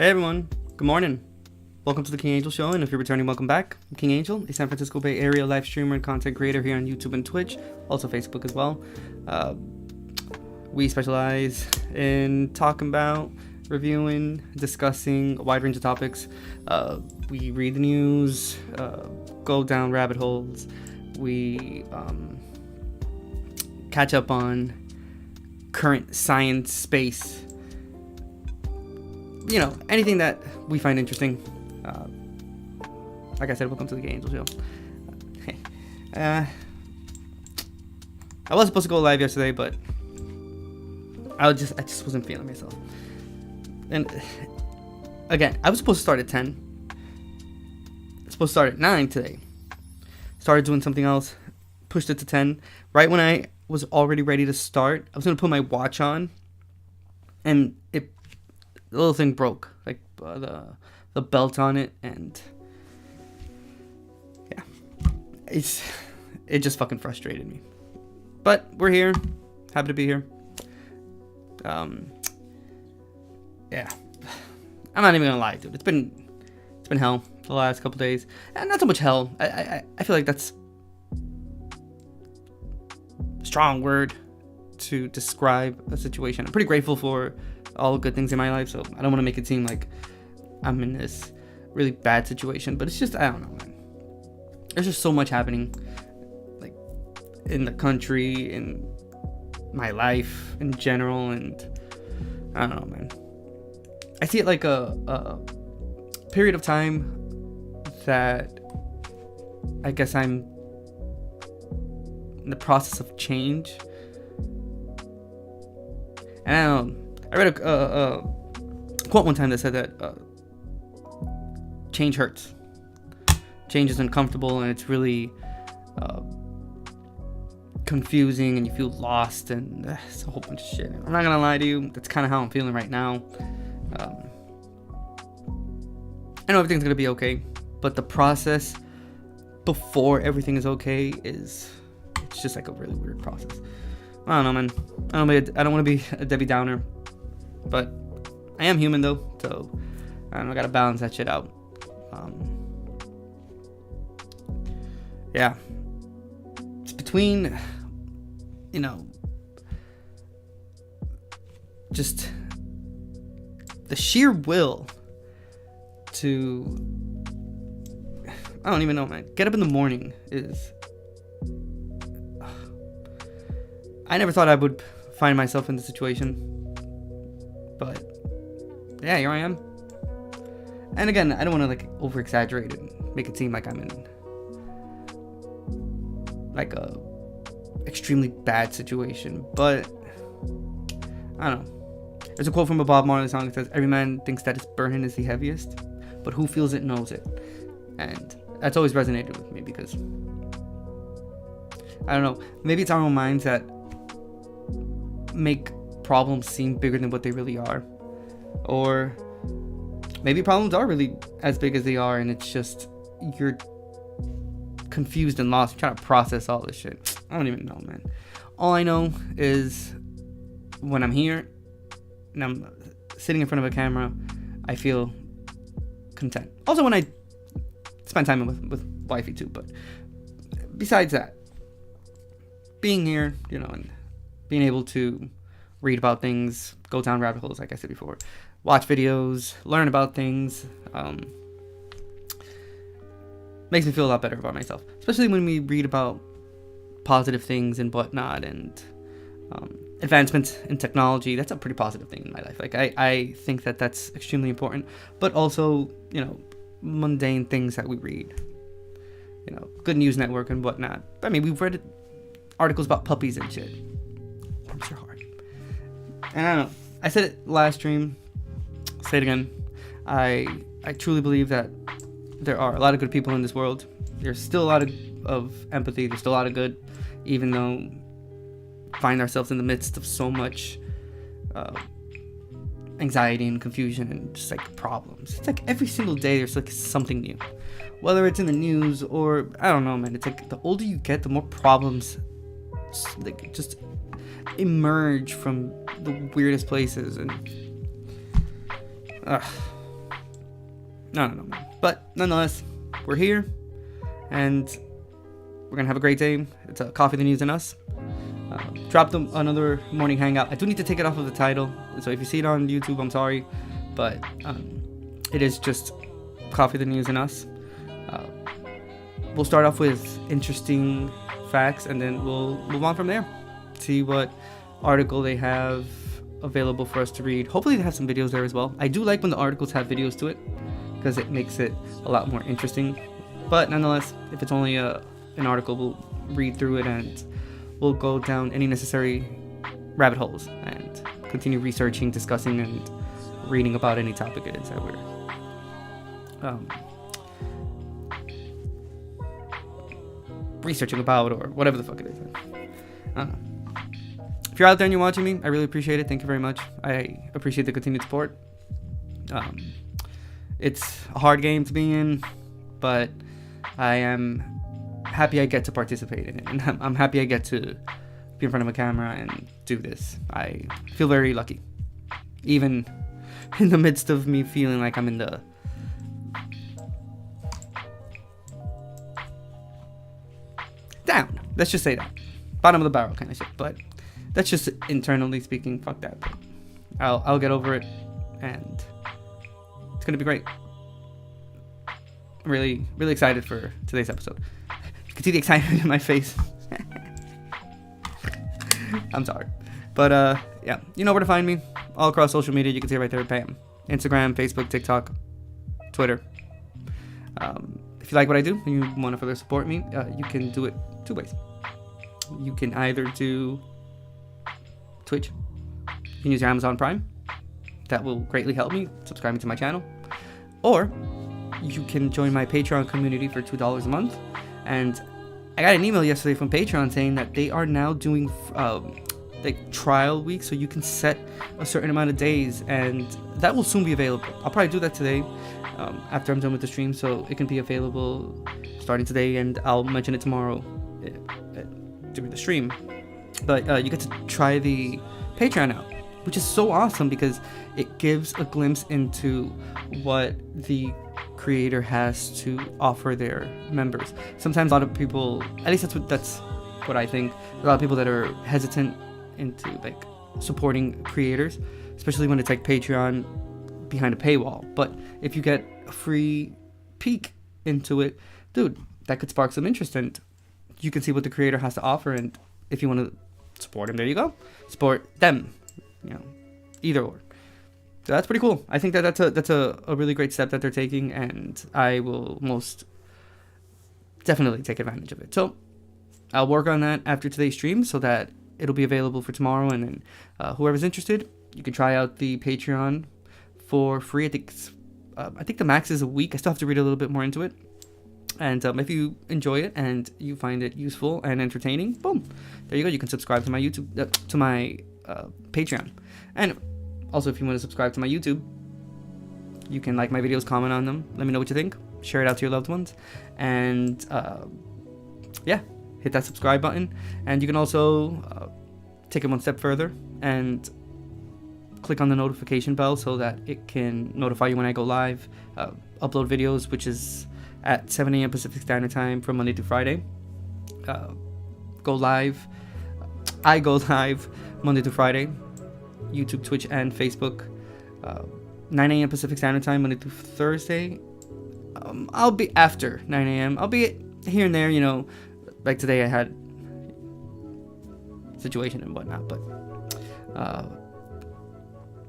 Hey everyone, good morning. Welcome to the King Angel Show, and if you're returning, welcome back. I'm King Angel, a San Francisco Bay Area live streamer and content creator here on YouTube and Twitch, also Facebook as well. We specialize in talking about, reviewing, discussing a wide range of topics. We read the news, go down rabbit holes. We catch up on current science, space, you know, anything that we find interesting. Like I said, welcome to the King Angel Show. I was supposed to go live yesterday, but I just wasn't feeling myself. And again, I was supposed to start at 10. I was supposed to start at 9 today. Started doing something else, pushed it to 10. Right when I was already ready to start, I was gonna put my watch on, and the little thing broke, like the belt on it, and yeah, it just fucking frustrated me. But we're here, happy to be here. Yeah, I'm not even gonna lie, dude. It's been hell the last couple days, and not so much hell. I feel like that's a strong word to describe a situation. I'm pretty grateful for all the good things in my life, so I don't want to make it seem like I'm in this really bad situation, but it's just, I don't know, man. There's just so much happening, like, in the country, in my life in general, and I don't know, man. I see it like a period of time that I guess I'm in the process of change. And I read a quote one time that said that change hurts. Change is uncomfortable, and it's really confusing, and you feel lost, and it's a whole bunch of shit. I'm not gonna lie to you, that's kind of how I'm feeling right now. I know everything's gonna be okay, but the process before everything is okay it's just like a really weird process. I don't know, man. I don't want to be a Debbie Downer, but I am human though, so I don't know, I gotta balance that shit out. Yeah, it's between, you know, just the sheer will to, I don't even know, man. Get up in the morning is, I never thought I would find myself in this situation, but yeah, here I am. And again, I don't want to like over exaggerate and make it seem like I'm in like a extremely bad situation, but I don't know. There's a quote from a Bob Marley song that says, "Every man thinks that his burden is the heaviest, but who feels it knows it." And that's always resonated with me because I don't know, maybe it's our own minds that make problems seem bigger than what they really are, or maybe problems are really as big as they are, and it's just you're confused and lost trying to process all this shit. I don't even know, man. All I know is when I'm here and I'm sitting in front of a camera, I feel content. Also when I spend time with wifey too, but besides that, being here, you know, and being able to read about things, go down rabbit holes, like I said before, watch videos, learn about things, makes me feel a lot better about myself. Especially when we read about positive things and whatnot, and advancements in technology. That's a pretty positive thing in my life. Like I think that that's extremely important. But also, you know, mundane things that we read. You know, Good News Network and whatnot. I mean, we've read articles about puppies and shit. Warms your heart. And I don't know. I said it last stream. I'll say it again. I truly believe that there are a lot of good people in this world. There's still a lot of empathy. There's still a lot of good, even though we find ourselves in the midst of so much anxiety and confusion and just like problems. It's like every single day there's like something new, whether it's in the news or I don't know, man. It's like the older you get, the more problems like just emerge from the weirdest places, and No, man. But nonetheless, we're here, and we're gonna have a great day. It's a Coffee, the News, and Us. Dropped another morning hangout. I do need to take it off of the title, so if you see it on YouTube, I'm sorry, but it is just Coffee, the News, and Us. We'll start off with interesting facts, and then we'll move on from there. See what article they have available for us to read. Hopefully they have some videos there as well. I do like when the articles have videos to it, because it makes it a lot more interesting. But nonetheless, if it's only an article, we'll read through it and we'll go down any necessary rabbit holes and continue researching, discussing, and reading about any topic it is that we're researching about, or whatever the fuck it is. I don't know. If you're out there and you're watching me, I really appreciate it. Thank you very much. I appreciate the continued support. It's a hard game to be in, but I am happy I get to participate in it, and I'm happy I get to be in front of a camera and do this. I feel very lucky, even in the midst of me feeling like I'm in the down. Let's just say that bottom of the barrel kind of shit. But that's just internally speaking. Fuck that. But I'll get over it, and it's gonna be great. I'm really excited for today's episode. You can see the excitement in my face. I'm sorry, but yeah, you know where to find me. All across social media, you can see it right there. Bam. Instagram, Facebook, TikTok, Twitter. If you like what I do and you want to further support me, you can do it two ways. You can either do Twitch. You can use your Amazon Prime. That will greatly help me subscribing to my channel. Or you can join my Patreon community for $2 a month. And I got an email yesterday from Patreon saying that they are now doing like trial weeks, so you can set a certain amount of days, and that will soon be available. I'll probably do that today after I'm done with the stream, so it can be available starting today, and I'll mention it tomorrow during the stream. But you get to try the Patreon out, which is so awesome because it gives a glimpse into what the creator has to offer their members. Sometimes a lot of people, at least that's what I think, a lot of people that are hesitant into like supporting creators, especially when it's like Patreon behind a paywall. But if you get a free peek into it, dude, that could spark some interest, and you can see what the creator has to offer. And if you want to support him, there you go, support them, you know, either or. So that's pretty cool. I think that's a really great step that they're taking, and I will most definitely take advantage of it. So I'll work on that after today's stream so that it'll be available for tomorrow, and then whoever's interested, you can try out the Patreon for free. I think the max is a week. I still have to read a little bit more into it. And if you enjoy it and you find it useful and entertaining, boom, there you go. You can subscribe to my YouTube, to my Patreon. And also, if you want to subscribe to my YouTube, you can like my videos, comment on them, let me know what you think, share it out to your loved ones, and yeah, hit that subscribe button. And you can also take it one step further and click on the notification bell so that it can notify you when I go live, upload videos, which is at 7 a.m. Pacific Standard Time from Monday to Friday. Go live. I go live Monday to Friday, YouTube, Twitch, and Facebook. 9 a.m. Pacific Standard Time, Monday to Thursday. I'll be after 9 a.m. I'll be here and there, you know, like today I had situation and whatnot, but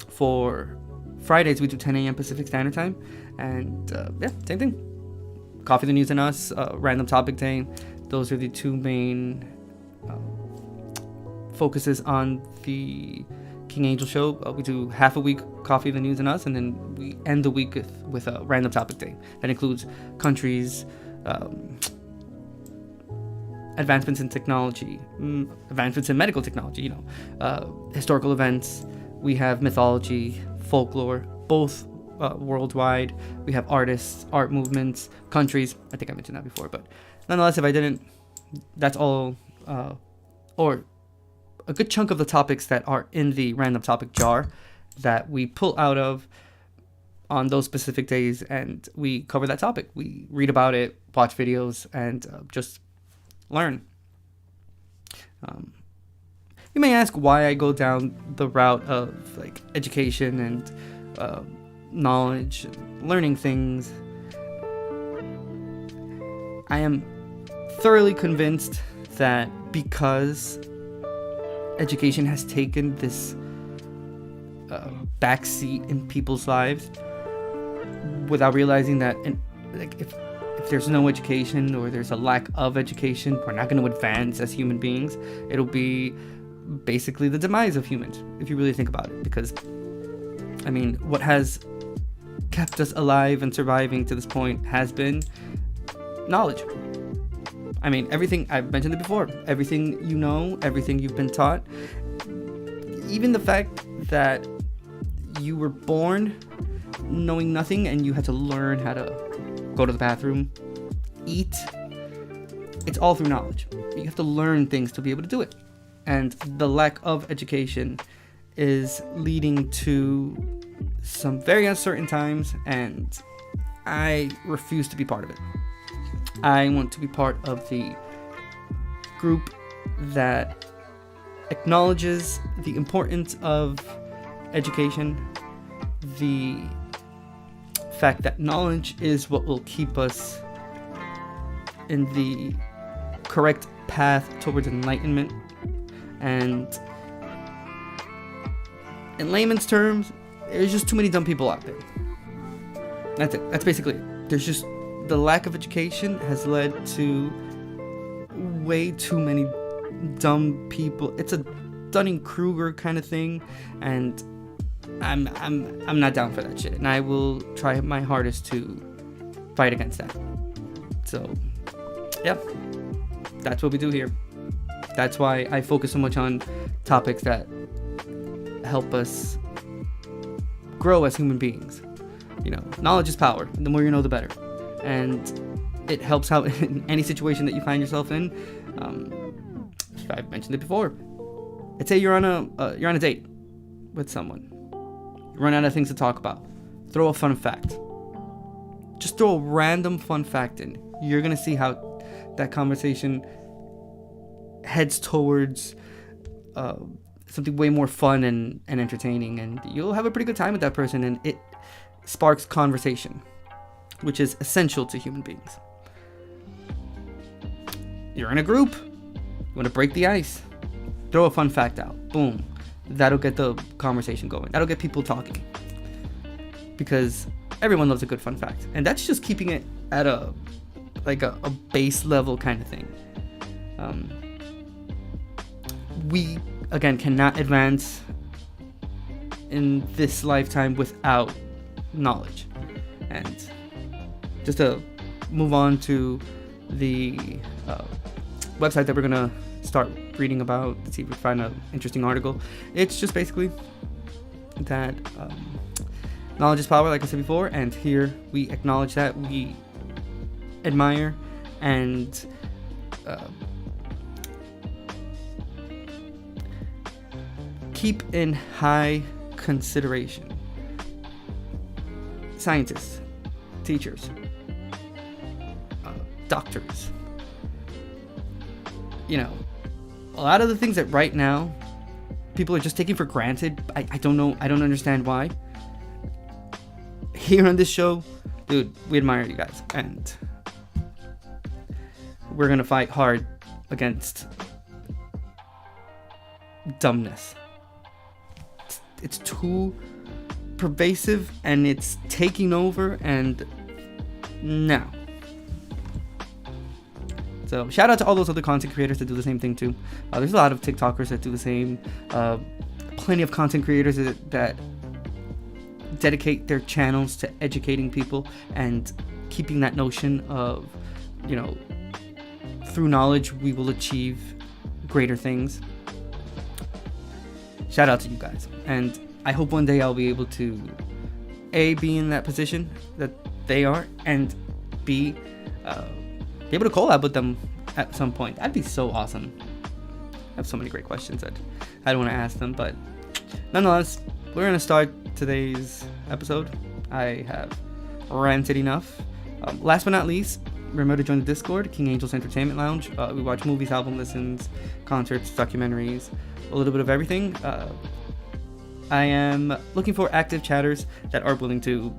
for Fridays we do 10 a.m. Pacific Standard Time, and yeah, same thing. Coffee, the News, and Us, Random Topic Day. Those are the two main focuses on the King Angel show. We do half a week Coffee, the News, and Us, and then we end the week with a Random Topic Day. That includes countries, advancements in technology, advancements in medical technology, you know, historical events. We have mythology, folklore, both worldwide. We have artists, art movements, countries. I think I mentioned that before, but nonetheless, if I didn't, that's all, or a good chunk of the topics that are in the random topic jar that we pull out of on those specific days, and we cover that topic. We read about it, watch videos, and just learn. You may ask why I go down the route of like education and knowledge, and learning things. I am thoroughly convinced that because education has taken this backseat in people's lives without realizing that, like if there's no education or there's a lack of education, we're not going to advance as human beings. It'll be basically the demise of humans, if you really think about it. Because, I mean, what has kept us alive and surviving to this point has been knowledge. I mean, everything, I've mentioned it before, everything you know, everything you've been taught, even the fact that you were born knowing nothing and you had to learn how to go to the bathroom, eat, it's all through knowledge. You have to learn things to be able to do it. And the lack of education is leading to some very uncertain times, and I refuse to be part of it. I want to be part of the group that acknowledges the importance of education, the fact that knowledge is what will keep us in the correct path towards enlightenment. And in layman's terms, there's just too many dumb people out there. That's it. That's basically it. There's just the lack of education has led to way too many dumb people. It's a Dunning-Kruger kind of thing, and I'm not down for that shit. And I will try my hardest to fight against that. So, yeah, that's what we do here. That's why I focus so much on topics that help us grow as human beings. You know, knowledge is power. The more you know, the better. And it helps out in any situation that you find yourself in. I've mentioned it before. Let's say you're on a date with someone. You run out of things to talk about. Throw a fun fact. Just throw a random fun fact in. You're gonna see how that conversation heads towards something way more fun and entertaining, and you'll have a pretty good time with that person, and it sparks conversation, which is essential to human beings. You're in a group, you want to break the ice, throw a fun fact out, boom, that'll get the conversation going, that'll get people talking, because everyone loves a good fun fact, and that's just keeping it at a base level kind of thing. We again cannot advance in this lifetime without knowledge. And just to move on to the website that we're gonna start reading about, let's see if we find an interesting article. It's just basically that knowledge is power, like I said before, and here we acknowledge that, we admire and keep in high consideration scientists, teachers, doctors. You know, a lot of the things that right now people are just taking for granted, I don't know, I don't understand why. Here on this show, dude, we admire you guys, and we're gonna fight hard against dumbness. It's too pervasive and it's taking over, and no. So shout out to all those other content creators that do the same thing too. There's a lot of TikTokers that do the same. Plenty of content creators that dedicate their channels to educating people and keeping that notion of, you know, through knowledge we will achieve greater things. Shout out to you guys, and I hope one day I'll be able to A, be in that position that they are, and B, be able to collab with them at some point. That'd be so awesome. I have so many great questions that I don't want to ask them, but nonetheless, we're going to start today's episode. I have ranted enough. Last but not least, remember to join the Discord, King Angel's Entertainment Lounge. We watch movies, album listens, concerts, documentaries, a little bit of everything. I am looking for active chatters that are willing to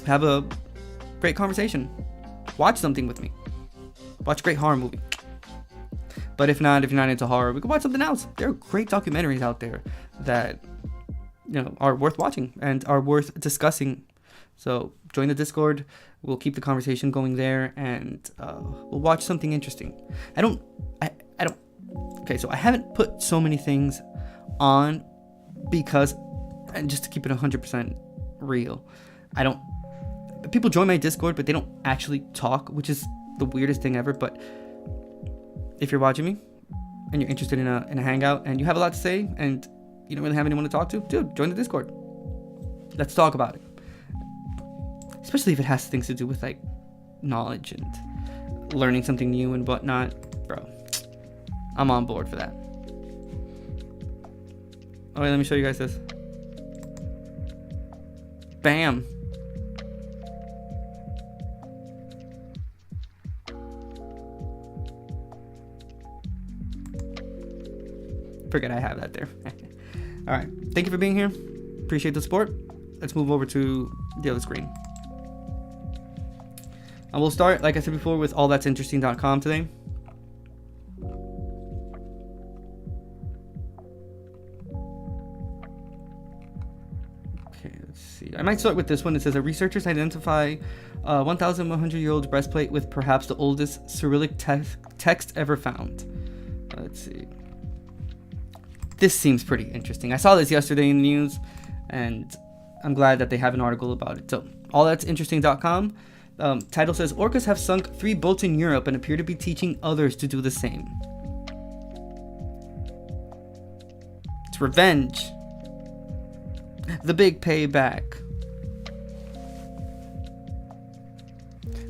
have a great conversation. Watch something with me. Watch a great horror movie. But if you're not into horror, we can watch something else. There are great documentaries out there that are worth watching and are worth discussing. So join the Discord. We'll keep the conversation going there, and we'll watch something interesting. Okay, so I haven't put so many things on because, and just to keep it 100% real, people join my Discord, but they don't actually talk, which is the weirdest thing ever. But if you're watching me and you're interested in a hangout and you have a lot to say and you don't really have anyone to talk to, dude, join the Discord. Let's talk about it. Especially if it has things to do with like knowledge and learning something new and whatnot. Bro, I'm on board for that. Oh wait, let me show you guys this. Bam. Forget I have that there. All right, thank you for being here. Appreciate the support. Let's move over to the other screen. And we'll start, like I said before, with allthat'sinteresting.com today. Okay, let's see. I might start with this one. It says, researchers identify a 1,100-year-old breastplate with perhaps the oldest Cyrillic text ever found. Let's see. This seems pretty interesting. I saw this yesterday in the news, and I'm glad that they have an article about it. So, allthat'sinteresting.com. Title says, orcas have sunk 3 boats in Europe and appear to be teaching others to do the same. It's revenge. The big payback.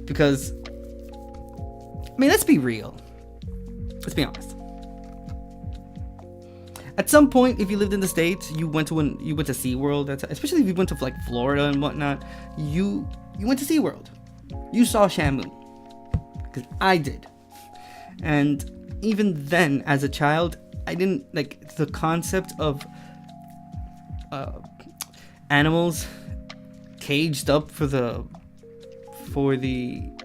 Because, I mean, let's be real. Let's be honest. At some point, if you lived in the States, you went to Seaworld, especially if you went to like Florida and whatnot, you went to Seaworld. You saw Shamu, because I did. And even then, as a child, I didn't like the concept of animals caged up for the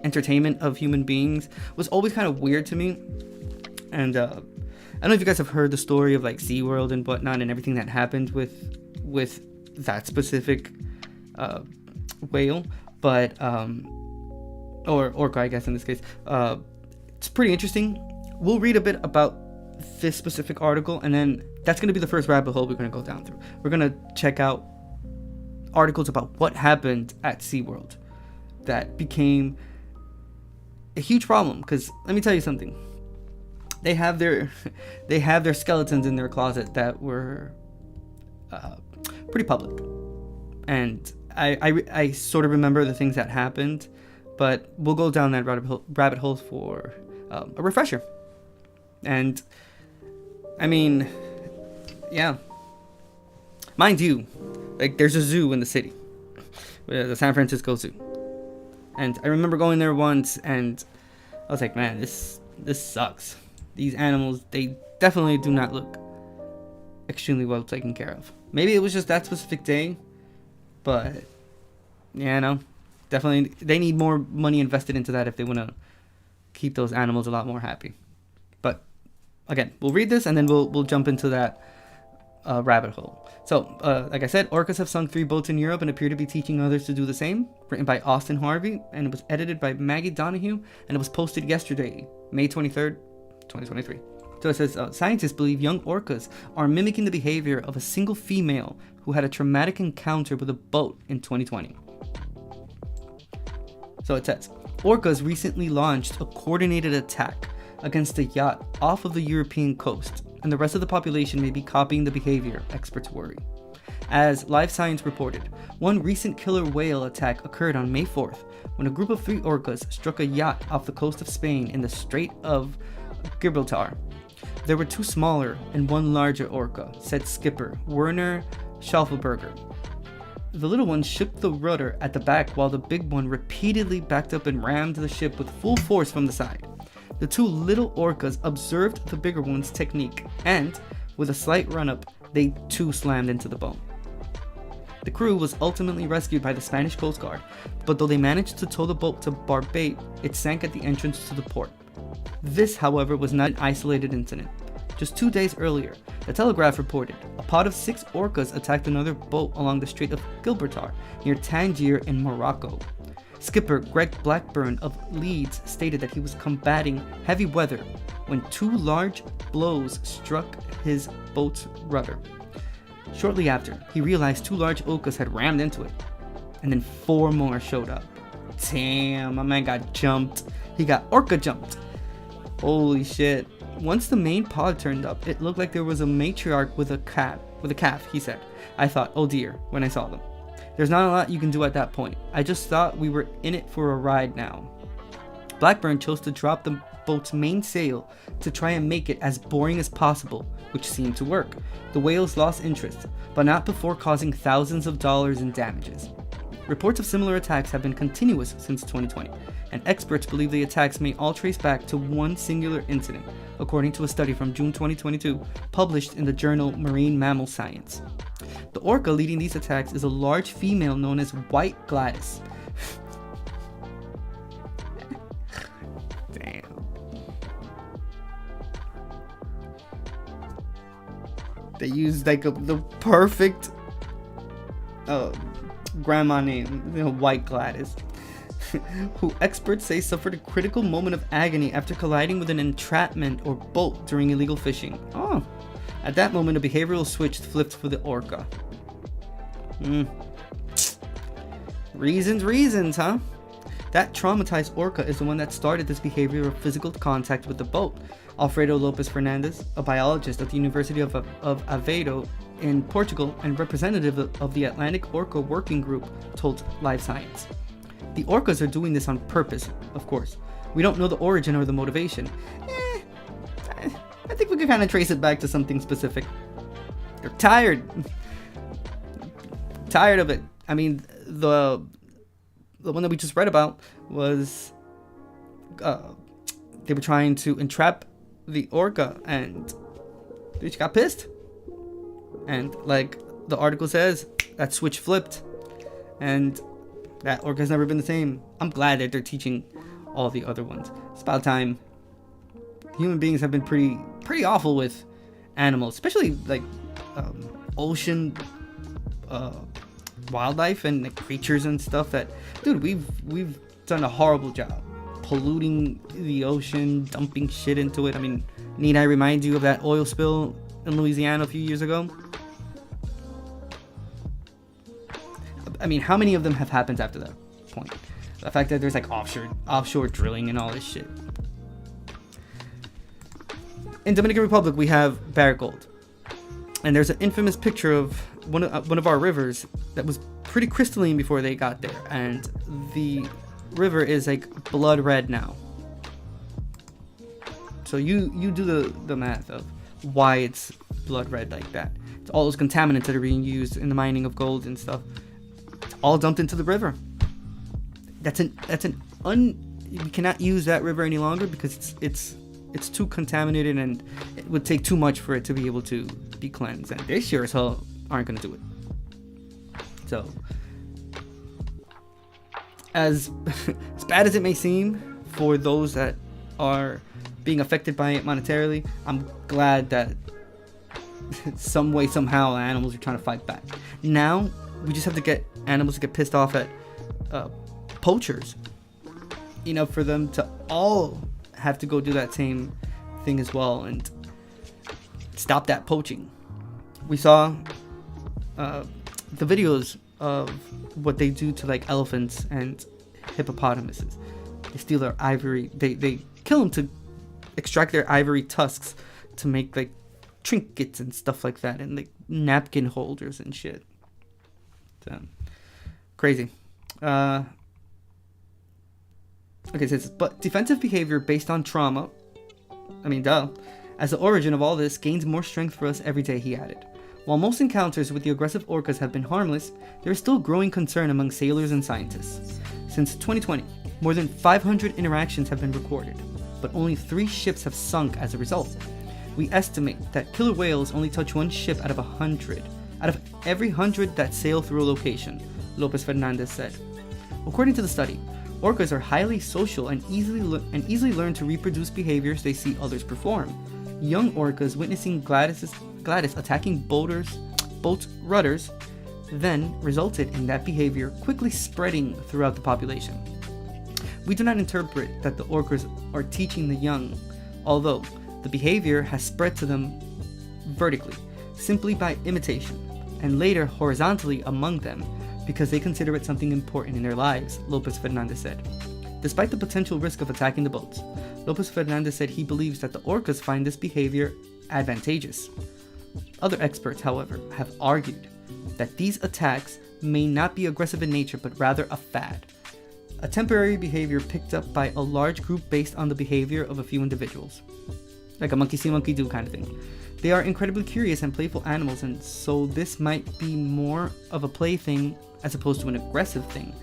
entertainment of human beings was always kind of weird to me. And I don't know if you guys have heard the story of like SeaWorld and whatnot and everything that happened with that specific whale, but or orca, I guess in this case. It's pretty interesting. We'll read a bit about this specific article, and then that's going to be the first rabbit hole we're going to go down through. We're going to check out articles about what happened at SeaWorld that became a huge problem, because let me tell you something. They have their skeletons in their closet that were pretty public, and I sort of remember the things that happened, but we'll go down that rabbit hole for a refresher. And I mean, yeah, mind you, like there's a zoo in the city, the San Francisco Zoo, and I remember going there once, and I was like, man, this sucks. These animals, they definitely do not look extremely well taken care of. Maybe it was just that specific day, but yeah, no, definitely they need more money invested into that if they want to keep those animals a lot more happy. But again, we'll read this and then we'll jump into that rabbit hole. So, like I said, orcas have sunk 3 boats in Europe and appear to be teaching others to do the same. Written by Austin Harvey, and it was edited by Maggie Donahue, and it was posted yesterday, May 23rd, 2023. So it says, scientists believe young orcas are mimicking the behavior of a single female who had a traumatic encounter with a boat in 2020. So it says, orcas recently launched a coordinated attack against a yacht off of the European coast, and the rest of the population may be copying the behavior, experts worry. As Live Science reported, one recent killer whale attack occurred on May 4th when a group of 3 orcas struck a yacht off the coast of Spain in the Strait of Gibraltar. There were 2 smaller and 1 larger orca, said skipper Werner Schaufelberger. The little one shook the rudder at the back while the big one repeatedly backed up and rammed the ship with full force from the side. The two little orcas observed the bigger one's technique and, with a slight run-up, they too slammed into the boat. The crew was ultimately rescued by the Spanish Coast Guard, but though they managed to tow the boat to Barbate, it sank at the entrance to the port. This, however, was not an isolated incident. Just 2 days earlier, the Telegraph reported a pod of 6 orcas attacked another boat along the Strait of Gibraltar near Tangier in Morocco. Skipper Greg Blackburn of Leeds stated that he was combating heavy weather when 2 large blows struck his boat's rudder. Shortly after, he realized 2 large orcas had rammed into it, and then 4 more showed up. Damn, my man got jumped. He got orca jumped. Holy shit. Once the main pod turned up, it looked like there was a matriarch with a calf, he said. I thought, oh dear, when I saw them. There's not a lot you can do at that point. I just thought we were in it for a ride now. Blackburn chose to drop the boat's main sail to try and make it as boring as possible, which seemed to work. The whales lost interest, but not before causing thousands of dollars in damages. Reports of similar attacks have been continuous since 2020, and experts believe the attacks may all trace back to one singular incident, according to a study from June 2022 published in the journal Marine Mammal Science. The orca leading these attacks is a large female known as White Gladys. Damn. They used like the perfect grandma name, White Gladys, who experts say suffered a critical moment of agony after colliding with an entrapment or boat during illegal fishing. Oh, at that moment a behavioral switch flipped for the orca. Reasons, huh? That traumatized orca is the one that started this behavior of physical contact with the boat. Alfredo Lopes Fernandes, a biologist at the University of Aveiro in Portugal and representative of the Atlantic Orca Working Group, told Live Science. The orcas are doing this on purpose, of course. We don't know the origin or the motivation. I think we can kind of trace it back to something specific. They're tired. Tired of it. I mean, the one that we just read about was they were trying to entrap the orca and they just got pissed. And like the article says, that switch flipped and that orca's never been the same. I'm glad that they're teaching all the other ones. It's about time. Human beings have been pretty awful with animals, especially like ocean wildlife and like, creatures and stuff. That, dude, we've done a horrible job polluting the ocean, dumping shit into it. I mean, need I remind you of that oil spill in Louisiana a few years ago? I mean, how many of them have happened after that point? The fact that there's like offshore drilling and all this shit. In Dominican Republic, we have Barrick Gold, and there's an infamous picture of one of our rivers that was pretty crystalline before they got there, and the river is like blood red now. So you do the math of why it's blood red like that. It's all those contaminants that are being used in the mining of gold and stuff. It's all dumped into the river. We cannot use that river any longer because it's too contaminated and it would take too much for it to be able to be cleansed, and they sure as hell aren't going to do it. So as bad as it may seem for those that are being affected by it monetarily, I'm glad that some way, somehow, animals are trying to fight back. Now we just have to get animals to get pissed off at poachers enough for them to all have to go do that same thing as well and stop that poaching. We saw the videos of what they do to like elephants and hippopotamuses. They steal their ivory. They kill them to extract their ivory tusks to make like trinkets and stuff like that, and like napkin holders and shit. So, crazy. Okay, so but defensive behavior based on trauma, I mean, duh, as the origin of all this gains more strength for us every day, he added. While most encounters with the aggressive orcas have been harmless, there is still growing concern among sailors and scientists. Since 2020, more than 500 interactions have been recorded, but only 3 ships have sunk as a result. We estimate that killer whales only touch 1 ship out of 100, out of every 100 that sail through a location, Lopez Fernandez said. According to the study, orcas are highly social and easily learn to reproduce behaviors they see others perform. Young orcas witnessing Gladys attacking boats' rudders then resulted in that behavior quickly spreading throughout the population. We do not interpret that the orcas are teaching the young, although the behavior has spread to them vertically, simply by imitation, and later horizontally among them, because they consider it something important in their lives, Lopez Fernandez said. Despite the potential risk of attacking the boats, Lopez Fernandez said he believes that the orcas find this behavior advantageous. Other experts, however, have argued that these attacks may not be aggressive in nature, but rather a fad, a temporary behavior picked up by a large group based on the behavior of a few individuals. Like a monkey see, monkey do kind of thing. They are incredibly curious and playful animals, and so this might be more of a plaything as opposed to an aggressive thing,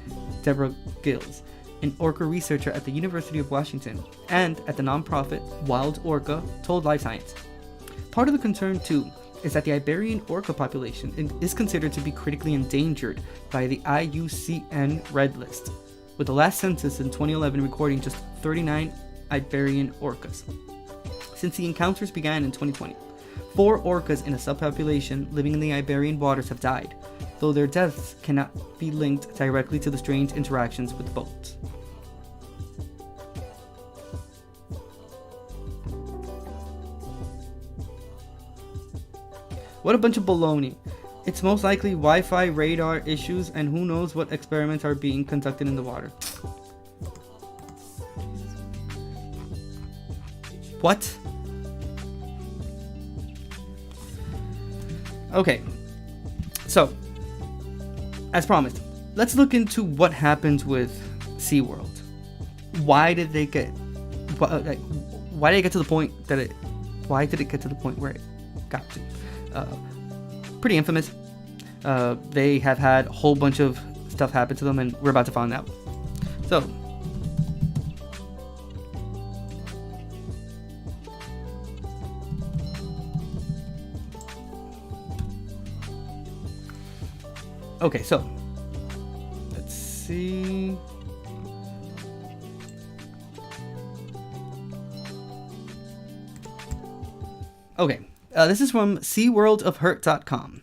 Deborah Gills, an orca researcher at the University of Washington and at the nonprofit Wild Orca, told Life Science. Part of the concern, too, is that the Iberian orca population is considered to be critically endangered by the IUCN Red List, with the last census in 2011 recording just 39 Iberian orcas. Since the encounters began in 2020, 4 orcas in a subpopulation living in the Iberian waters have died, though their deaths cannot be linked directly to the strange interactions with the boats. What a bunch of baloney. It's most likely Wi-Fi radar issues, and who knows what experiments are being conducted in the water. What? Okay, so, as promised, let's look into what happened with Seaworld. Why did it get to the point why did it get to the point where it got to? Pretty infamous. They have had a whole bunch of stuff happen to them, and we're about to find out. So, okay, so let's see. Okay, this is from SeaWorldOfHurt.com,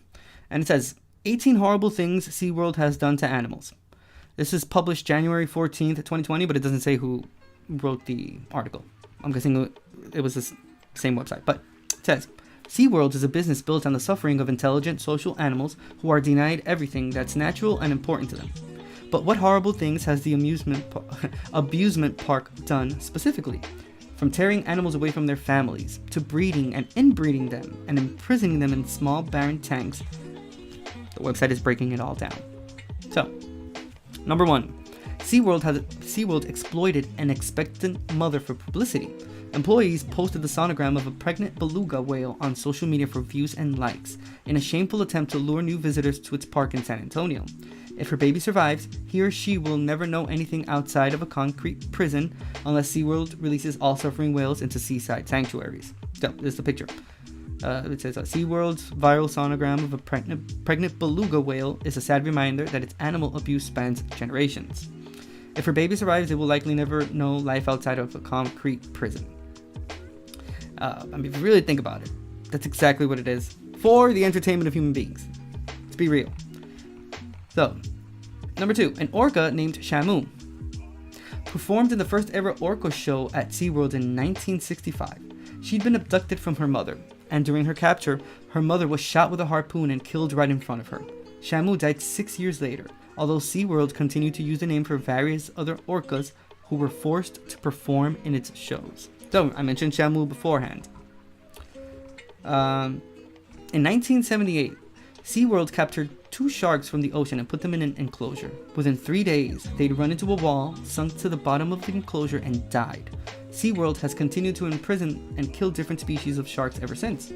and it says 18 horrible things SeaWorld has done to animals. This is published January 14th, 2020, but it doesn't say who wrote the article. I'm guessing it was the same website, but it says, SeaWorld is a business built on the suffering of intelligent social animals who are denied everything that's natural and important to them. But what horrible things has the abusement park done specifically? From tearing animals away from their families, to breeding and inbreeding them, and imprisoning them in small barren tanks. The website is breaking it all down. So, number 1. SeaWorld exploited an expectant mother for publicity. Employees posted the sonogram of a pregnant beluga whale on social media for views and likes, in a shameful attempt to lure new visitors to its park in San Antonio. If her baby survives, he or she will never know anything outside of a concrete prison unless SeaWorld releases all suffering whales into seaside sanctuaries. So, this is the picture. It says, SeaWorld's viral sonogram of a pregnant beluga whale is a sad reminder that its animal abuse spans generations. If her baby survives, it will likely never know life outside of a concrete prison. If you really think about it, that's exactly what it is for the entertainment of human beings. Let's be real. So, number 2, an orca named Shamu performed in the first ever orca show at SeaWorld in 1965. She'd been abducted from her mother, and during her capture, her mother was shot with a harpoon and killed right in front of her. Shamu died 6 years later, although SeaWorld continued to use the name for various other orcas who were forced to perform in its shows. So, I mentioned Shamu beforehand. In 1978, SeaWorld captured 2 sharks from the ocean and put them in an enclosure. Within 3 days, they'd run into a wall, sunk to the bottom of the enclosure, and died. SeaWorld has continued to imprison and kill different species of sharks ever since.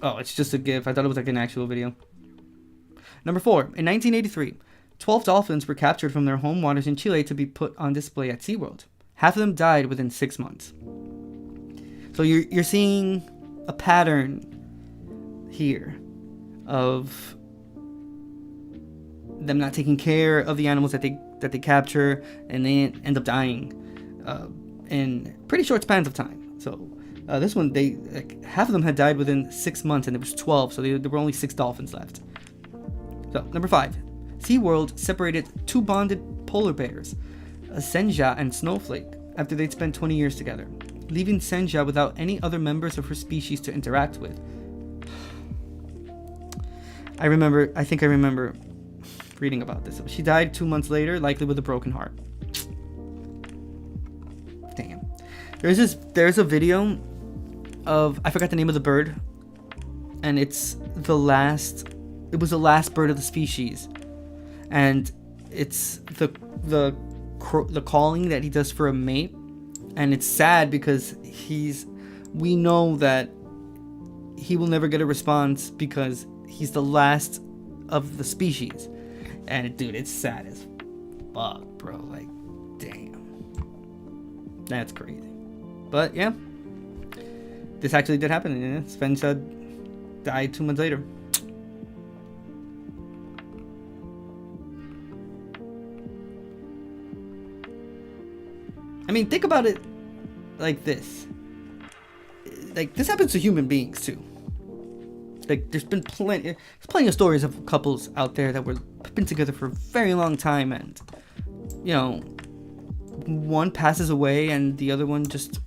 Oh, it's just a GIF. I thought it was like an actual video. Number 4. In 1983, 12 dolphins were captured from their home waters in Chile to be put on display at SeaWorld. Half of them died within 6 months. So you're seeing a pattern here of them not taking care of the animals that they capture, and they end up dying in pretty short spans of time. So this one, half of them had died within 6 months, and there was 12, so there were only 6 dolphins left. So number 5, SeaWorld separated 2 bonded polar bears, a Senja and Snowflake, after they'd spent 20 years together, leaving Senja without any other members of her species to interact with. I think I remember reading about this. She died 2 months later, likely with a broken heart. Damn. There's a video of, I forgot the name of the bird, and it was the last bird of the species, and it's the calling that he does for a mate, and it's sad because we know that he will never get a response because he's the last of the species. And dude, it's sad as fuck, bro. Like, damn. That's crazy. But yeah, this actually did happen. Yeah, Svenja died 2 months later. I mean, think about it like this. Like, this happens to human beings too. Like, there's plenty of stories of couples out there that have been together for a very long time, and you know, one passes away and the other one just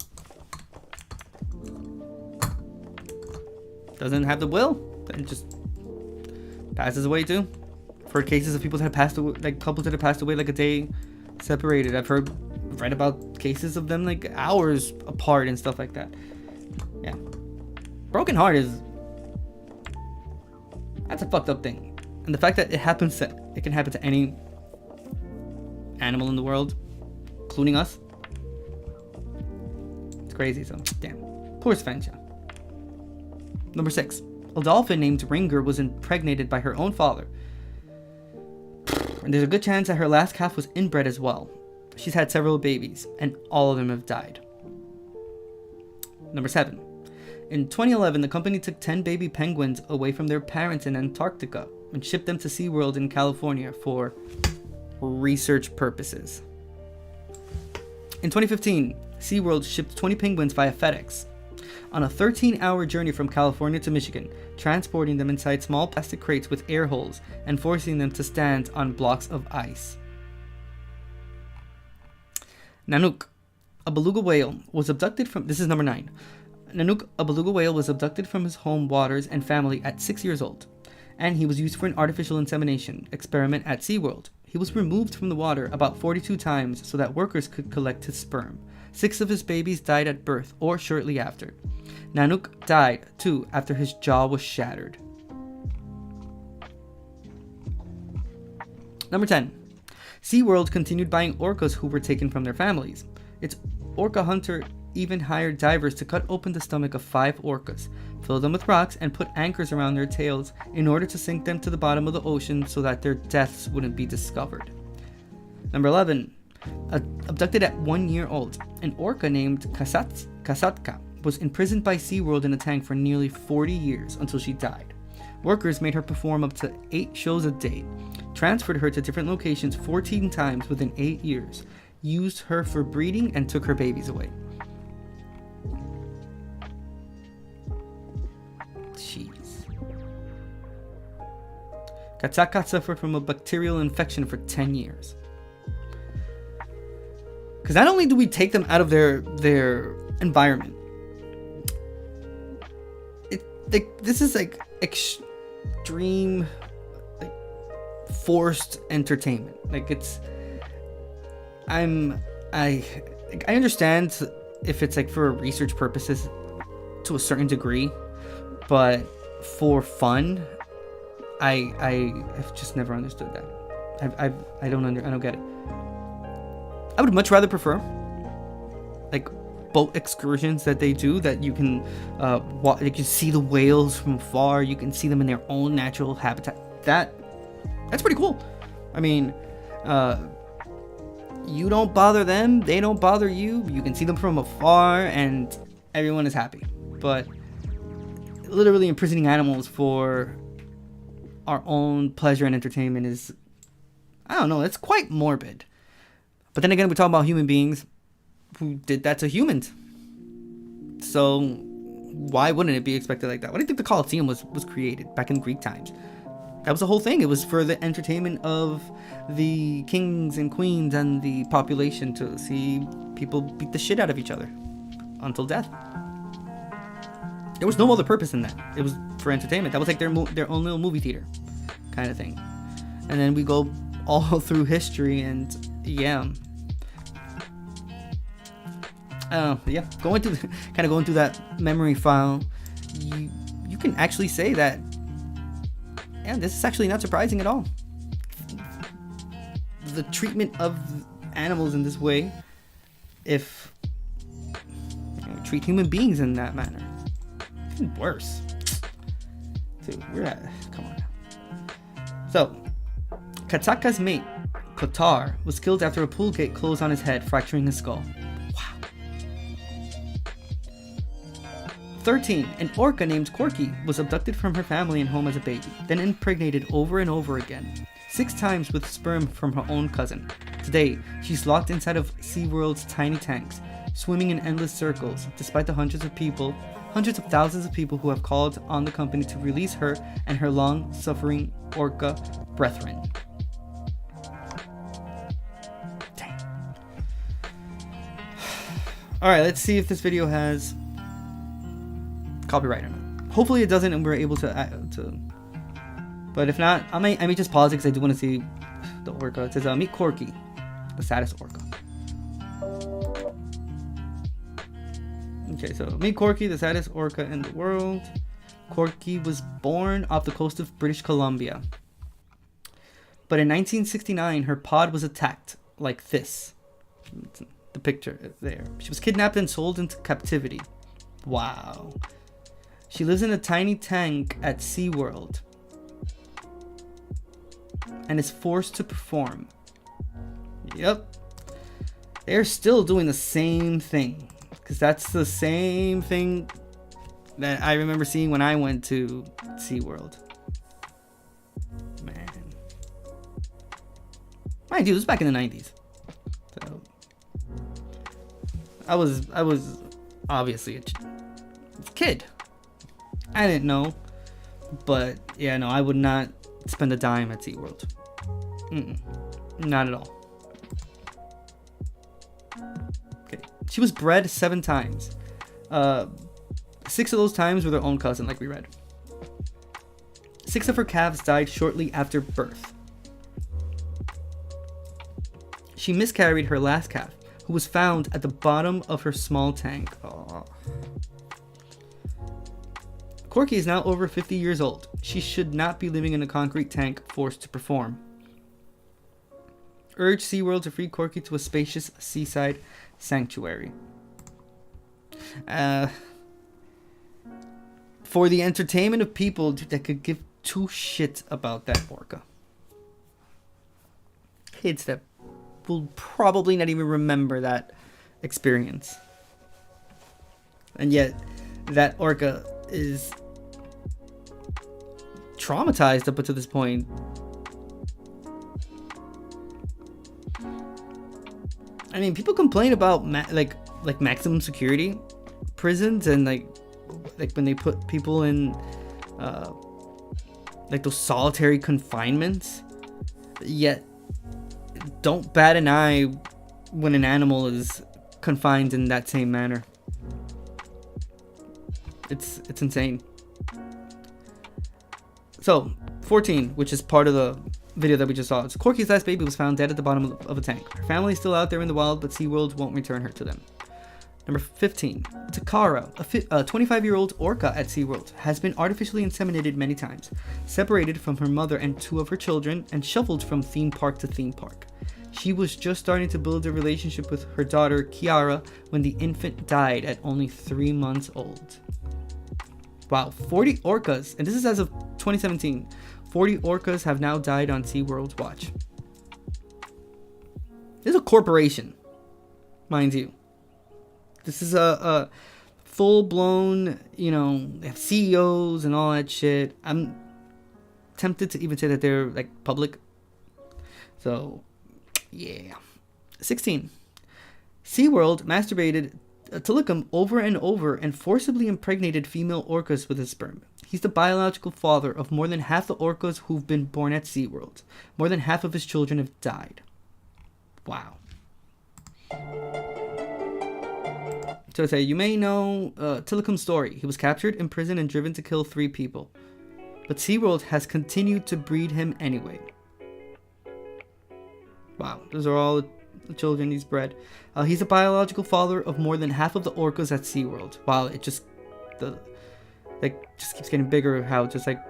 doesn't have the will and just passes away too. I've heard cases of people that have passed away, like couples that have passed away like a day separated. I've read about cases of them like hours apart and stuff like that. Yeah, broken heart that's a fucked up thing, and the fact that it can happen to any animal in the world, including us, it's crazy. So damn, poor Svenja. Number 6, a dolphin named Ringer was impregnated by her own father, and there's a good chance that her last calf was inbred as well. She's had several babies, and all of them have died. Number 7. In 2011, the company took 10 baby penguins away from their parents in Antarctica and shipped them to SeaWorld in California for research purposes. In 2015, SeaWorld shipped 20 penguins via FedEx on a 13-hour journey from California to Michigan, transporting them inside small plastic crates with air holes and forcing them to stand on blocks of ice. Nanook, a beluga whale, was abducted from... This is number 9. Nanook, a beluga whale, was abducted from his home waters and family at 6 years old, and he was used for an artificial insemination experiment at SeaWorld. He was removed from the water about 42 times so that workers could collect his sperm. 6 of his babies died at birth or shortly after. Nanook died, too, after his jaw was shattered. Number 10. SeaWorld continued buying orcas who were taken from their families. Its orca hunter even hired divers to cut open the stomach of 5 orcas, fill them with rocks, and put anchors around their tails in order to sink them to the bottom of the ocean so that their deaths wouldn't be discovered. Number 11. Abducted at 1 year old, an orca named Kasatka was imprisoned by SeaWorld in a tank for nearly 40 years until she died. Workers made her perform up to 8 shows a day, transferred her to different locations 14 times within 8 years, used her for breeding, and took her babies away. Jeez. Katsaka suffered from a bacterial infection for 10 years. Because not only do we take them out of their environment, this is like extreme, like, forced entertainment. Like, it's... I understand if it's like for research purposes to a certain degree, but for fun, I have just never understood that. I don't get it. I would much rather prefer like boat excursions that they do, that you can you can see the whales from afar, you can see them in their own natural habitat. That's pretty cool. I mean, you don't bother them, they don't bother you. You can see them from afar, and everyone is happy. But literally imprisoning animals for our own pleasure and entertainment is, I don't know, it's quite morbid. But then again, we're talking about human beings who did that to humans. So why wouldn't it be expected like that? Why do you think the Colosseum was created back in Greek times? That was the whole thing. It was for the entertainment of the kings and queens and the population, to see people beat the shit out of each other until death. There was no other purpose in that. It was for entertainment. That was like their own little movie theater kind of thing. And then we go all through history, and yeah, going through that memory file, you can actually say that, yeah, this is actually not surprising at all. The treatment of animals in this way, if treat human beings in that manner, even worse. Dude, come on now. So, Kataka's mate, Kotar, was killed after a pool gate closed on his head, fracturing his skull. Wow. 13. An orca named Corky was abducted from her family and home as a baby, then impregnated over and over again, 6 times with sperm from her own cousin. Today, she's locked inside of Seaworld's tiny tanks, swimming in endless circles, despite the hundreds of thousands of people who have called on the company to release her and her long-suffering orca brethren. Dang. Alright, let's see if this video has copyright or not. Hopefully it doesn't, and we're able to. But if not, I may just pause it because I do want to see the orca. It says, meet Corky, the saddest orca. Okay, so meet Corky, the saddest orca in the world. Corky was born off the coast of British Columbia. But in 1969, her pod was attacked, like this. The picture there. She was kidnapped and sold into captivity. Wow. She lives in a tiny tank at Seaworld and is forced to perform. Yep. They're still doing the same thing. Because that's the same thing that I remember seeing when I went to SeaWorld. Man. Mind you, this was back in the 90s. So I was obviously a kid. I didn't know. But yeah, no, I would not spend a dime at SeaWorld. Not at all. She was bred 7 times. 6 of those times were their own cousin, like we read. 6 of her calves died shortly after birth. She miscarried her last calf, who was found at the bottom of her small tank. Aww. Corky is now over 50 years old. She should not be living in a concrete tank forced to perform. Urge SeaWorld to free Corky to a spacious seaside sanctuary. For the entertainment of people that could give 2 shits about that orca. Kids that will probably not even remember that experience. And yet, that orca is traumatized up until this point. I mean, people complain about like maximum security prisons, and like when they put people in like those solitary confinements, yet don't bat an eye when an animal is confined in that same manner. It's insane. So 14, which is part of the video that we just saw. So Corky's last baby was found dead at the bottom of a tank. Her family is still out there in the wild, but SeaWorld won't return her to them. Number 15. Takara, a 25-year-old orca at SeaWorld, has been artificially inseminated many times, separated from her mother and 2 of her children, and shuffled from theme park to theme park. She was just starting to build a relationship with her daughter, Kiara, when the infant died at only 3 months old. Wow, 40 orcas, and this is as of 2017. 40 orcas have now died on SeaWorld's watch. This is a corporation, mind you. This is a full-blown, you know, they have CEOs and all that shit. I'm tempted to even say that they're, like, public. So, yeah. 16. SeaWorld masturbated Tilikum over and over and forcibly impregnated female orcas with his sperm. He's the biological father of more than half the orcas who've been born at SeaWorld. More than half of his children have died. Wow. So I say, you may know Tilikum's story. He was captured, imprisoned, and driven to kill 3 people. But SeaWorld has continued to breed him anyway. Wow, those are all the children he's bred. He's a biological father of more than half of the orcas at SeaWorld. Wow, it just keeps getting bigger. How just like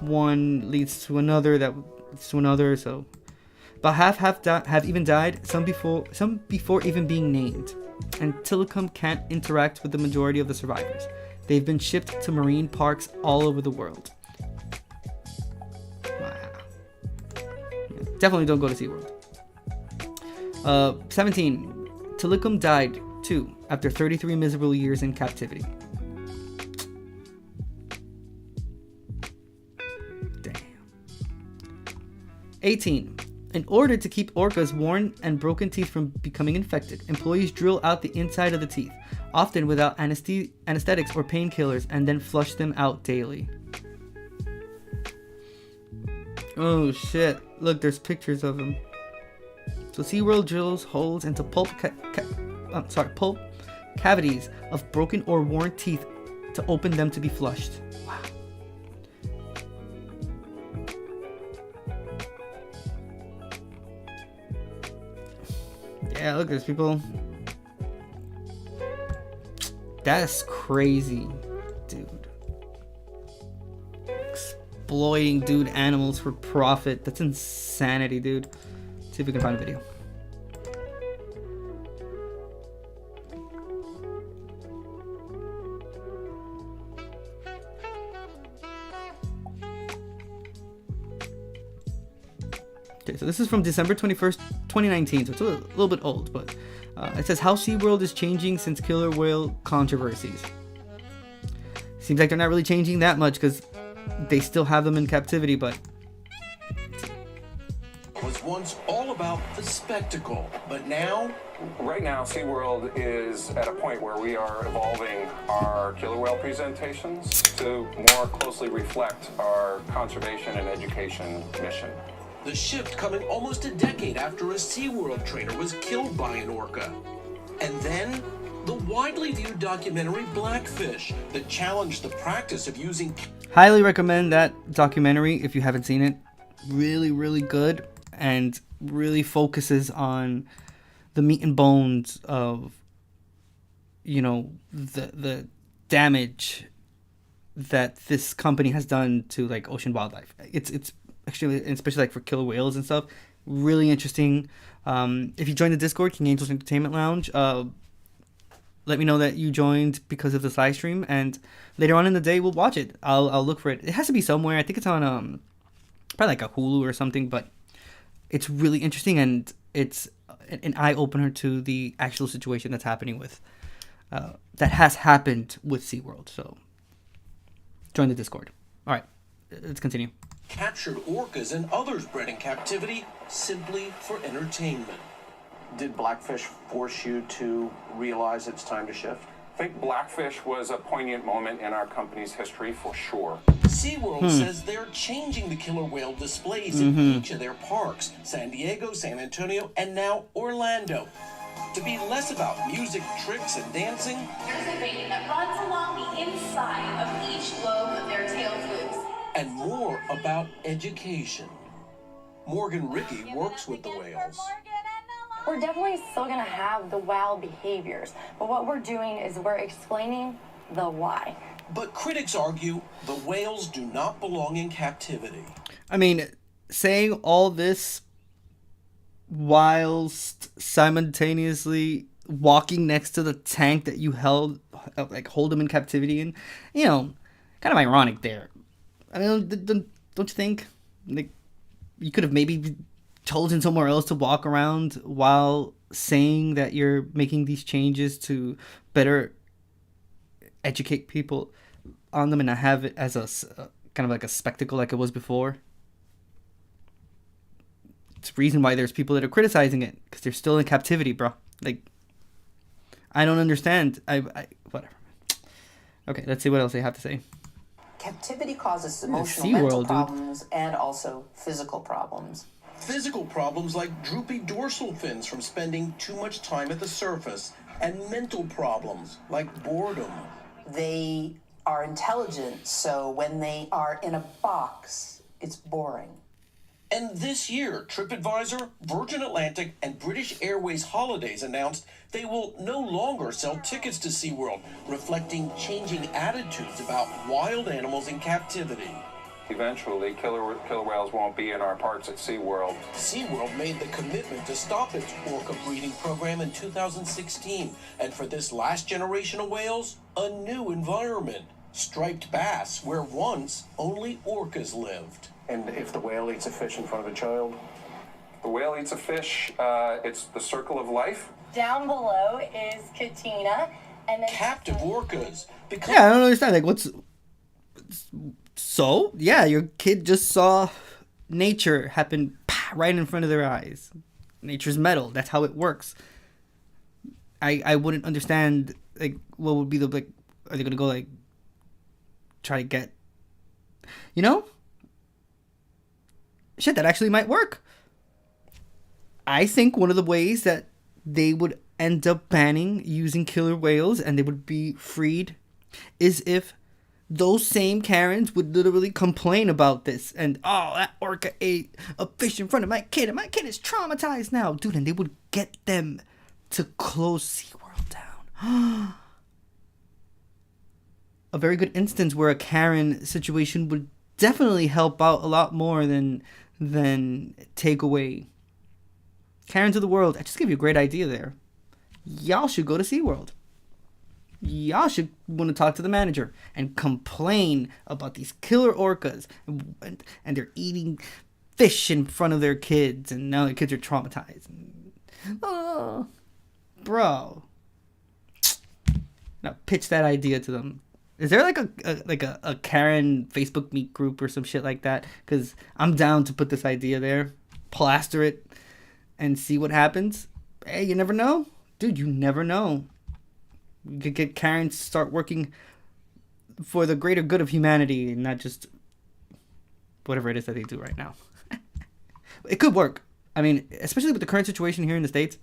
one leads to another, that leads to another. So about half have even died. Some before even being named. And Tilikum can't interact with the majority of the survivors. They've been shipped to marine parks all over the world. Wow. Yeah, definitely don't go to SeaWorld. 17. Tilikum died, too, after 33 miserable years in captivity. Damn. 18. In order to keep orcas' worn and broken teeth from becoming infected, employees drill out the inside of the teeth, often without anesthetics or painkillers, and then flush them out daily. Oh shit. Look, there's pictures of him. So SeaWorld drills holes into pulp cavities of broken or worn teeth to open them to be flushed. Wow. Yeah, look, there's people. That's crazy, dude. Exploiting, dude, animals for profit. That's insanity, dude. See if we can find a video. Okay, so this is from December 21st, 2019, so it's a little bit old, but it says how SeaWorld is changing since killer whale controversies. Seems like they're not really changing that much because they still have them in captivity, but was once all about the spectacle, but now? Right now, SeaWorld is at a point where we are evolving our killer whale presentations to more closely reflect our conservation and education mission. The shift coming almost a decade after a SeaWorld trainer was killed by an orca. And then, the widely viewed documentary Blackfish that challenged the practice of using... Highly recommend that documentary if you haven't seen it. Really, really good. And really focuses on the meat and bones of, you know, the damage that this company has done to like ocean wildlife. It's actually, especially like for killer whales and stuff, really interesting. If you join the Discord, King Angel's Entertainment Lounge, let me know that you joined because of this live stream, and later on in the day we'll watch it. I'll look for it. It has to be somewhere. I think it's on probably like a Hulu or something, but it's really interesting, and it's an eye-opener to the actual situation that's happening with that has happened with SeaWorld. So join the Discord. All right, let's continue. Captured orcas and others bred in captivity simply for entertainment. Did Blackfish force you to realize it's time to shift? I think Blackfish was a poignant moment in our company's history for sure. SeaWorld says they're changing the killer whale displays in each of their parks, San Diego, San Antonio, and now Orlando, to be less about music, tricks, and dancing. There's a vein that runs along the inside of each lobe of their tail flukes. And more about education. Morgan Rickey works with the whales. We're definitely still going to have the wild behaviors, but what we're doing is we're explaining the why. But critics argue the whales do not belong in captivity. I mean, saying all this whilst simultaneously walking next to the tank that you hold him in captivity in. You know, kind of ironic there. I mean, don't you think? Like, you could have maybe chosen somewhere else to walk around while saying that you're making these changes to better educate people on them and not have it as a kind of like a spectacle like it was before. It's the reason why there's people that are criticizing it, because they're still in captivity, bro. Like, I don't understand. I whatever. Okay, let's see what else they have to say. Captivity causes emotional, Seaworld, mental dude. problems and also physical problems. Physical problems like droopy dorsal fins from spending too much time at the surface, and mental problems like boredom. They are intelligent, so when they are in a box, it's boring. And this year, TripAdvisor, Virgin Atlantic, and British Airways Holidays announced they will no longer sell tickets to SeaWorld, reflecting changing attitudes about wild animals in captivity. Eventually, killer whales won't be in our parks at SeaWorld. SeaWorld made the commitment to stop its orca breeding program in 2016, and for this last generation of whales, a new environment. Striped bass, where once only orcas lived. And if the whale eats a fish in front of a child? The whale eats a fish. It's the circle of life. Down below is Katina, and then Captive orcas become Yeah, I don't understand. Like, what's so? Yeah, your kid just saw nature happen right in front of their eyes. Nature's metal. That's how it works. I wouldn't understand. Like, what would be the like? Are they gonna go like try to get? You know? Shit, that actually might work. I think one of the ways that they would end up banning using killer whales and they would be freed is if those same Karens would literally complain about this and, oh, that orca ate a fish in front of my kid and my kid is traumatized now. Dude, and they would get them to close SeaWorld down. A very good instance where a Karen situation would definitely help out a lot more than take away. Karens of the world, I just gave you a great idea there. Y'all should go to SeaWorld. Y'all should want to talk to the manager and complain about these killer orcas and they're eating fish in front of their kids and now the kids are traumatized. Oh, bro. Now pitch that idea to them. Is there like a Karen Facebook meet group or some shit like that? Because I'm down to put this idea there, plaster it, and see what happens. Hey, you never know. Dude, you never know. You could get Karen to start working for the greater good of humanity and not just whatever it is that they do right now. It could work. I mean, especially with the current situation here in the States,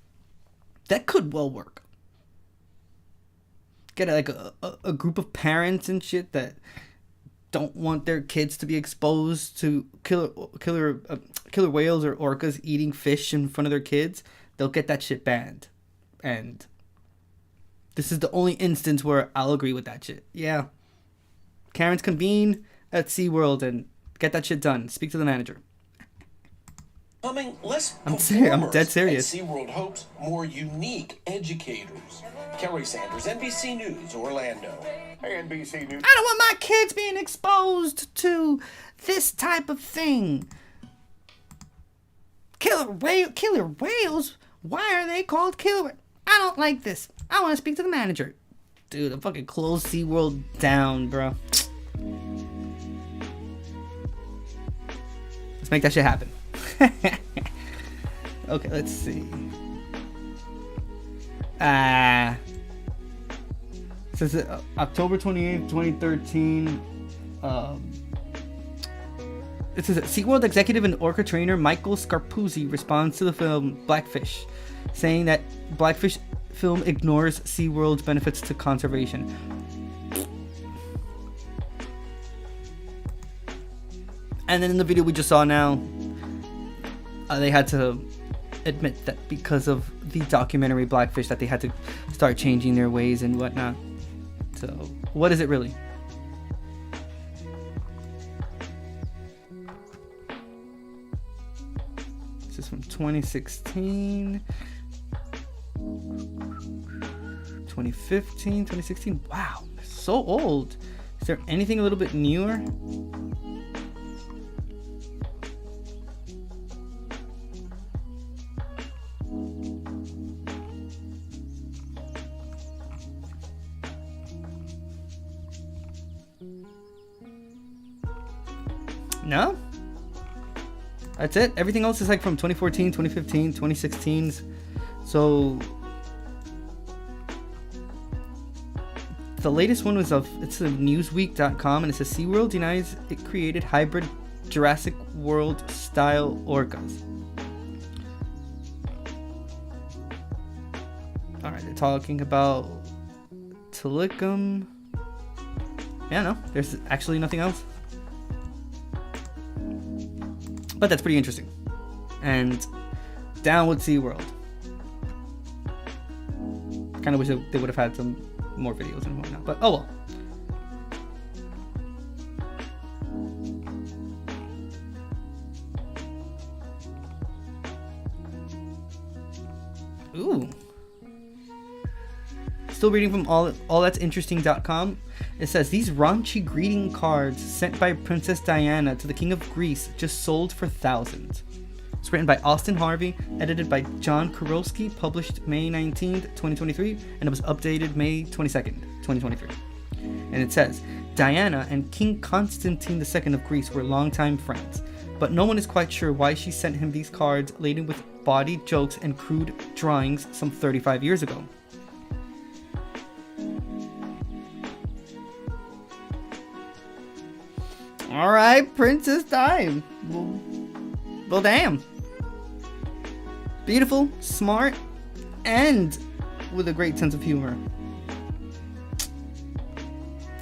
that could well work. Get like a group of parents and shit that don't want their kids to be exposed to killer whales or orcas eating fish in front of their kids. They'll get that shit banned. And this is the only instance where I'll agree with that shit. Yeah. Karens convene at SeaWorld and get that shit done. Speak to the manager. becoming less I'm performers, dead serious. And SeaWorld hopes more unique educators. Kerry Sanders, NBC News, Orlando. Hey, NBC News. I don't want my kids being exposed to this type of thing. Killer whales? Why are they called killer whales? I don't like this. I want to speak to the manager. Dude, I'm fucking close SeaWorld down, bro. Let's make that shit happen. Okay, let's see. Says October 28th, 2013. It says that SeaWorld executive and orca trainer Michael Scarpuzzi responds to the film Blackfish, saying that Blackfish film ignores SeaWorld's benefits to conservation. And then in the video we just saw now, they had to admit that because of the documentary Blackfish that they had to start changing their ways and whatnot. So, what is it really? This is from 2016. 2015, 2016. Wow, so old. Is there anything a little bit newer? No? That's it? Everything else is like from 2014, 2015, 2016. So the latest one was it's of Newsweek.com, and it says Seaworld denies it created hybrid Jurassic World style orcas. Alright, they're talking about Tilikum. Yeah, no, there's actually nothing else. But that's pretty interesting. And down with SeaWorld. Kind of wish they would have had some more videos and whatnot, but oh well. Ooh. Still reading from allthat'sinteresting.com. It says these raunchy greeting cards sent by Princess Diana to the King of Greece just sold for thousands. It's written by Austin Harvey, edited by John Kurowski, published May 19th, 2023, and it was updated May 22nd, 2023. And it says, Diana and King Constantine II of Greece were longtime friends, but no one is quite sure why she sent him these cards laden with bawdy jokes and crude drawings some 35 years ago. Alright, Princess Di. Well, damn. Beautiful, smart, and with a great sense of humor.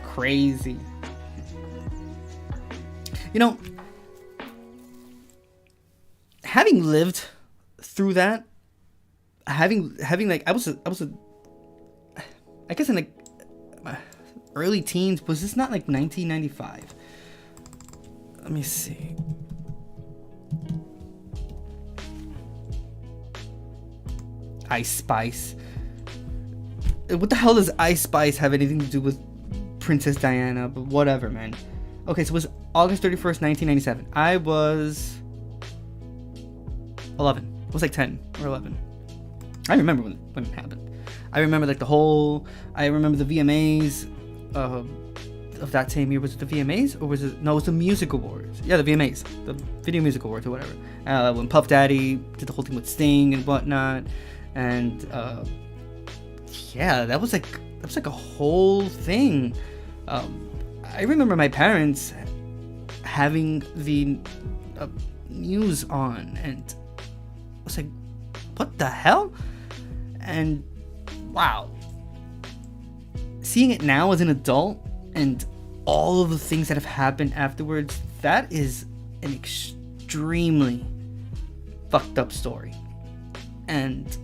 Crazy. You know, having lived through that, having like I was I guess in like my early teens. Was this not like 1995? Let me see. Ice Spice. What the hell does Ice Spice have anything to do with Princess Diana? But whatever, man. Okay, so it was August 31st, 1997. I was 11. I was like 10 or 11. I remember when it happened. I remember like I remember the VMAs of that same year. Was it the VMAs or was it? No, it was the Music Awards. Yeah, the VMAs, the Video Music Awards or whatever. When Puff Daddy did the whole thing with Sting and whatnot. And yeah, that was like a whole thing. I remember my parents having the news on, and I was like, "What the hell?" And wow, seeing it now as an adult and all of the things that have happened afterwards, that is an extremely fucked up story. And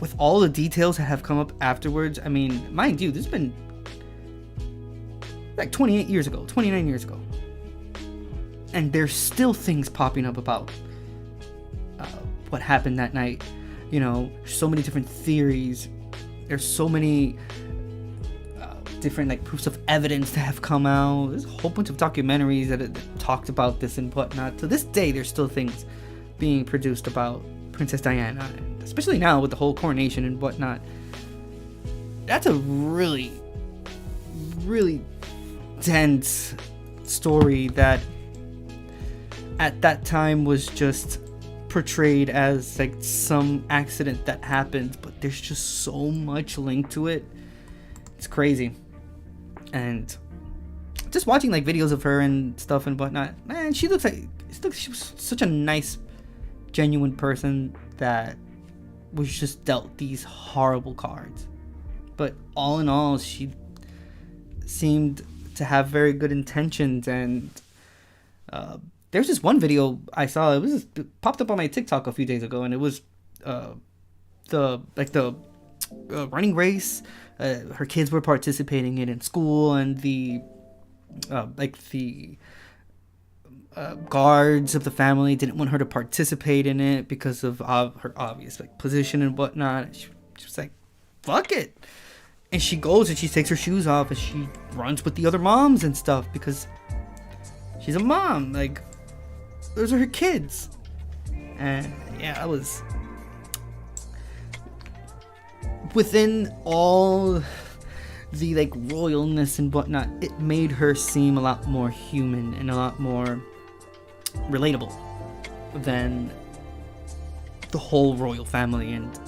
with all the details that have come up afterwards, I mean, mind you, this has been like 28 years ago, 29 years ago. And there's still things popping up about what happened that night. You know, so many different theories. There's so many different like proofs of evidence that have come out. There's a whole bunch of documentaries that talked about this and whatnot. To this day, there's still things being produced about Princess Diana, and especially now with the whole coronation and whatnot. That's a really, really dense story that at that time was just portrayed as like some accident that happened, but there's just so much linked to it. It's crazy. And just watching like videos of her and stuff and whatnot, man, she was such a nice, genuine person that was just dealt these horrible cards. But all in all, she seemed to have very good intentions. And there's this one video I saw. It popped up on my TikTok a few days ago, and it was the running race. Her kids were participating in school, and the guards of the family didn't want her to participate in it because of her obvious like position and whatnot. She was like, fuck it. And she goes and she takes her shoes off and she runs with the other moms and stuff because she's a mom. Like, those are her kids. And yeah, that was within all the like royalness and whatnot, it made her seem a lot more human and a lot more relatable than the whole royal family and,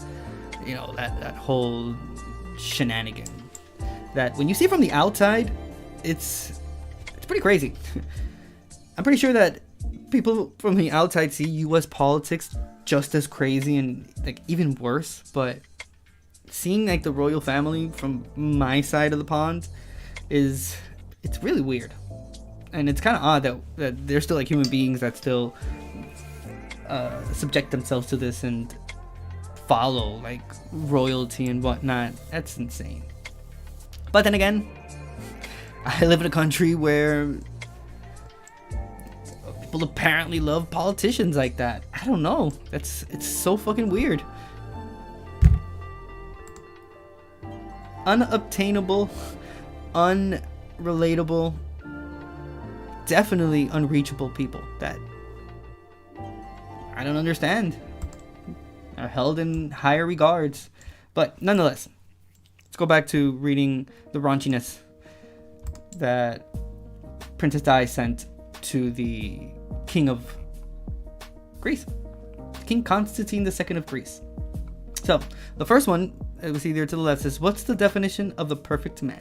you know, that whole shenanigan that when you see from the outside, it's pretty crazy. I'm pretty sure that people from the outside see US politics just as crazy and like even worse, but seeing like the royal family from my side of the pond it's really weird. And it's kind of odd that they're still like human beings that still subject themselves to this and follow like royalty and whatnot. That's insane. But then again, I live in a country where people apparently love politicians like that. I don't know. It's so fucking weird. Unobtainable, unrelatable, definitely unreachable people that I don't understand are held in higher regards. But nonetheless, let's go back to reading the raunchiness that Princess Di sent to the King of Greece, King Constantine II of Greece. So the first one, it was either to the left, says, what's the definition of the perfect man?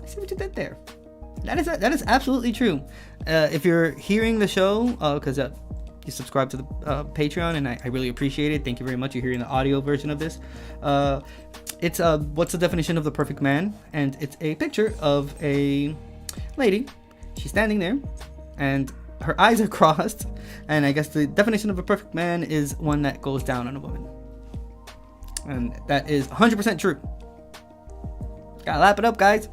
I see what you did there. That is absolutely true. If you're hearing the show, because you subscribe to the Patreon, and I really appreciate it. Thank you very much. You're hearing the audio version of this. It's what's the definition of the perfect man? And it's a picture of a lady. She's standing there, and her eyes are crossed. And I guess the definition of a perfect man is one that goes down on a woman. And that is 100% true. Gotta lap it up, guys.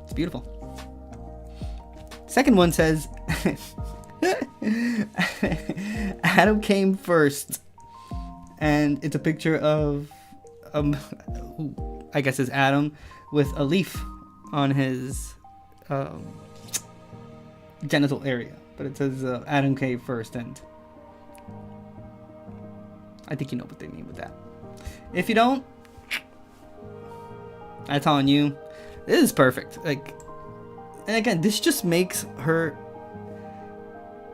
It's beautiful. Second one says, Adam came first. And it's a picture of, who I guess is Adam, with a leaf on his genital area. But it says Adam came first, and I think you know what they mean with that. If you don't, that's on you. This is perfect. Like, and again, this just makes her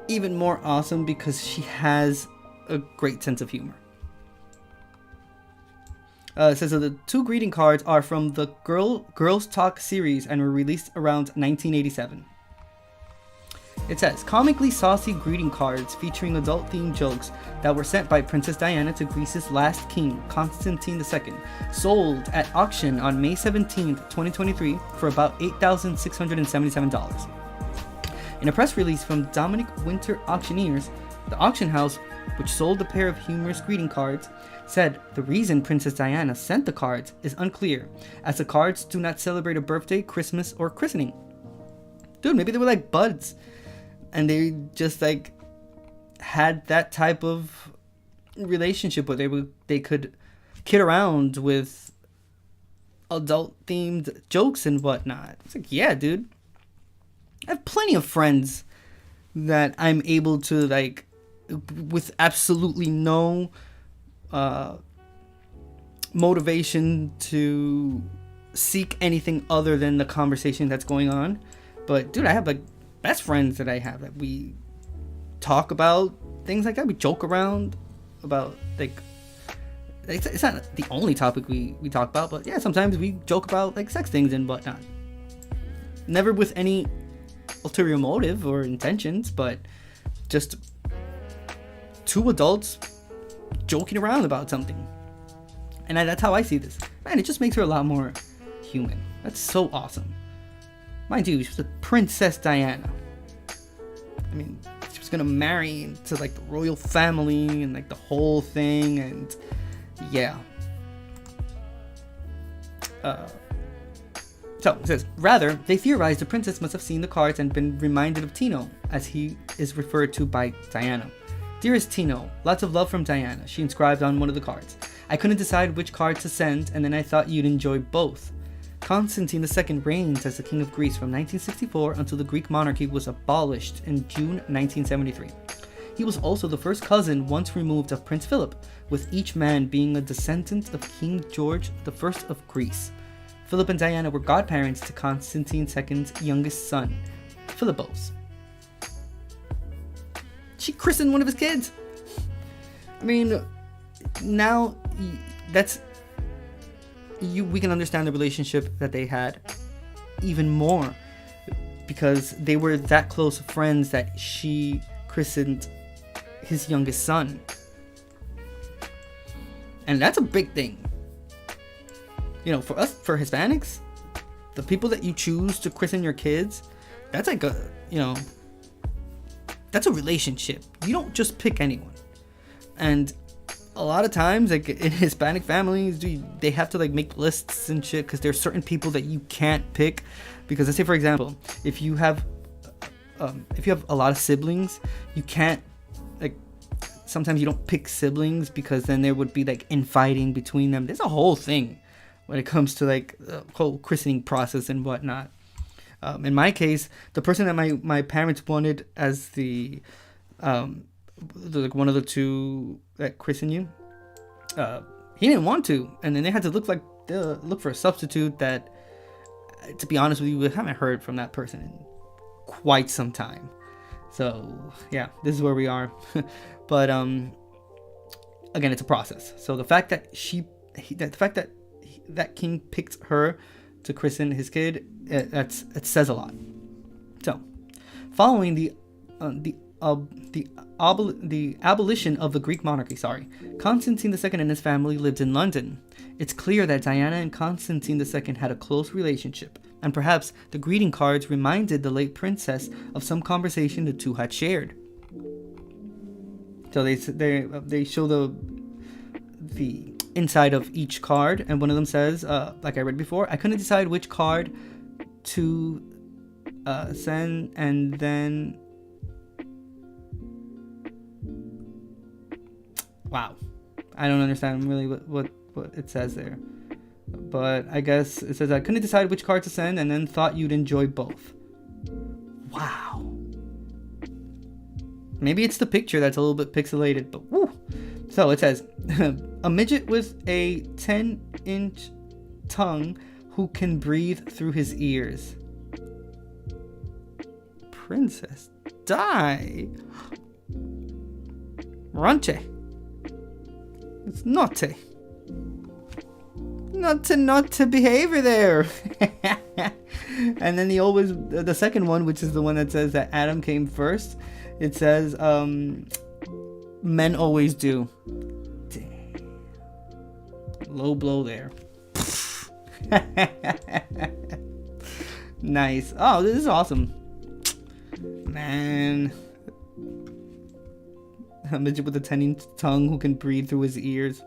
even more awesome because she has a great sense of humor. It says that the two greeting cards are from the Girls Talk series and were released around 1987. It says, comically saucy greeting cards featuring adult-themed jokes that were sent by Princess Diana to Greece's last king, Constantine II, sold at auction on May 17, 2023 for about $8,677. In a press release from Dominic Winter Auctioneers, the auction house, which sold the pair of humorous greeting cards, said the reason Princess Diana sent the cards is unclear, as the cards do not celebrate a birthday, Christmas, or christening. Dude, maybe they were like buds. And they just like had that type of relationship where they could kid around with adult themed jokes and whatnot. It's like, yeah, dude. I have plenty of friends that I'm able to like with absolutely no motivation to seek anything other than the conversation that's going on. But dude, I have like best friends that I have that we talk about things like that. We joke around about like it's not the only topic we talk about, but yeah, sometimes we joke about like sex things and whatnot. Never with any ulterior motive or intentions, but just two adults joking around about something. And that's how I see this. Man, it just makes her a lot more human. That's so awesome. Mind you, she was a Princess Diana. I mean, she was gonna marry into like the royal family and like the whole thing, and So it says, rather, they theorized the princess must have seen the cards and been reminded of Tino, as he is referred to by Diana. Dearest Tino, lots of love from Diana, she inscribed on one of the cards. I couldn't decide which card to send, and then I thought you'd enjoy both. Constantine II reigns as the king of Greece from 1964 until the Greek monarchy was abolished in June 1973. He was also the first cousin once removed of Prince Philip, with each man being a descendant of King George I of Greece. Philip and Diana were godparents to Constantine II's youngest son, Philippos. She christened one of his kids. I mean, now we can understand the relationship that they had even more, because they were that close friends that she christened his youngest son. And that's a big thing. You know, for us, for Hispanics, the people that you choose to christen your kids, that's like a, you know, that's a relationship. You don't just pick anyone. And a lot of times, like in Hispanic families, they have to like make lists and shit, because there's certain people that you can't pick. Because let's say, for example, if you have a lot of siblings, you can't, like, sometimes you don't pick siblings because then there would be like infighting between them. There's a whole thing when it comes to like the whole christening process and whatnot. In my case, the person that my parents wanted as the like one of the two that christen you, he didn't want to, and then they had to look for a substitute that, to be honest with you, we haven't heard from that person in quite some time. So yeah, this is where we are. But again, it's a process. So the fact that that king picked her to christen his kid, it says a lot. So, following the abolition of the Greek monarchy, Constantine II and his family lived in London. It's clear that Diana and Constantine II had a close relationship, and perhaps the greeting cards reminded the late princess of some conversation the two had shared. So they show the inside of each card, and one of them says, like I read before, I couldn't decide which card to send, and then wow, I don't understand really what it says there, but I guess it says I couldn't decide which card to send, and then thought you'd enjoy both. Wow. Maybe it's the picture that's a little bit pixelated, but woo. So it says, a midget with a 10-inch tongue who can breathe through his ears. Princess, die. Raunchy. It's naughty. Naughty behavior there. And then the second one, which is the one that says that Adam came first, it says, men always do. Dang. Low blow there. Nice. Oh, this is awesome. Man. A midget with a 10-inch tongue who can breathe through his ears.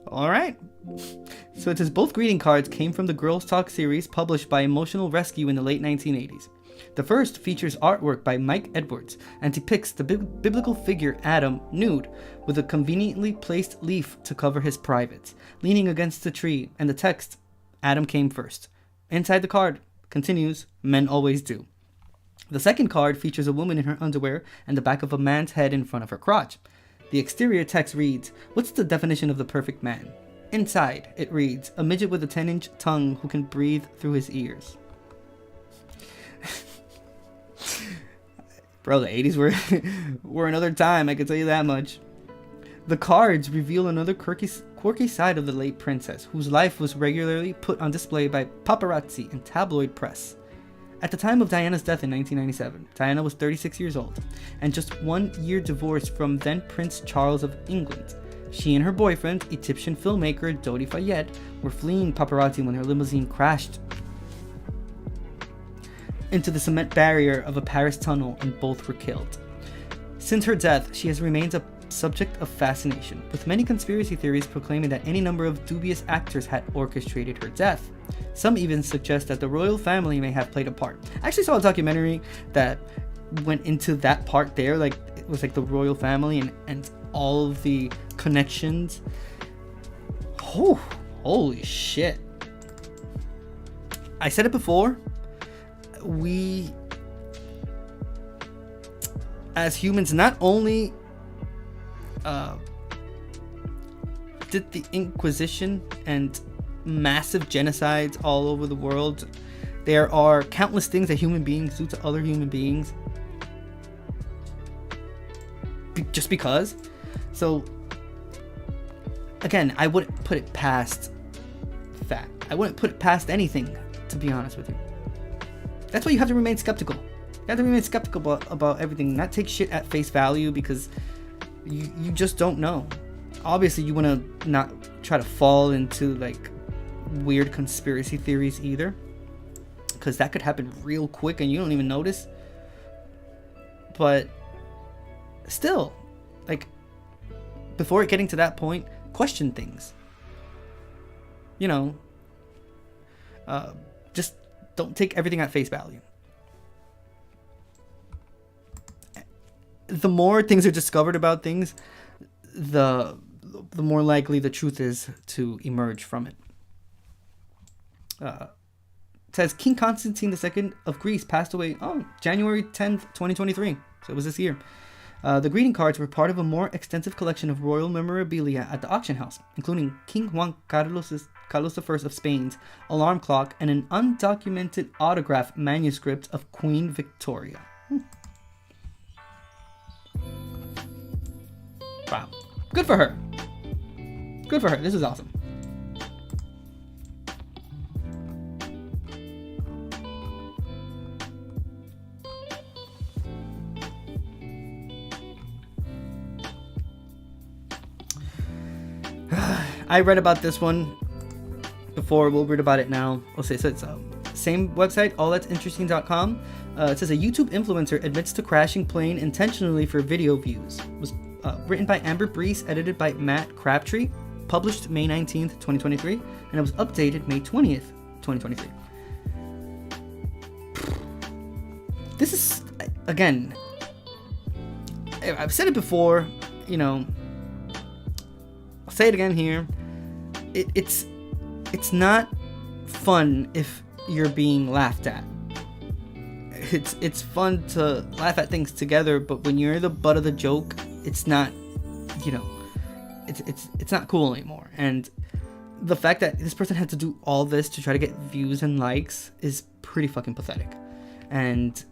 Alright. So it says both greeting cards came from the Girls Talk series published by Emotional Rescue in the late 1980s. The first features artwork by Mike Edwards and depicts the biblical figure Adam nude with a conveniently placed leaf to cover his privates, leaning against a tree, and the text, Adam came first. Inside the card continues, men always do. The second card features a woman in her underwear and the back of a man's head in front of her crotch. The exterior text reads, what's the definition of the perfect man? Inside, it reads, a midget with a 10-inch tongue who can breathe through his ears. Bro, the 80s were another time, I can tell you that much. The cards reveal another quirky side of the late princess, whose life was regularly put on display by paparazzi and tabloid press. At the time of Diana's death in 1997, Diana was 36 years old, and just 1 year divorced from then Prince Charles of England. She and her boyfriend, Egyptian filmmaker Dodi Fayed, were fleeing paparazzi when her limousine crashed into the cement barrier of a Paris tunnel, and both were killed. Since her death, she has remained a subject of fascination, with many conspiracy theories proclaiming that any number of dubious actors had orchestrated her death. Some even suggest that the royal family may have played a part. I actually saw a documentary that went into that part there, like it was like the royal family and all of the connections. Oh, holy shit. I said it before, we as humans not only did the Inquisition and massive genocides all over the world, there are countless things that human beings do to other human beings just because. So again, I wouldn't put it past fact. I wouldn't put it past anything, to be honest with you. That's why you have to remain skeptical. You have to remain skeptical about everything, not take shit at face value, because you just don't know. Obviously, you want to not try to fall into like weird conspiracy theories either, because that could happen real quick and you don't even notice. But still, like, before getting to that point, question things. You know, just don't take everything at face value. The more things are discovered about things, the more likely the truth is to emerge from it. It says King Constantine II of Greece passed away on January 10th, 2023. So it was this year. The greeting cards were part of a more extensive collection of royal memorabilia at the auction house, including King Juan Carlos I of Spain's alarm clock and an undocumented autograph manuscript of Queen Victoria. Wow. Good for her. Good for her. This is awesome. I read about this one before. We'll read about it now. We'll say so. It's same website, allthat'sinteresting.com. It says a YouTube influencer admits to crashing plane intentionally for video views. It was written by Amber Breese, edited by Matt Crabtree, published May 19th, 2023, and it was updated May 20th, 2023. This is, again, I've said it before, you know, I'll say it again here. It's not fun if you're being laughed at. It's fun to laugh at things together, but when you're the butt of the joke, it's not, you know, it's not cool anymore. And the fact that this person had to do all this to try to get views and likes is pretty fucking pathetic. And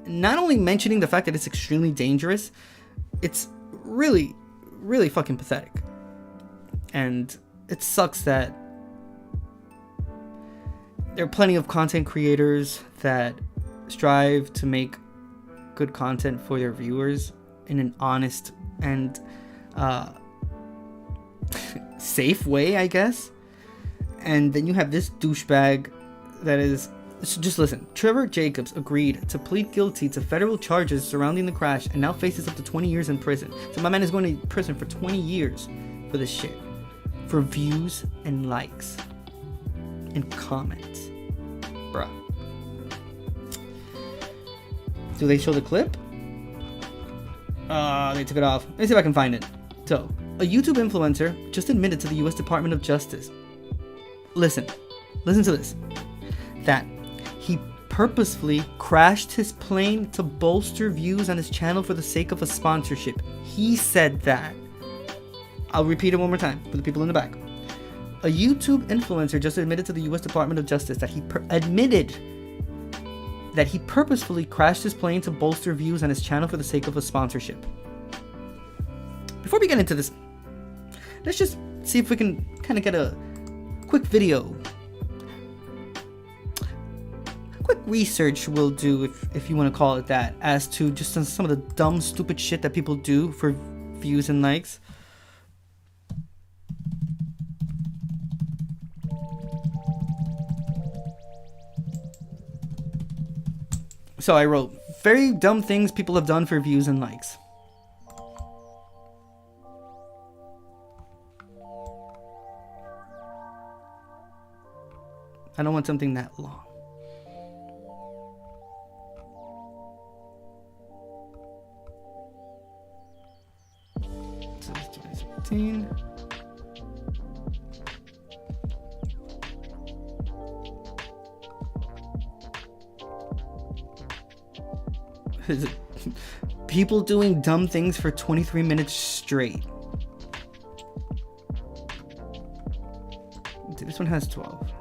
not only mentioning the fact that it's extremely dangerous, it's really, really fucking pathetic. And it sucks that there are plenty of content creators that strive to make good content for their viewers in an honest and safe way, I guess. And then you have this douchebag that is... Just listen. Trevor Jacobs agreed to plead guilty to federal charges surrounding the crash and now faces up to 20 years in prison. So my man is going to prison for 20 years for this shit. For views and likes. And comments. Bruh. Do they show the clip? They took it off. Let me see if I can find it. So, a YouTube influencer just admitted to the US Department of Justice. Listen to this. That he purposefully crashed his plane to bolster views on his channel for the sake of a sponsorship. He said that. I'll repeat it one more time for the people in the back. A YouTube influencer just admitted to the US Department of Justice that he admitted that he purposefully crashed his plane to bolster views on his channel for the sake of a sponsorship. Before we get into this, let's just see if we can kind of get a quick video. Quick research we'll do, if you want to call it that, as to just some of the dumb, stupid shit that people do for views and likes. So I wrote, very dumb things people have done for views and likes. I don't want something that long. So it's 2017. Is it people doing dumb things for 23 minutes straight? This one has 12.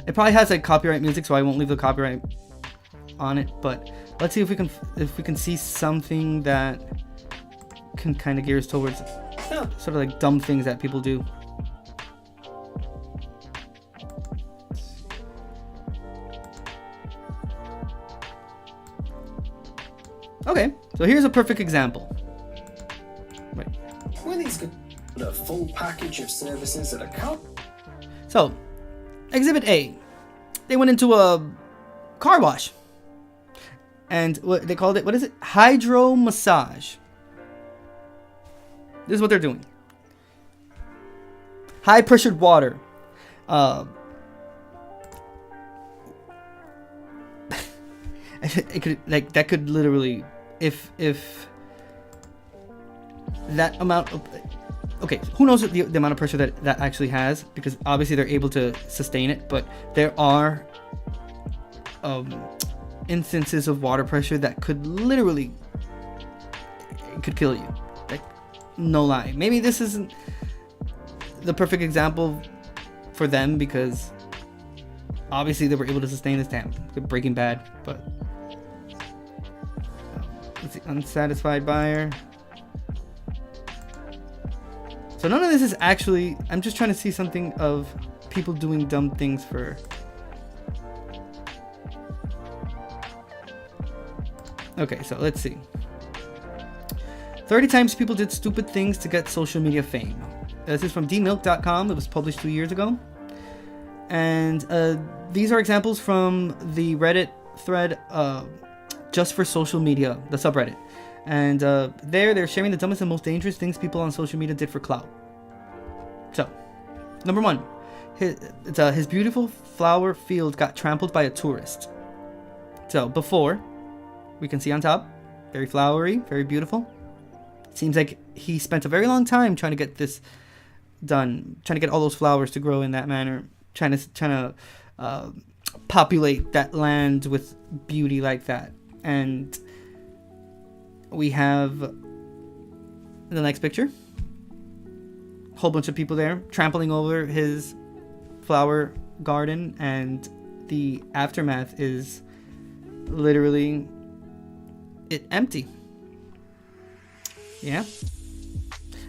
It probably has like copyright music, so I won't leave the copyright on it. But let's see if we can see something that can kind of gear us towards sort of like dumb things that people do. Okay, so here's a perfect example. Wait. Willie's got a full package of services at a car. So, Exhibit A. They went into a car wash. And what they called it, what is it? Hydro massage. This is what they're doing. High pressured water. It could, like, that could literally, if that amount of, okay, who knows the amount of pressure that actually has, because obviously they're able to sustain it, but there are instances of water pressure that could literally, it could kill you, like, no lie. Maybe this isn't the perfect example for them, because obviously they were able to sustain this. Damn, Breaking Bad. But let's see, unsatisfied buyer. So none of this is actually, I'm just trying to see something of people doing dumb things for. Okay, so let's see. 30 times people did stupid things to get social media fame. This is from dmilk.com. It was published 2 years ago. And these are examples from the Reddit thread, just for social media, the subreddit. And they're sharing the dumbest and most dangerous things people on social media did for clout. So, number one, his beautiful flower field got trampled by a tourist. So, before, we can see on top, very flowery, very beautiful. Seems like he spent a very long time trying to get this done, trying to get all those flowers to grow in that manner, trying to populate that land with beauty like that. And we have the next picture, a whole bunch of people there trampling over his flower garden, and the aftermath is literally it empty. Yeah.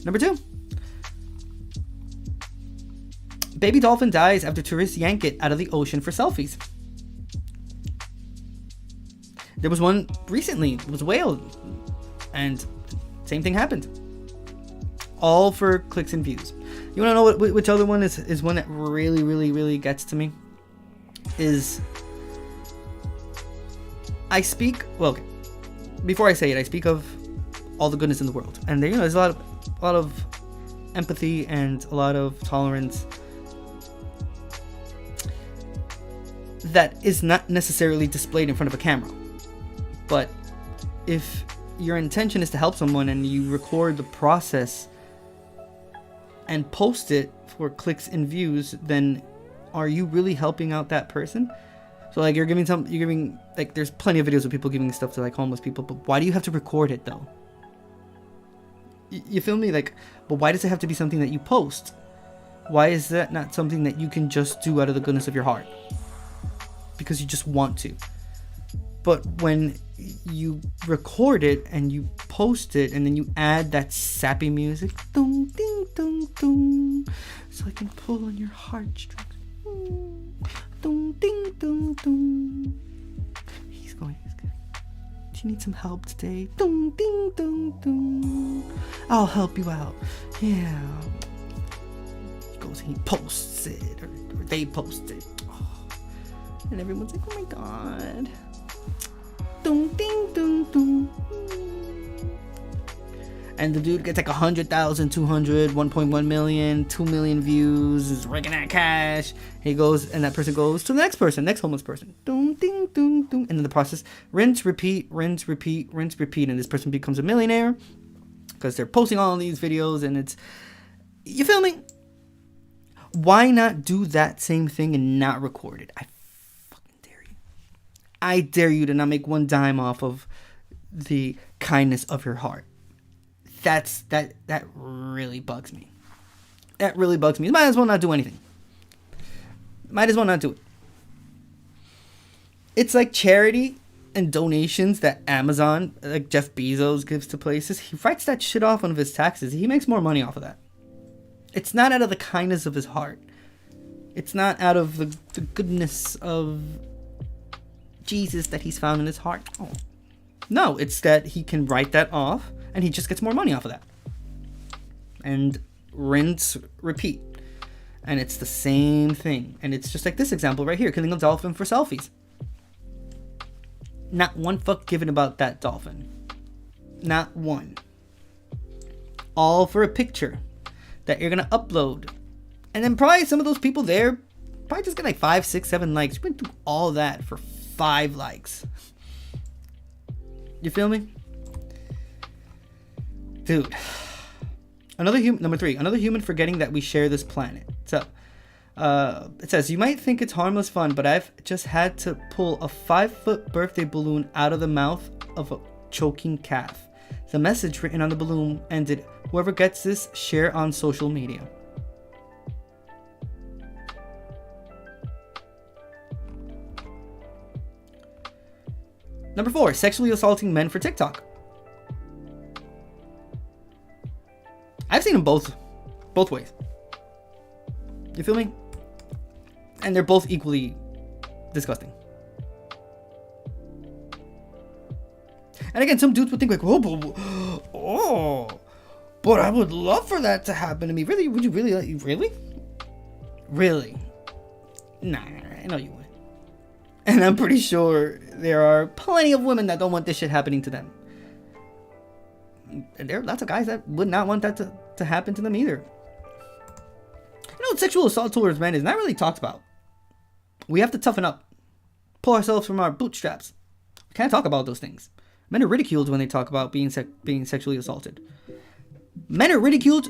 Number two, baby dolphin dies after tourists yank it out of the ocean for selfies. There was one recently, it was a whale, and same thing happened. All for clicks and views. You wanna know which other one is one that really, really, really gets to me? Is I speak, well, okay, before I say it, I speak of all the goodness in the world. And there, there's a lot of empathy and a lot of tolerance that is not necessarily displayed in front of a camera. But if your intention is to help someone and you record the process and post it for clicks and views, then are you really helping out that person? So like you're giving like, there's plenty of videos of people giving stuff to like homeless people, but why do you have to record it though? You feel me? Like, but why does it have to be something that you post? Why is that not something that you can just do out of the goodness of your heart? Because you just want to. But when you record it and you post it and then you add that sappy music, dum, ding, dum, dum, so I can pull on your heartstrings. Dum, ding, dum, dum. He's going. Do you need some help today? Dum, ding, dum, dum. I'll help you out. Yeah. He goes and he posts it, or they post it. Oh. And everyone's like, oh my god. Dum, ding, dum, dum. and the dude gets like 100,000, 200, 1.1 million, 2 million views, is raking that cash. He goes, and that person goes to the next person, next homeless person. Ding, ding, ding, ding. And then the process, rinse, repeat, rinse, repeat, rinse, repeat. And this person becomes a millionaire because they're posting all these videos, and it's, you feel me? Why not do that same thing and not record it? I fucking dare you. I dare you to not make one dime off of the kindness of your heart. That really bugs me. That really bugs me. You might as well not do anything. Might as well not do it. It's like charity and donations that Amazon, like Jeff Bezos, gives to places. He writes that shit off of his taxes. He makes more money off of that. It's not out of the kindness of his heart. It's not out of the goodness of Jesus that he's found in his heart. Oh. No, it's that he can write that off and he just gets more money off of that. And rinse, repeat. And it's the same thing. And it's just like this example right here, killing a dolphin for selfies. Not one fuck given about that dolphin. Not one. All for a picture that you're gonna upload. And then probably some of those people there probably just get like 5, 6, 7 likes. You went through all that for 5 likes. You feel me? Dude. Number 3, another human forgetting that we share this planet. So, it says, you might think it's harmless fun, but I've just had to pull a 5-foot birthday balloon out of the mouth of a choking calf. The message written on the balloon ended, whoever gets this, share on social media. Number 4, sexually assaulting men for TikTok. I've seen them both ways. You feel me? And they're both equally disgusting. And again, some dudes would think like, oh, but I would love for that to happen to me. Really? Would you really? Really? Nah, I know you would. And I'm pretty sure there are plenty of women that don't want this shit happening to them. And there are lots of guys that would not want that to happen to them either. You know, sexual assault towards men is not really talked about. We have to toughen up. Pull ourselves from our bootstraps. We can't talk about those things. Men are ridiculed when they talk about being sexually assaulted. Men are ridiculed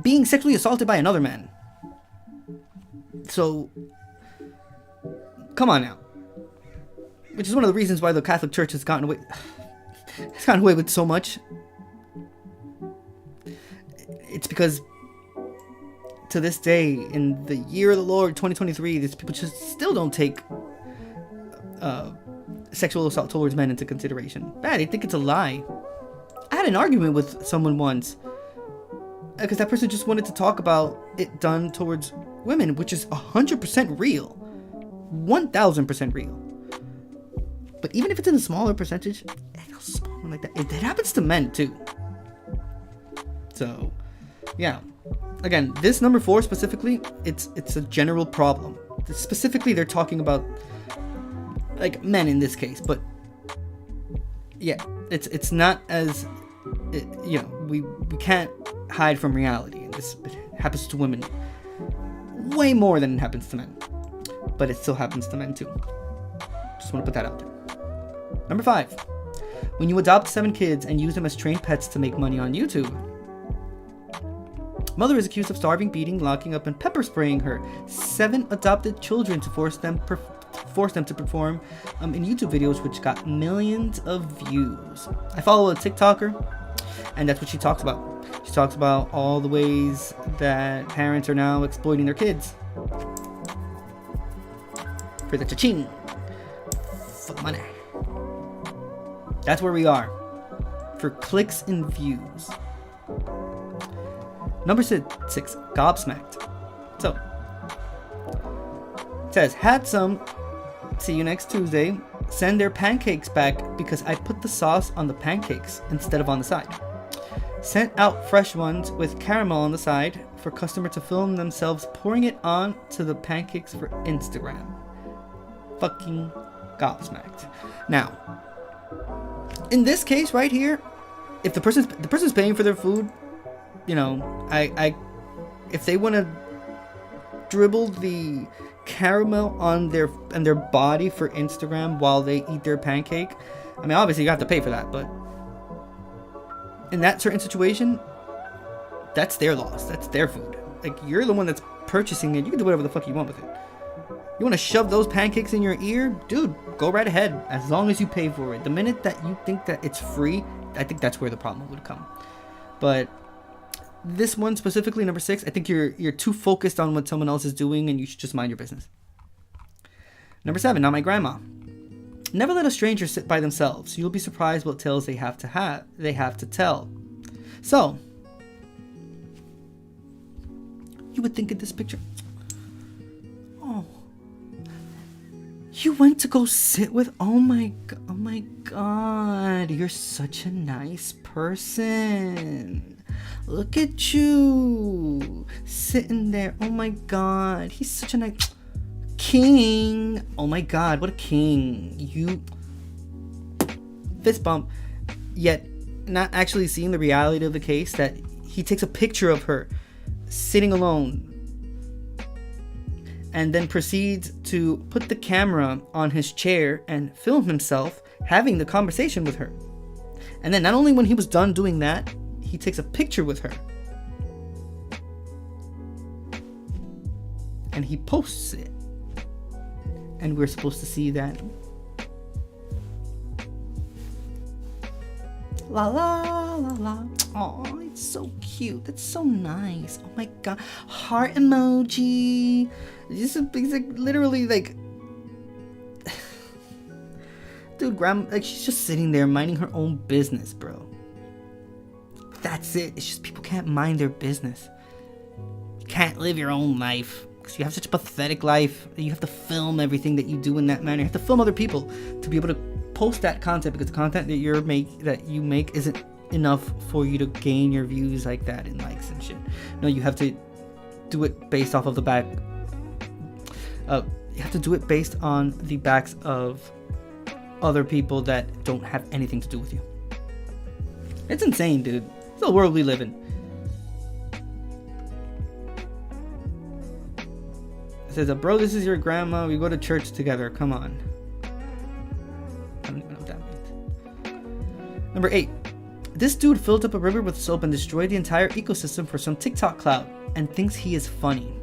being sexually assaulted by another man. So, come on now. Which is one of the reasons why the Catholic Church has gotten away. It's gotten away with so much. It's because to this day, in the year of the Lord 2023, these people just still don't take sexual assault towards men into consideration. They think it's a lie. I had an argument with someone once because that person just wanted to talk about it done towards women, which is 100% real, 1000% real. But even if it's in a smaller percentage, like that, it happens to men too. So, yeah. Again, this number 4 specifically, it's a general problem. Specifically, they're talking about like men in this case, but yeah, it's not as we can't hide from reality. This happens to women way more than it happens to men, but it still happens to men too. Just want to put that out there. Number 5, when you adopt 7 kids and use them as trained pets to make money on YouTube. Mother is accused of starving, beating, locking up, and pepper spraying her 7 adopted children to force them to perform in YouTube videos, which got millions of views. I follow a TikToker, and that's what she talks about. She talks about all the ways that parents are now exploiting their kids for the cha-ching, for money. That's where we are, for clicks and views. Number 6, gobsmacked. So, it says, had some, see you next Tuesday, send their pancakes back because I put the sauce on the pancakes instead of on the side. Sent out fresh ones with caramel on the side for customer to film themselves pouring it on to the pancakes for Instagram. Fucking gobsmacked. Now, in this case right here, if the person's paying for their food, you know, if they want to dribble the caramel on their body for Instagram while they eat their pancake, I mean, obviously you have to pay for that, but in that certain situation, that's their loss. That's their food. Like, you're the one that's purchasing it. You can do whatever the fuck you want with it. You want to shove those pancakes in your ear? Dude, go right ahead, as long as you pay for it. The minute that you think that it's free, I think that's where the problem would come. But this one specifically, number 6, I think you're too focused on what someone else is doing, and you should just mind your business. Number 7, not my grandma. Never let a stranger sit by themselves. You'll be surprised what tales they have to tell. So, you would think in this picture, oh, you went to go sit with, oh my god, you're such a nice person. Look at you sitting there. Oh my god, he's such a nice king. Oh my god, what a king. You fist bump, yet not actually seeing the reality of the case, that he takes a picture of her sitting alone and then proceeds to put the camera on his chair and film himself having the conversation with her. And then not only when he was done doing that, he takes a picture with her and he posts it, and we're supposed to see that. La la la la. Oh, it's so cute. That's so nice. Oh my god. Heart emoji. It's like literally like, dude, grandma, like, she's just sitting there minding her own business, bro. That's it. It's just people can't mind their business. You can't live your own life because you have such a pathetic life. You have to film everything that you do in that manner. You have to film other people to be able to post that content, because the content that you make isn't enough for you to gain your views like that and likes and shit. No, you have to do it based off of the back. You have to do it based on the backs of other people that don't have anything to do with you. It's insane, dude. It's the world we live in. It says, bro, this is your grandma. We go to church together. Come on. I don't even know what that means. Number 8. This dude filled up a river with soap and destroyed the entire ecosystem for some TikTok clout and thinks he is funny.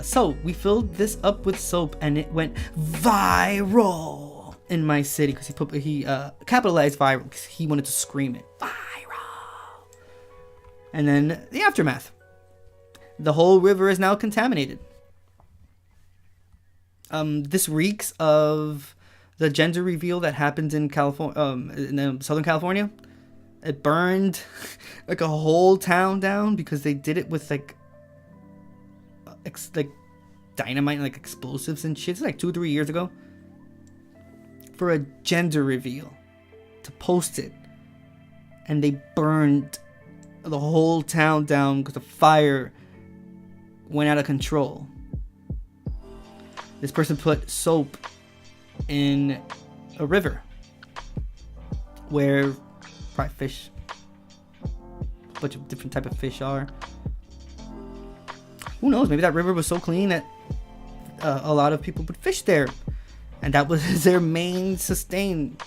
So we filled this up with soap and it went viral in my city because he capitalized viral because he wanted to scream it. Viral. And then the aftermath. The whole river is now contaminated. This reeks of the gender reveal that happens in California, in Southern California. It burned like a whole town down because they did it with like dynamite and like explosives and shit. It's like 2 or 3 years ago for a gender reveal to post it, and they burned the whole town down because the fire went out of control. This person put soap in a river where probably fish, a bunch of different type of fish are. Who knows? Maybe that river was so clean that a lot of people would fish there, and that was their main sustain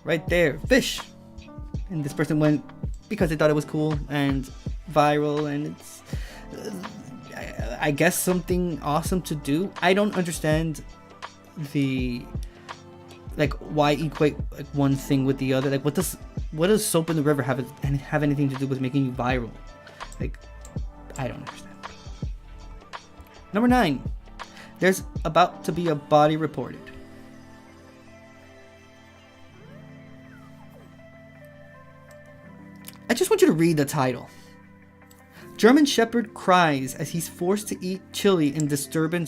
right there, fish. And this person went because they thought it was cool and viral, and it's I guess something awesome to do. I don't understand the why equate like one thing with the other. Like, what does soap in the river have anything to do with making you viral? Like, I don't understand. Number 9, there's about to be a body reported. I just want you to read the title. German Shepherd cries as he's forced to eat chili in disturbing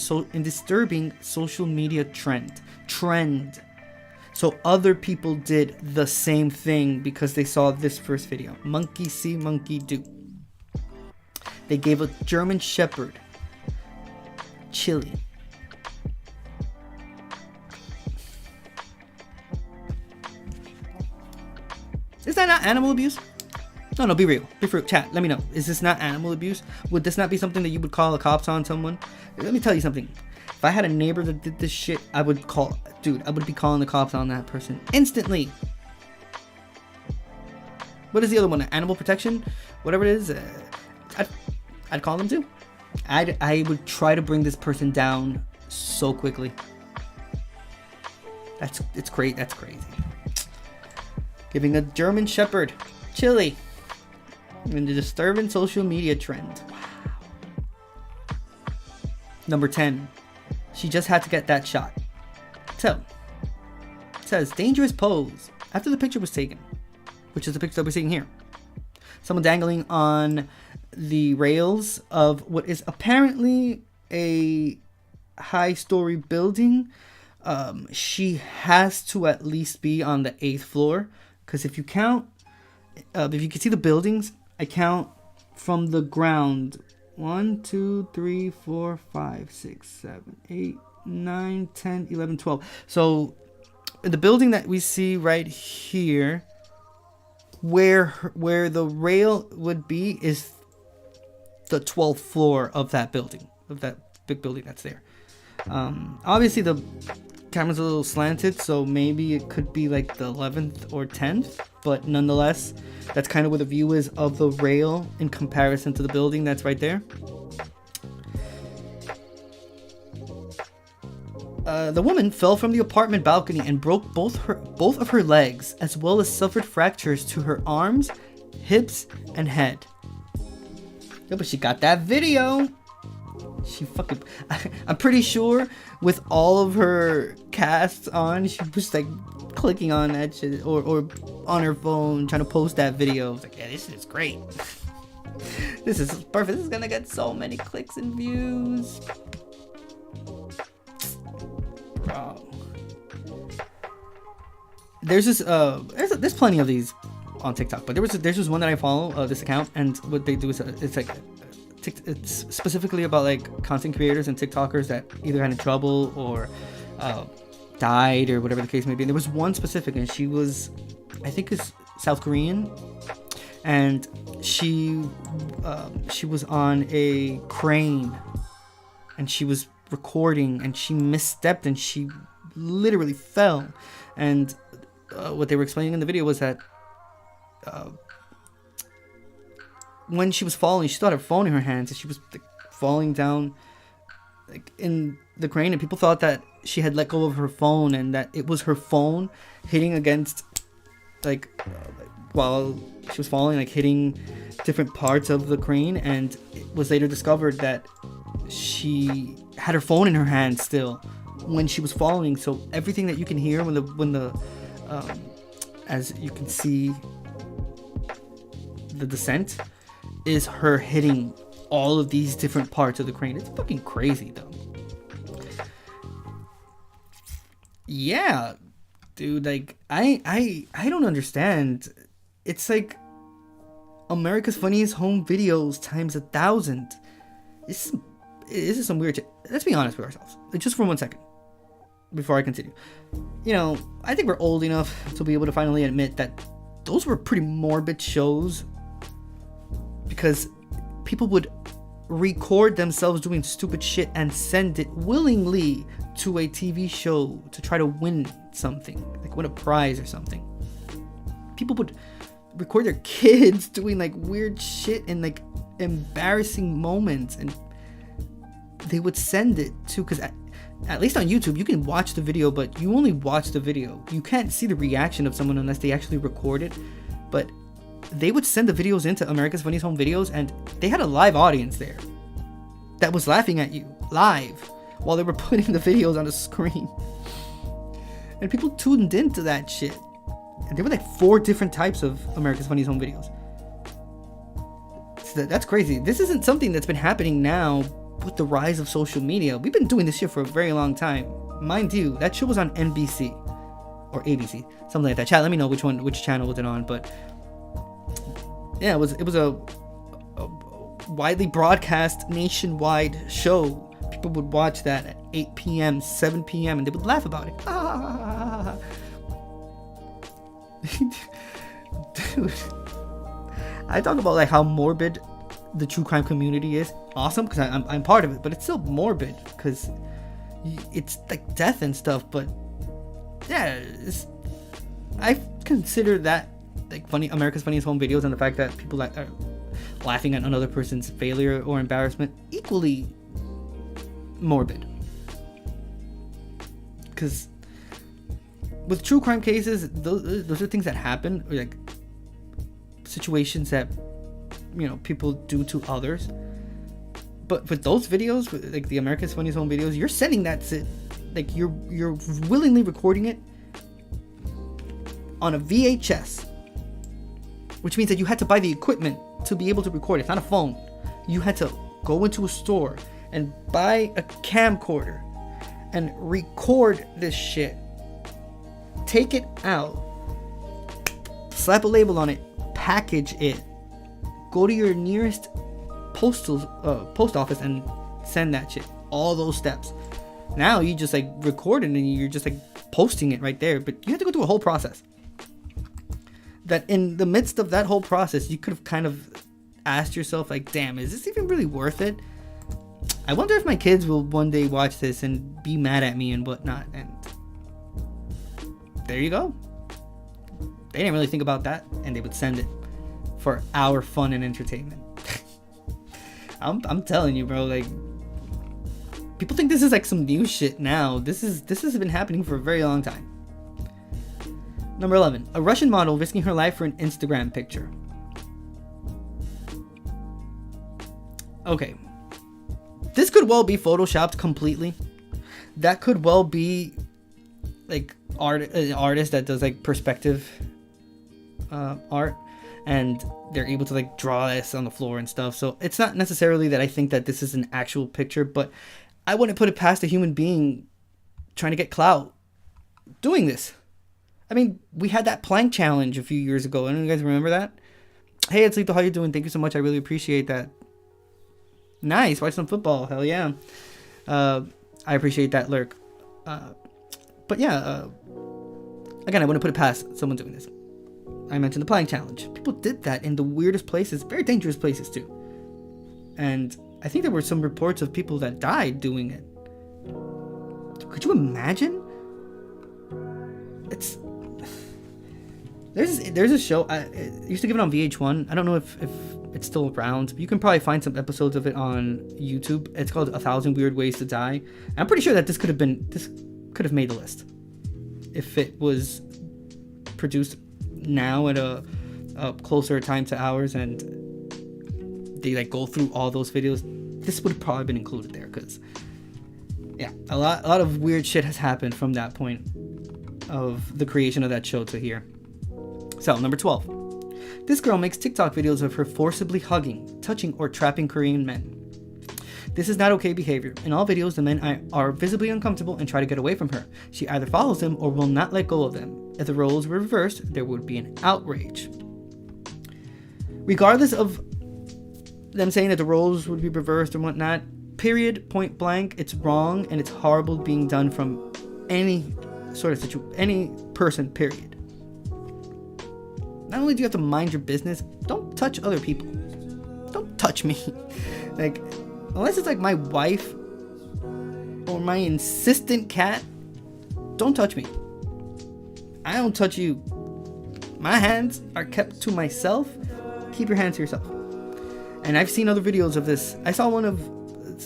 social media trend. So other people did the same thing because they saw this first video. Monkey see, monkey do. They gave a German Shepherd chili. Is that not animal abuse? No, be real. Be for real. Chat, let me know. Is this not animal abuse? Would this not be something that you would call the cops on someone? Let me tell you something. If I had a neighbor that did this shit, I would be calling the cops on that person instantly. What is the other one? Animal protection? Whatever it is. I'd call them too. I would try to bring this person down so quickly. It's crazy. That's crazy. Giving a German Shepherd chili in the disturbing social media trend. Wow. Number 10. She just had to get that shot. So, it says dangerous pose after the picture was taken, which is the picture that we're seeing here. Someone dangling on the rails of what is apparently a high-story building. She has to at least be on the 8th floor, because if you count, if you can see the buildings, I count from the ground 1, 2, 3, 4, 5, 6, 7, 8, 9, 10, 11, 12. So the building that we see right here, where the rail would be, is the 12th floor of that building, of that big building that's there. Obviously the camera's a little slanted, so maybe it could be like the 11th or 10th, but nonetheless, that's kind of where the view is of the rail in comparison to the building that's right there. The woman fell from the apartment balcony and broke both of her legs, as well as suffered fractures to her arms, hips, and head. Yeah, but she got that video. She fucking... I'm pretty sure with all of her casts on, she was like clicking on that shit, or on her phone trying to post that video. I was like, yeah, this is great. This is perfect. This is gonna get so many clicks and views. Bro. There's this there's plenty of these on TikTok, but there's just one that I follow, this account, and what they do is it's specifically about like content creators and TikTokers that either got in trouble or died or whatever the case may be. And there was one specific, and she was, I think, is South Korean, and she was on a crane, and she was recording, and she misstepped, and she literally fell. And what they were explaining in the video was that when she was falling, she still had her phone in her hands, and she was like, falling down like in the crane, and people thought that she had let go of her phone and that it was her phone hitting against while she was falling, like hitting different parts of the crane. And it was later discovered that she had her phone in her hand still when she was falling. So everything that you can hear when the as you can see the descent is her hitting all of these different parts of the crane. It's fucking crazy though. Yeah, dude, like I don't understand. It's like America's Funniest Home Videos times 1,000. This is some weird shit. Let's be honest with ourselves, just for 1 second before I continue. You know, I think we're old enough to be able to finally admit that those were pretty morbid shows, because people would record themselves doing stupid shit and send it willingly to a TV show to try to win something, like win a prize or something. People would record their kids doing like weird shit and like embarrassing moments, and they would send it to, because at least on YouTube you can watch the video, but you only watch the video. You can't see the reaction of someone unless they actually record it. But they would send the videos into America's Funniest Home Videos, and they had a live audience there that was laughing at you live while they were putting the videos on the screen. And people tuned into that shit. And there were like 4 different types of America's Funniest Home Videos. So that's crazy. This isn't something that's been happening now with the rise of social media. We've been doing this shit for a very long time. Mind you, that show was on NBC or ABC, something like that. Chat, let me know which channel was it on. But yeah, it was a widely broadcast nationwide show. People would watch that at 8 p.m., 7 p.m., and they would laugh about it. Dude, I talk about like how morbid the true crime community is. Awesome, because I'm part of it, but it's still morbid because it's like death and stuff. But yeah, I consider that like America's Funniest Home Videos and the fact that people are laughing at another person's failure or embarrassment equally morbid. Because with true crime cases, those are things that happen, or like situations that, you know, people do to others. But with those videos, like the America's Funniest Home Videos, you're sending that to, like, you're willingly recording it on a VHS, which means that you had to buy the equipment to be able to record. It's not a phone. You had to go into a store and buy a camcorder and record this shit. Take it out, slap a label on it, package it, go to your nearest post office and send that shit. All those steps. Now you just like record it and you're just like posting it right there, but you have to go through a whole process. That in the midst of that whole process, you could have kind of asked yourself like, damn, is this even really worth it? I wonder if my kids will one day watch this and be mad at me and whatnot. And there you go. They didn't really think about that, and they would send it for our fun and entertainment. I'm telling you, bro, like, people think this is like some new shit now. This has been happening for a very long time. Number 11, a Russian model risking her life for an Instagram picture. Okay, this could well be photoshopped completely. That could well be like an artist that does like perspective art, and they're able to like draw this on the floor and stuff. So it's not necessarily that I think that this is an actual picture, but I wouldn't put it past a human being trying to get clout doing this. I mean, we had that plank challenge a few years ago. Anyone you guys remember that? Hey, it's Lito, how you doing? Thank you so much. I really appreciate that. Nice. Watch some football. Hell yeah. I appreciate that, Lurk. But yeah, again, I wouldn't put it past someone doing this. I mentioned the plank challenge. People did that in the weirdest places, very dangerous places too. And I think there were some reports of people that died doing it. Could you imagine? There's a show, I used to give it on VH1. I don't know if it's still around, but you can probably find some episodes of it on YouTube. It's called 1,000 Weird Ways to Die. And I'm pretty sure that this could have made the list if it was produced now at a closer time to ours, and they like go through all those videos. This would have probably been included there, because yeah, a lot of weird shit has happened from that point of the creation of that show to here. So, number 12. This girl makes TikTok videos of her forcibly hugging, touching, or trapping Korean men. This is not okay behavior. In all videos, the men are visibly uncomfortable and try to get away from her. She either follows them or will not let go of them. If the roles were reversed, there would be an outrage. Regardless of them saying that the roles would be reversed and whatnot, period, point blank, it's wrong and it's horrible being done from any sort of any person, period. Not only do you have to mind your business, don't touch other people. Don't touch me. Like, unless it's like my wife or my insistent cat, don't touch me. I don't touch you. My hands are kept to myself. Keep your hands to yourself. And I've seen other videos of this. I saw one of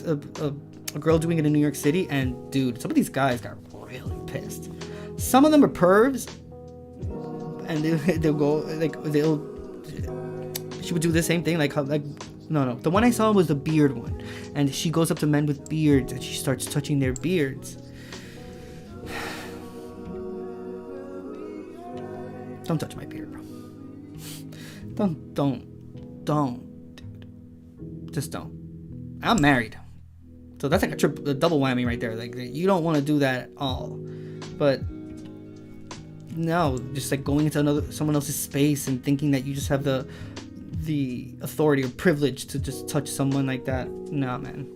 a girl doing it in New York City, and dude, some of these guys got really pissed. Some of them are pervs, and they'll go like she would do the same thing, no, the one I saw was the beard one, and she goes up to men with beards and she starts touching their beards. Don't touch my beard, bro. Don't, dude. Just don't. I'm married, so that's like a double whammy right there. Like, you don't want to do that at all, but no, just like going into someone else's space and thinking that you just have the authority or privilege to just touch someone like that. Nah, man.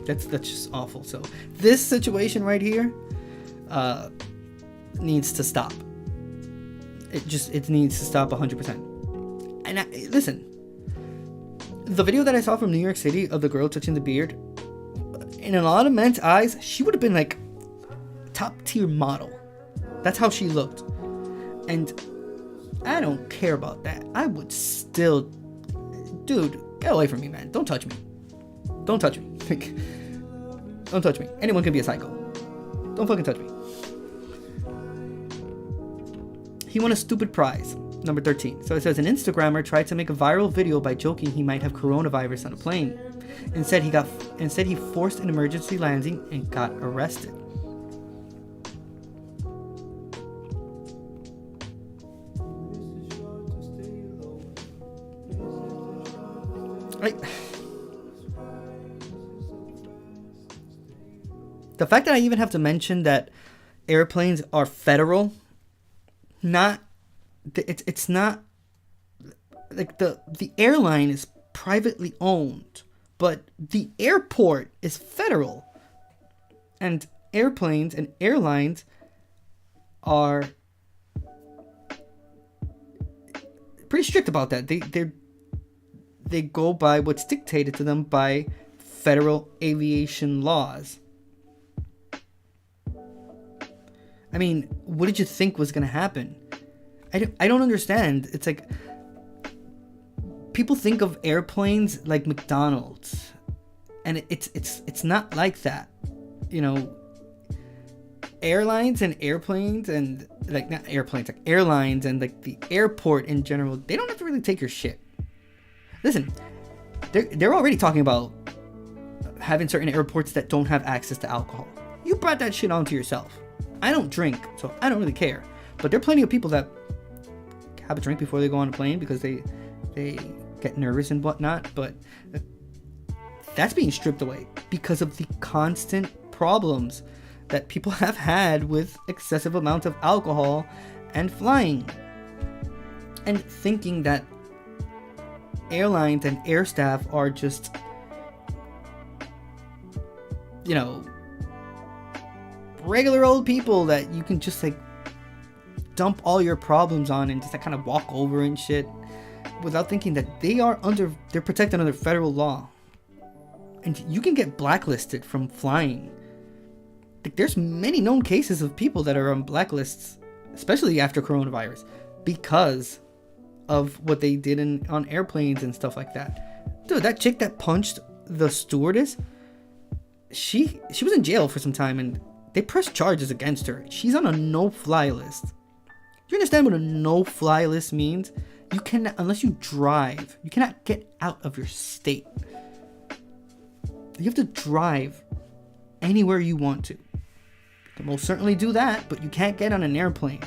That's just awful. So this situation right here needs to stop. It needs to stop 100%. And listen, the video that I saw from New York City of the girl touching the beard, in a lot of men's eyes, she would have been like top tier model. That's how she looked. And I don't care about that. I would still, dude, get away from me, man. Don't touch me. Don't touch me. Don't touch me. Anyone can be a psycho. Don't fucking touch me. He won a stupid prize. Number 13. So it says, an Instagrammer tried to make a viral video by joking he might have coronavirus on a plane. Instead, he forced an emergency landing and got arrested. The fact that I even have to mention that airplanes are federal, it's not like the airline is privately owned, but the airport is federal. And airplanes and airlines are pretty strict about that. They go by what's dictated to them by federal aviation laws. I mean, what did you think was going to happen? I don't understand. It's like people think of airplanes like McDonald's, and it's not like that. You know, airlines and airplanes and like not airplanes, like airlines and like the airport in general, they don't have to really take your shit. Listen, they're already talking about having certain airports that don't have access to alcohol. You brought that shit onto yourself. I don't drink, so I don't really care. But there are plenty of people that have a drink before they go on a plane because they get nervous and whatnot. But that's being stripped away because of the constant problems that people have had with excessive amounts of alcohol and flying. And thinking that airlines and air staff are just, you know, regular old people that you can just like dump all your problems on and just like kind of walk over and shit without thinking that they're protected under federal law. And you can get blacklisted from flying. Like, there's many known cases of people that are on blacklists, especially after coronavirus, because of what they did on airplanes and stuff like that. Dude, that chick that punched the stewardess, she was in jail for some time and they pressed charges against her. She's on a no-fly list. You understand what a no-fly list means? You cannot, unless you drive, you cannot get out of your state. You have to drive anywhere you want to. You can most certainly do that, but you can't get on an airplane.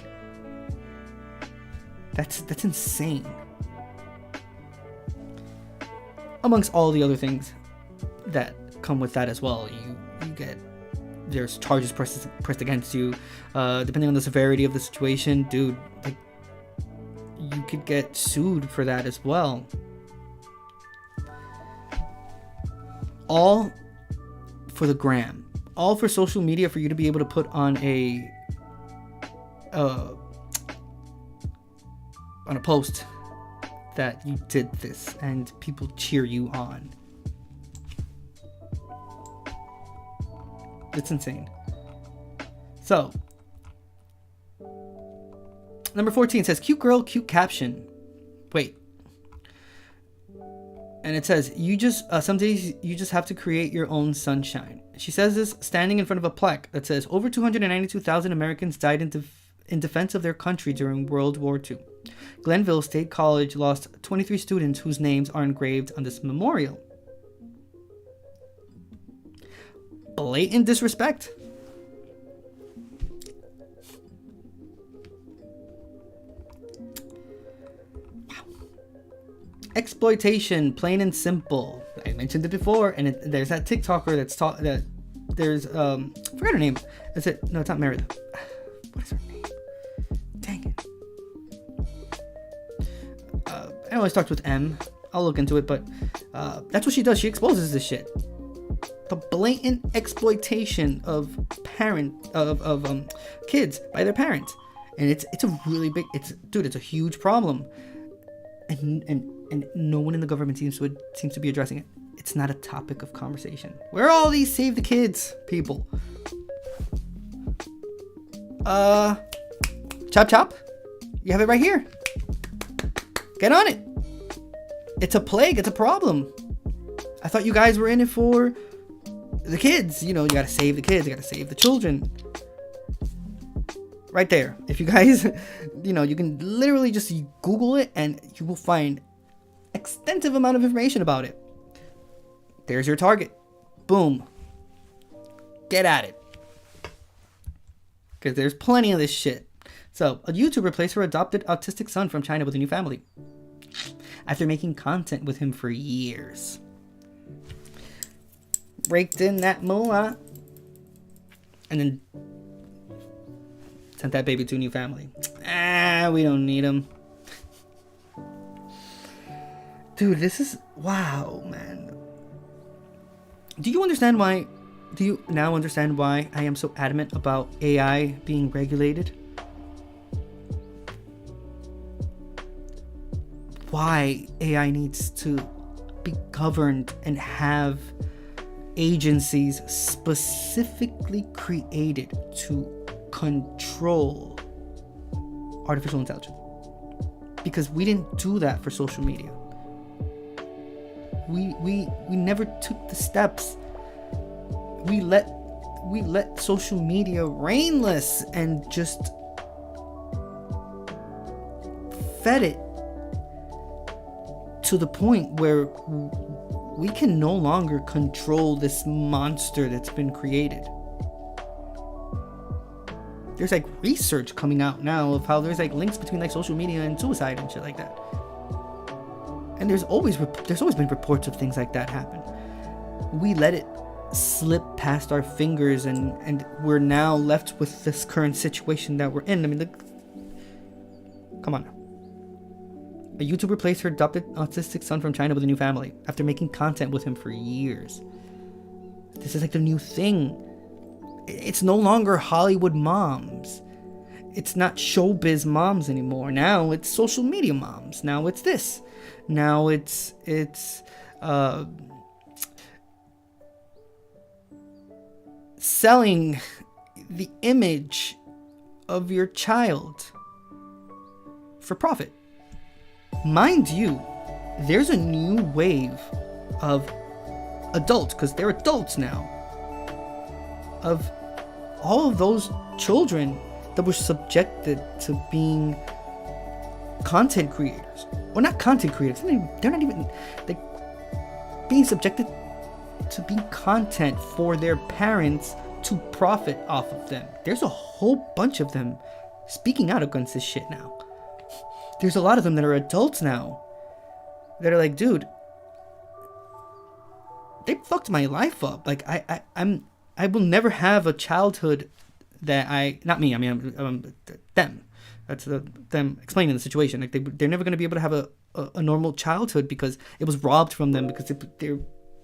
That's insane. Amongst all the other things that come with that as well, there's charges pressed against you, depending on the severity of the situation. Dude, like, you could get sued for that as well. All for the gram, all for social media, for you to be able to put on a post that you did this and people cheer you on. It's insane. So, number 14 says, cute girl, cute caption. Wait. And it says, some days you just have to create your own sunshine. She says this standing in front of a plaque that says, over 292,000 Americans died in defense of their country during World War II. Glenville State College lost 23 students whose names are engraved on this memorial. Blatant disrespect. Wow. Exploitation, plain and simple. I mentioned it before, and there's that TikToker that's there's I forgot her name. Is it? No, it's not Meredith. What is her name? Dang it. I know it starts with M. I'll look into it, but that's what she does. She exposes this shit. The blatant exploitation of kids by their parents, and it's a really big, it's a huge problem. and no one in the government seems to be addressing it. It's not a topic of conversation. Where are all these Save the Kids people? Chop, you have it right here. Get on it. It's a plague. It's a problem. I thought you guys were in it for the kids. You know, you gotta save the kids. You gotta save the children. Right there. If you guys, you know, you can literally just Google it and you will find extensive amount of information about it. There's your target. Boom. Get at it. Because there's plenty of this shit. So, a YouTuber placed her adopted autistic son from China with a new family after making content with him for years. Raked in that moolah. And then sent that baby to a new family. We don't need him. Dude, this is... Wow, man. Do you now understand why I am so adamant about AI being regulated? Why AI needs to be governed and have agencies specifically created to control artificial intelligence. Because we didn't do that for social media. We never took the steps. We let social media reignless and just fed it to the point where we can no longer control this monster that's been created. There's like research coming out now of how there's like links between like social media and suicide and shit like that. And there's always been reports of things like that happen. We let it slip past our fingers and we're now left with this current situation that we're in. I mean, come on now. A YouTuber placed her adopted autistic son from China with a new family after making content with him for years. This is like the new thing. It's no longer Hollywood moms. It's not showbiz moms anymore. Now it's social media moms. Now it's this. Now it's selling the image of your child for profit. Mind you, there's a new wave of adults, because they're adults now, of all of those children that were subjected to being content creators. Or not content creators, they're not even like being subjected to being content for their parents to profit off of them. There's a whole bunch of them speaking out against this shit now. There's a lot of them that are adults now that are like, dude, they fucked my life up. Like I will never have a childhood that not me. I mean, them. That's them explaining the situation. Like they're never going to be able to have a normal childhood because it was robbed from them because they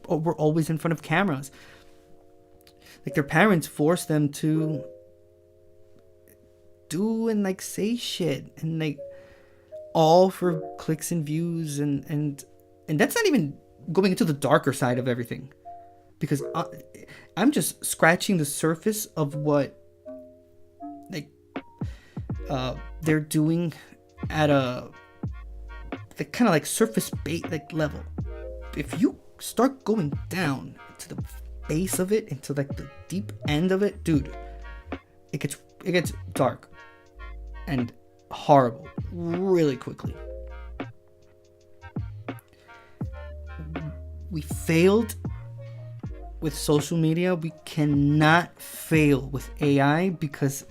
were always in front of cameras. Like their parents forced them to do and like say shit and like all for clicks and views and that's not even going into the darker side of everything, because I'm just scratching the surface of what like they're doing at a the kind of like surface bait like level. If you start going down to the base of it, into like the deep end of it, dude, it gets dark and horrible really quickly. We failed with social media. We cannot fail with AI because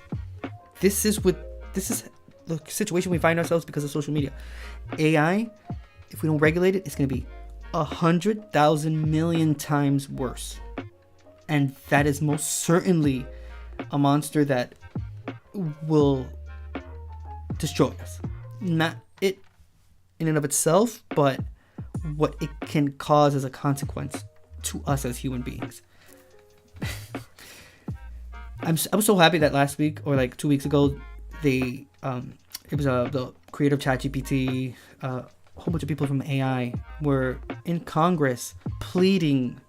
this is the situation we find ourselves because of social media. AI, if we don't regulate it, it's going to be 100,000 million times worse. And that is most certainly a monster that will destroy us. Not it in and of itself, but what it can cause as a consequence to us as human beings. I was so happy that last week or like 2 weeks ago, it was the creator of ChatGPT, a whole bunch of people from AI were in Congress pleading.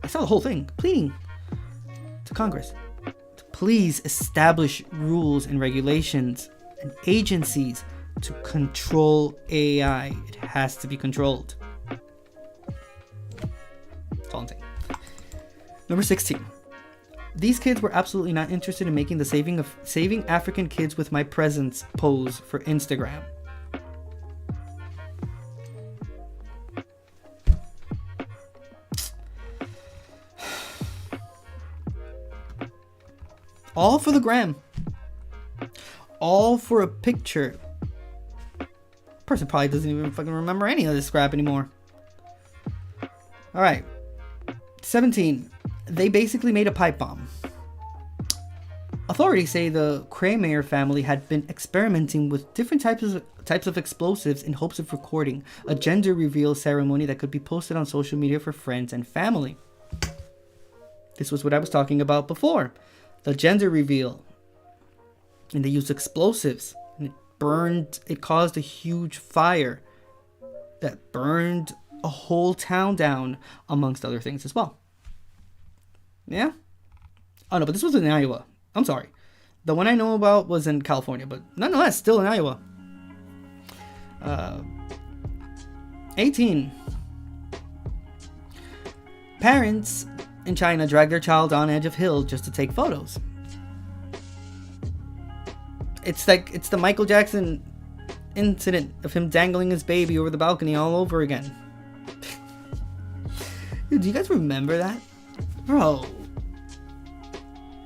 I saw the whole thing, pleading to Congress to please establish rules and regulations and agencies to control AI. It has to be controlled. That's all I'm saying. Number 16. These kids were absolutely not interested in making the saving African kids with my presence pose for Instagram. All for the gram. All for a picture. Person probably doesn't even fucking remember any of this crap anymore. Alright. 17. They basically made a pipe bomb. Authorities say the Kramer family had been experimenting with different types of explosives in hopes of recording a gender reveal ceremony that could be posted on social media for friends and family. This was what I was talking about before. The gender reveal. And they used explosives. And it caused a huge fire that burned a whole town down, amongst other things as well. Yeah? Oh no, but this was in Iowa. I'm sorry. The one I know about was in California, but nonetheless, still in Iowa. 18. Parents in China drag their child on edge of hill just to take photos. It's the Michael Jackson incident of him dangling his baby over the balcony all over again. Dude, do you guys remember that? Bro.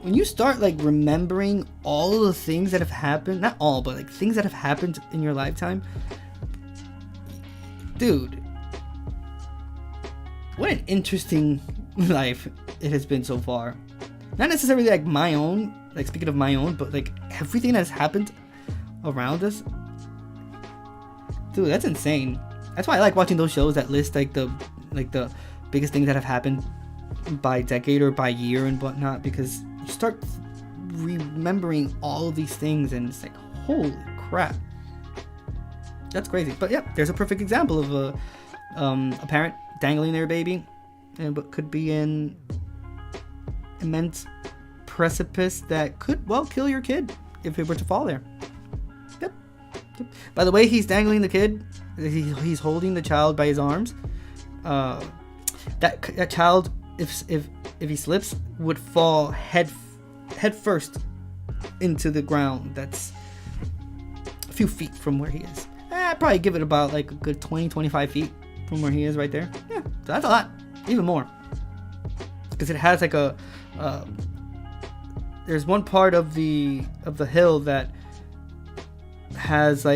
When you start remembering all the things that have happened, not all, but things that have happened in your lifetime, dude, what an interesting life it has been so far. Not necessarily my own, speaking of my own, but everything that has happened around us. Dude, that's insane. That's why I like watching those shows that list the biggest things that have happened by decade or by year and whatnot, because you start remembering all of these things and it's holy crap, that's crazy. But yeah, there's a perfect example of a parent dangling their baby and what could be an immense precipice that could kill your kid if it were to fall there. Yep. By the way, he's dangling the kid, he's holding the child by his arms. That child, if he slips, would fall head first into the ground. That's a few feet from where he is. I'd probably give it about a good 20-25 feet from where he is right there. Yeah, so that's a lot, even more, because it has there's one part of the hill that has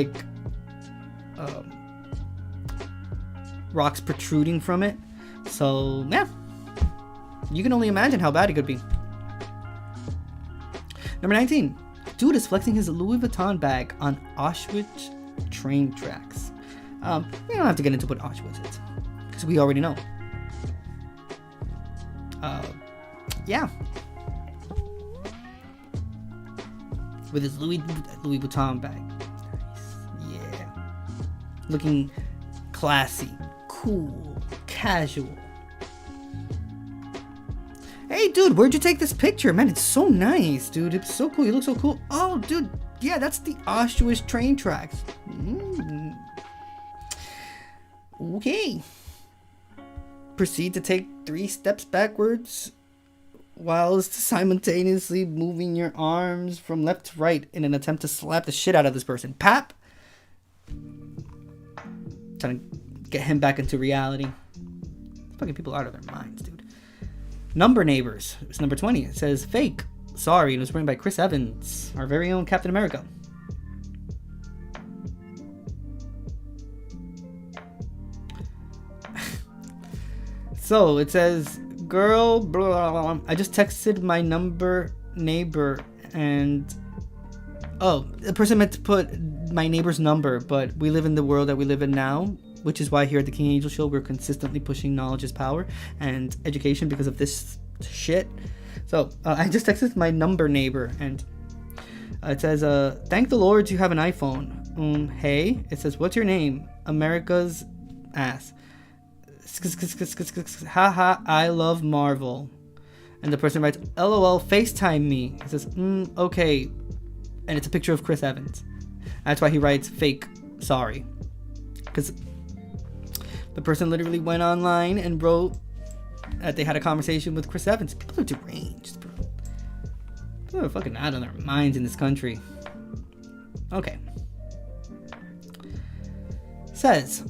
rocks protruding from it. So yeah, you can only imagine how bad it could be. Number 19. Dude is flexing his Louis Vuitton bag on Auschwitz train tracks. We don't have to get into what Auschwitz is, because we already know. Yeah. With his Louis Vuitton bag. Nice. Yeah. Looking classy, cool, casual. Hey, dude, where'd you take this picture? Man, it's so nice, dude. It's so cool. You look so cool. Oh, dude. Yeah, that's the Auschwitz train tracks. Okay. Proceed to take 3 steps backwards whilst simultaneously moving your arms from left to right in an attempt to slap the shit out of this person. Pap! Trying to get him back into reality. Fucking people out of their minds, dude. Number Neighbors. It's number 20. It says fake. Sorry. And it was written by Chris Evans, our very own Captain America. So it says, girl, blah, blah, blah, blah. I just texted my neighbor and the person meant to put my neighbor's number, but we live in the world that we live in now, which is why here at the King Angel Show we're consistently pushing knowledge is power and education because of this shit. So I just texted my neighbor and it says, thank the Lord you have an iPhone. Hey, it says, what's your name? America's ass. Haha, I love Marvel. And the person writes, LOL, FaceTime me. He says, okay. And it's a picture of Chris Evans. That's why he writes fake sorry. Because the person literally went online and wrote that they had a conversation with Chris Evans. People are deranged, bro. People are fucking out of their minds in this country. Okay. Says,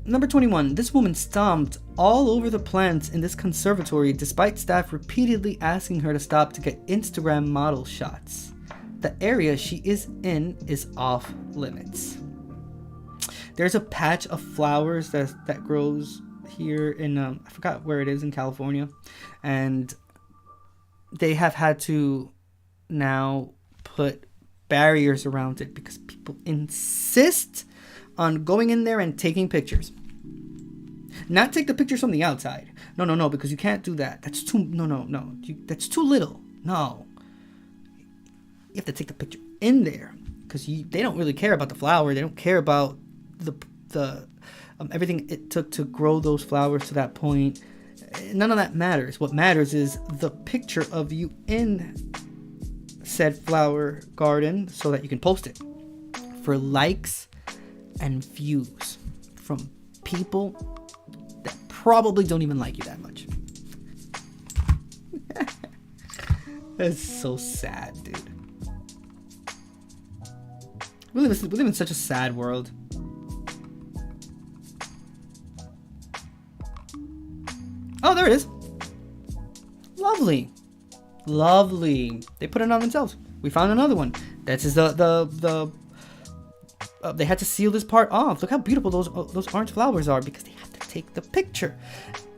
number 21. This woman stomped all over the plants in this conservatory despite staff repeatedly asking her to stop to get Instagram model shots. The area she is in is off limits. There's a patch of flowers that grows here in I forgot where it is in California, and they have had to now put barriers around it because people insist on going in there and taking pictures. Not take the pictures from the outside. No, because you can't do that. That's too that's too little. No, you have to take the picture in there because they don't really care about the flower. They don't care about the everything it took to grow those flowers to that point. None of that matters. What matters is the picture of you in said flower garden so that you can post it for likes and views from people that probably don't even like you that much. That's so sad, dude. We live in such a sad world. Oh, there it is. Lovely. They put it on themselves. We found another one. That's they had to seal this part off. Look how beautiful those orange flowers are because they have to take the picture.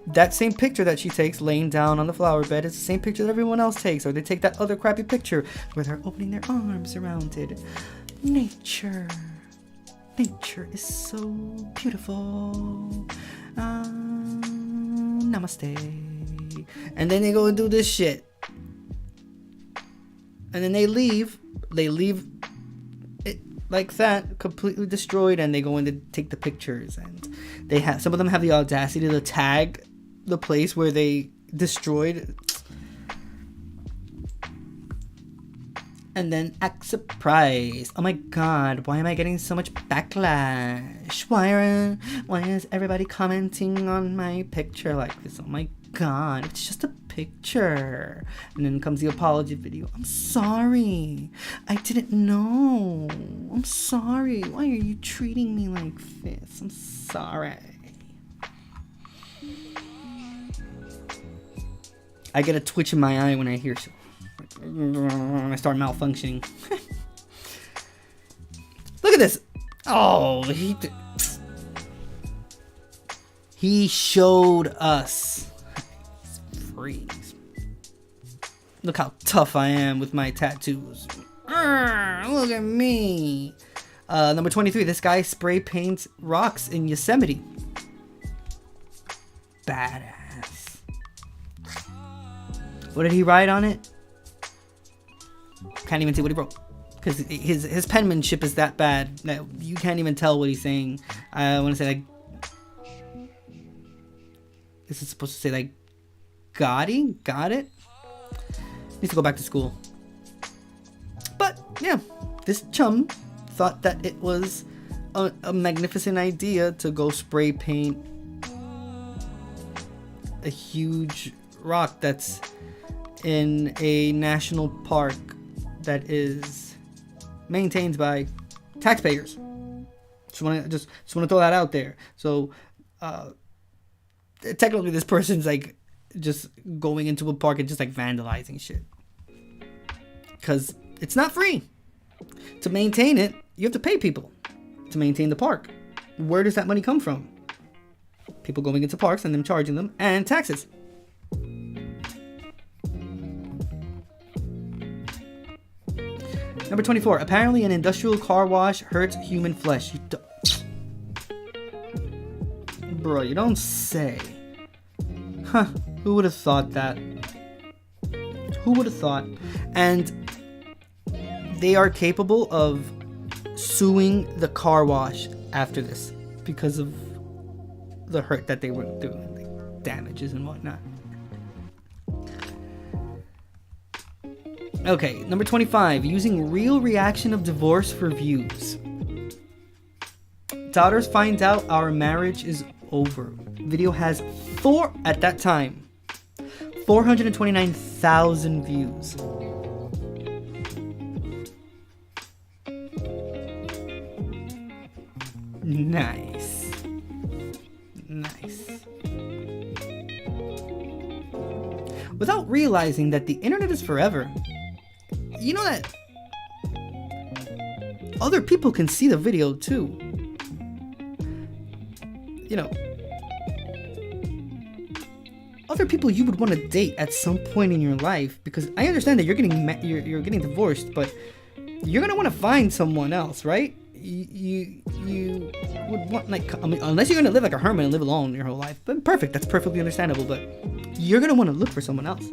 That same picture that she takes laying down on the flower bed is the same picture that everyone else takes. Or they take that other crappy picture where they're opening their arms around it. Nature is so beautiful. Namaste. And then they go and do this shit. And then they leave it like that, completely destroyed, and they go in to take the pictures. And they have, some of them have the audacity to tag the place where they destroyed. And then act surprised. Oh my god, why am I getting so much backlash? Why is everybody commenting on my picture like this? Oh my god, it's just a picture. And then comes the apology video. I'm sorry. I didn't know. I'm sorry. Why are you treating me like this? I'm sorry. I get a twitch in my eye when I hear so. I start malfunctioning. Look at this. Oh, he showed us. Freeze. Look how tough I am with my tattoos. Look at me. Number 23. This guy spray paints rocks in Yosemite. Badass. What did he write on it? Can't even see what he wrote because his penmanship is that bad that you can't even tell what he's saying. I want to say like, this is supposed to say like, got it. Needs to go back to school. But yeah, this chum thought that it was a magnificent idea to go spray paint a huge rock that's in a national park that is maintained by taxpayers. Just want to throw that out there. So technically this person's like just going into a park and just like vandalizing shit because it's not free. To maintain it, you have to pay people to maintain the park. Where does that money come from? People going into parks and them charging them, and taxes. Number 24. Apparently an industrial car wash hurts human flesh. Bro, you don't say. Huh. Who would have thought that? Who would have thought? And they are capable of suing the car wash after this. because of the hurt that they went through, like damages and whatnot. Okay, number 25, using real reaction of divorce for views. Daughters finds out our marriage is over. Video has at that time 429,000 views. Nice. Without realizing that the internet is forever, you know that other people can see the video too. You know, other people you would want to date at some point in your life, because I understand that you're getting divorced, but you're gonna want to find someone else, right? You would want, like, I mean, unless you're gonna live like a hermit and live alone your whole life, but perfect, that's perfectly understandable. But you're gonna want to look for someone else.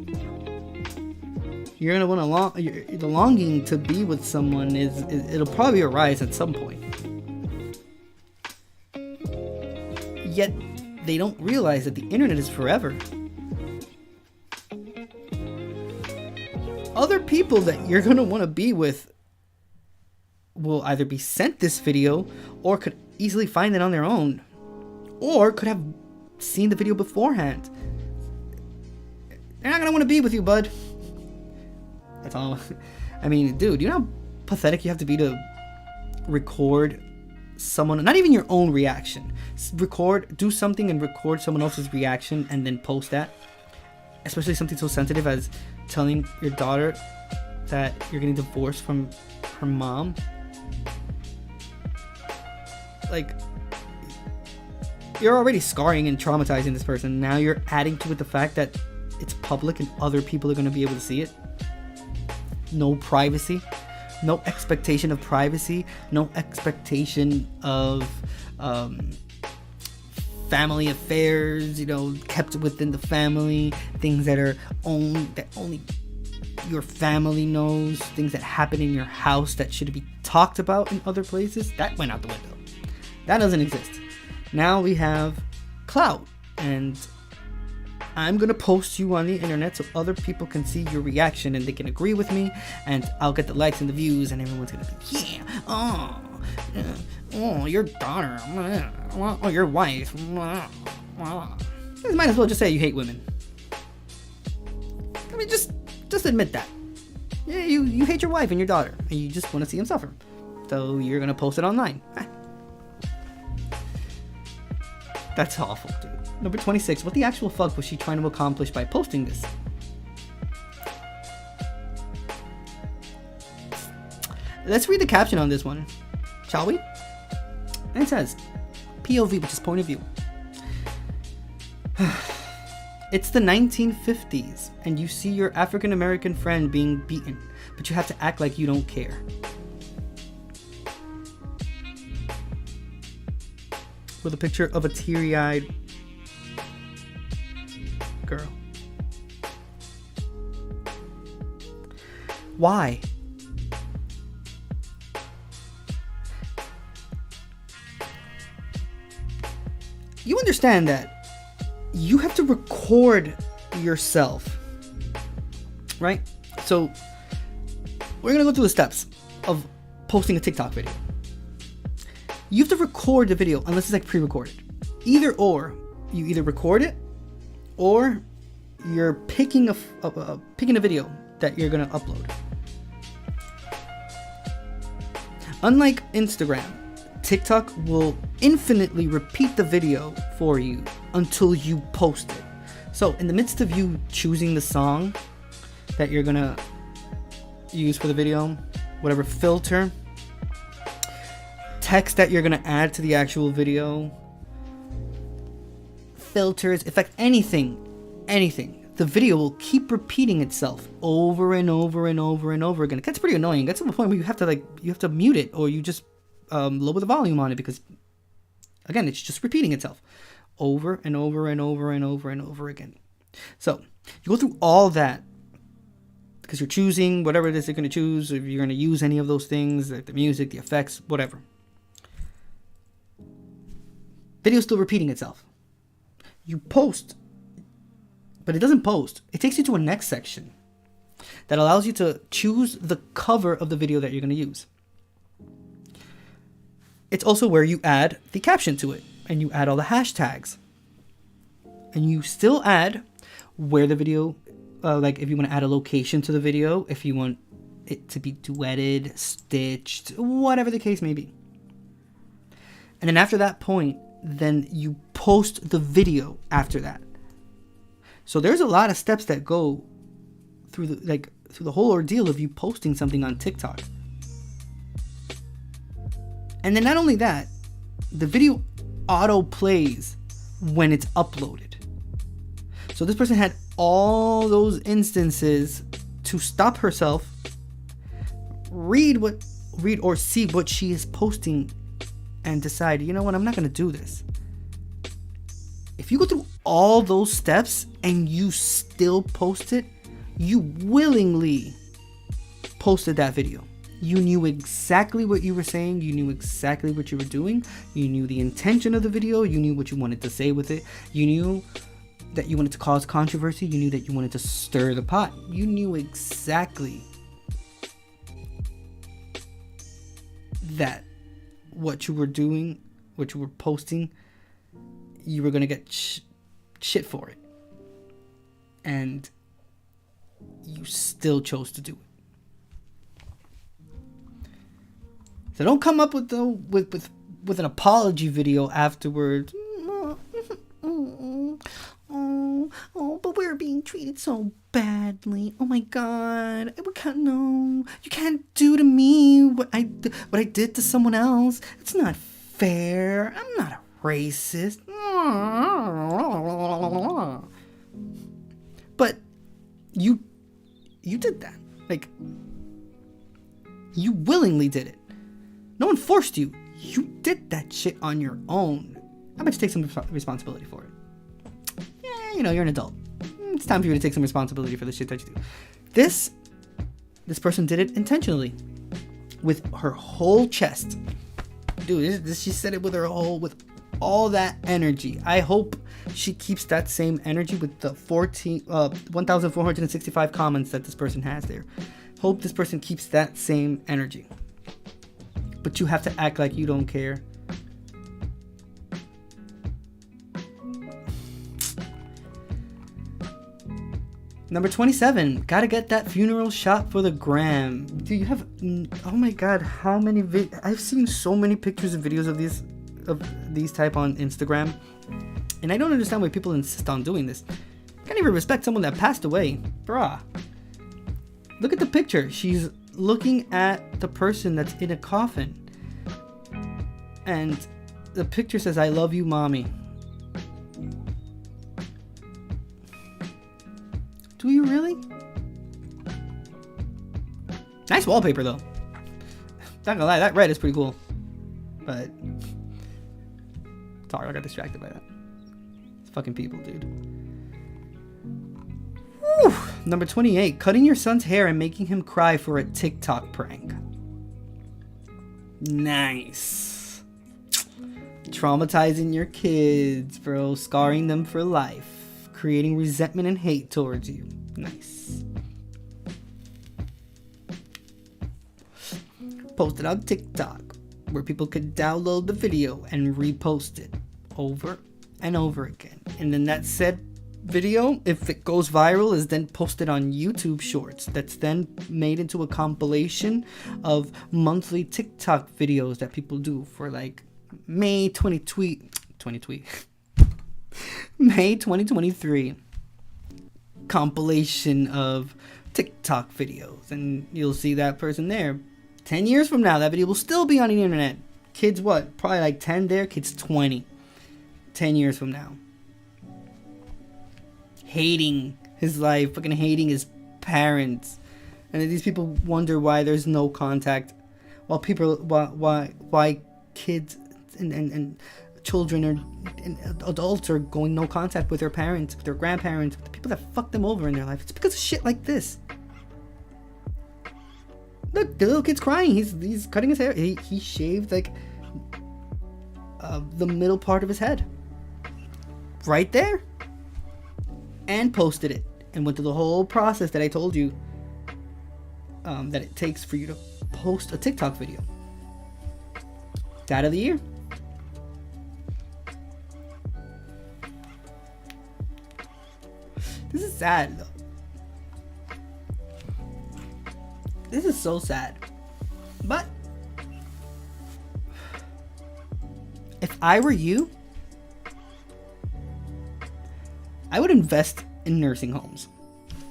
You're gonna want the longing to be with someone it'll probably arise at some point. Yet they don't realize that the internet is forever. Other people that you're gonna want to be with will either be sent this video, or could easily find it on their own, or could have seen the video beforehand. They're not gonna want to be with you, bud. That's all. I mean, dude, you know how pathetic you have to be to record someone, not even your own reaction. Do something and record someone else's reaction and then post that. Especially something so sensitive as telling your daughter that you're getting divorced from her mom. Like, you're already scarring and traumatizing this person. Now you're adding to it the fact that it's public and other people are going to be able to see it. No privacy. No expectation of privacy. No expectation of family affairs, you know, kept within the family. Things that are only your family knows. Things that happen in your house that should be talked about in other places. That went out the window. That doesn't exist. Now we have clout, and I'm gonna post you on the internet so other people can see your reaction and they can agree with me, and I'll get the likes and the views, and everyone's gonna be, yeah, oh, your daughter, oh, your wife. You might as well just say you hate women. I mean, just admit that. Yeah, you hate your wife and your daughter, and you just want to see them suffer. So you're gonna post it online. That's awful, dude. Number 26. What the actual fuck was she trying to accomplish by posting this? Let's read the caption on this one, shall we? And it says, POV, which is point of view. It's the 1950s, and you see your African American friend being beaten, but you have to act like you don't care. With a picture of a teary-eyed girl. Why? You understand that you have to record yourself, right? So we're gonna go through the steps of posting a TikTok video. You have to record the video unless it's like pre-recorded. Either or, you either record it or you're picking a video that you're gonna upload. Unlike Instagram, TikTok will infinitely repeat the video for you until you post it. So in the midst of you choosing the song that you're gonna use for the video, whatever filter, text that you're gonna add to the actual video, filters, effects, anything, the video will keep repeating itself over and over and over and over again. It gets pretty annoying. It gets to the point where you have to mute it, or you just lower the volume on it, because again, it's just repeating itself over and over and over and over and over again. So you go through all that because you're choosing whatever it is you're going to choose. If you're going to use any of those things, like the music, the effects, whatever. Video's still repeating itself. You post, but it doesn't post. It takes you to a next section that allows you to choose the cover of the video that you're going to use. It's also where you add the caption to it, and you add all the hashtags. And you still add where the video, like if you want to add a location to the video, if you want it to be duetted, stitched, whatever the case may be. And then after that point, then you post the video after that. So there's a lot of steps that go through the whole ordeal of you posting something on TikTok. And then not only that, the video auto plays when it's uploaded. So this person had all those instances to stop herself, read or see what she is posting, and decide, you know what, I'm not going to do this. If you go through all those steps and you still post it, you willingly posted that video. You knew exactly what you were saying. You knew exactly what you were doing. You knew the intention of the video. You knew what you wanted to say with it. You knew that you wanted to cause controversy. You knew that you wanted to stir the pot. You knew exactly that what you were doing, what you were posting, you were going to get shit for it. And you still chose to do it. So don't come up with an apology video afterwards. But we're being treated so badly. Oh my God, no, you can't do to me what I did to someone else. It's not fair. I'm not a racist. But you did that. Like, you willingly did it. No one forced you. You did that shit on your own. I bet you take some responsibility for it. Yeah, you know, you're an adult. It's time for you to take some responsibility for the shit that you do. This person did it intentionally. With her whole chest. Dude, she said it with all that energy. I hope she keeps that same energy with the 1,465 comments that this person has there. Hope this person keeps that same energy. But you have to act like you don't care. Number 27, gotta get that funeral shot for the gram. Do you have, oh my God, how many I've seen so many pictures and videos of these type on Instagram. And I don't understand why people insist on doing this. Can't even respect someone that passed away. Bruh. Look at the picture. She's looking at the person that's in a coffin. And the picture says, I love you, mommy. Do you really? Nice wallpaper, though. Not gonna lie, that red is pretty cool. But sorry, I got distracted by that. It's fucking people, dude. Whew. Number 28, cutting your son's hair and making him cry for a TikTok prank. Nice. Traumatizing your kids, bro. Scarring them for life. Creating resentment and hate towards you. Nice. Posted on TikTok, where people could download the video and repost it over and over again. And then that said video, if it goes viral, is then posted on YouTube Shorts. That's then made into a compilation of monthly TikTok videos that people do for like May 2023 compilation of TikTok videos. And you'll see that person there. 10 years from now, that video will still be on the internet. Kids what? Probably like 10 there. Kids 20. 10 years from now. Hating his life. Fucking hating his parents. And then these people wonder why there's no contact. While people, why kids and children and adults are going no contact with their parents, with their grandparents, with the people that fucked them over in their life. It's because of shit like this. Look, the little kid's crying. He's cutting his hair. He shaved like a the middle part of his head. Right there. And posted it. And went through the whole process that I told you that it takes for you to post a TikTok video. Dad of the year. This is sad though. This is so sad. But if I were you, I would invest in nursing homes.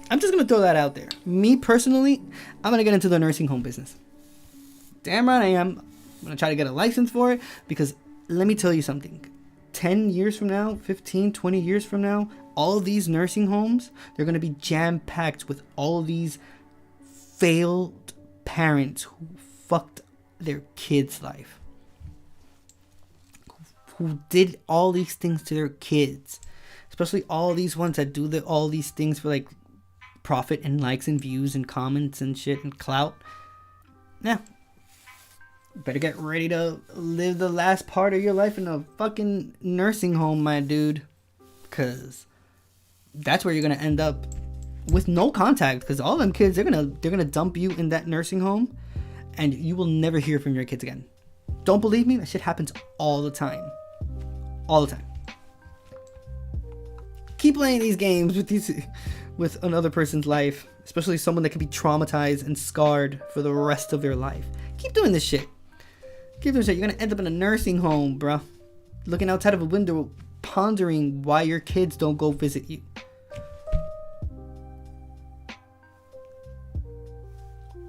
I'm just gonna throw that out there. Me personally, I'm gonna get into the nursing home business. Damn right I am. I'm gonna try to get a license for it, because let me tell you something. 10 years from now, 15, 20 years from now, all of these nursing homes, they're gonna be jam-packed with all of these failed parents who fucked their kids' life. Who did all these things to their kids. Especially all these ones that do all these things for like profit and likes and views and comments and shit and clout. Yeah. Better get ready to live the last part of your life in a fucking nursing home, my dude. Because that's where you're going to end up with no contact. Because all them kids, they're gonna dump you in that nursing home. And you will never hear from your kids again. Don't believe me? That shit happens all the time. All the time. Keep playing these games with another person's life, especially someone that can be traumatized and scarred for the rest of their life. Keep doing this shit. Keep doing this shit. You're gonna end up in a nursing home, bruh. Looking outside of a window, pondering why your kids don't go visit you.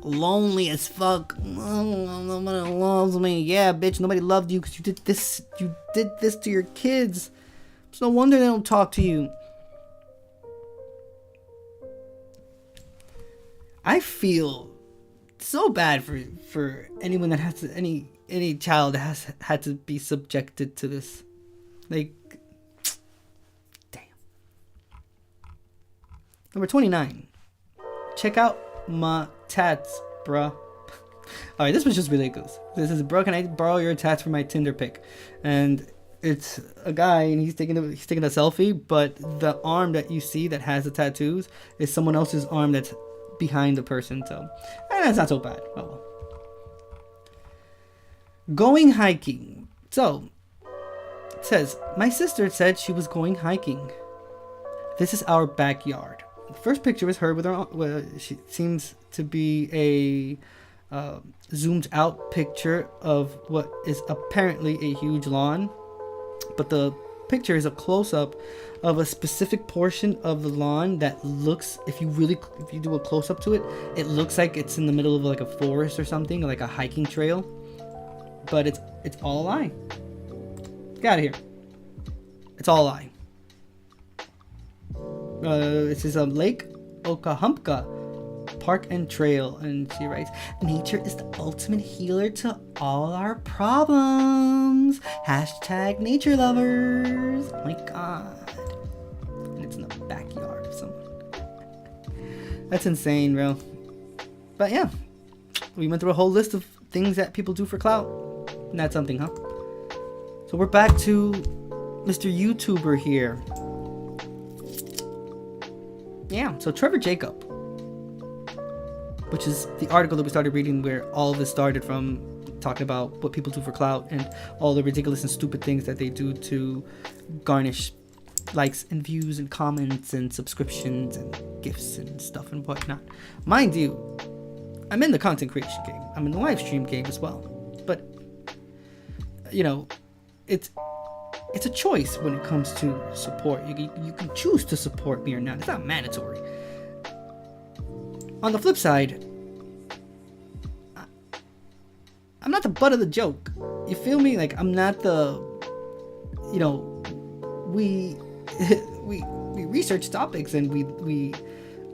Lonely as fuck. Oh, nobody loves me. Yeah, bitch, nobody loved you because you did this. You did this to your kids. It's no wonder they don't talk to you. I feel so bad for anyone that has to, any child that has had to be subjected to this. Like, damn. Number 29. Check out my tats, bruh. Alright, this was just ridiculous. This is, bro, can I borrow your tats for my Tinder pic? And it's a guy and he's taking a selfie, but the arm that you see that has the tattoos is someone else's arm that's behind the person. So that's not so bad. Oh well. Going hiking. So it says, my sister said she was going hiking. This is our backyard. The first picture is her with her. She seems to be a zoomed out picture of what is apparently a huge lawn. But the picture is a close-up of a specific portion of the lawn that looks, if you do a close-up to it, it looks like it's in the middle of like a forest or something, like a hiking trail. But it's all a lie. Get out of here. It's all a lie. This is a Lake Okahumpka Park and Trail, and she writes, nature is the ultimate healer to all our problems. Hashtag nature lovers. Oh my god. And it's in the backyard of someone. That's insane, bro. But yeah, we went through a whole list of things that people do for clout. And that's something, huh? So we're back to Mr. YouTuber here. Yeah, so Trevor Jacob, which is the article that we started reading where all of this started from, talking about what people do for clout and all the ridiculous and stupid things that they do to garnish likes and views and comments and subscriptions and gifts and stuff and whatnot. Mind you, I'm in the content creation game. I'm in the live stream game as well. But, you know, it's a choice when it comes to support. You can choose to support me or not. It's not mandatory. On the flip side, I'm not the butt of the joke. You feel me? Like, I'm not the, you know, we research topics and we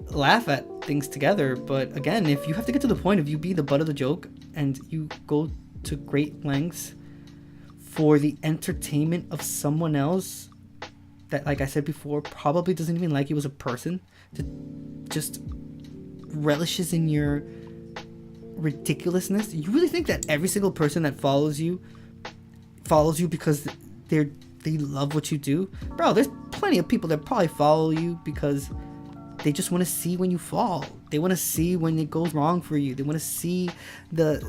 laugh at things together. But again, if you have to get to the point of you being the butt of the joke and you go to great lengths for the entertainment of someone else that, like I said before, probably doesn't even like you as a person, to just relishes in your ridiculousness. You really think that every single person that follows you follows you because they love what you do. Bro, there's plenty of people that probably follow you because they just want to see when you fall. They want to see when it goes wrong for you. They want to see the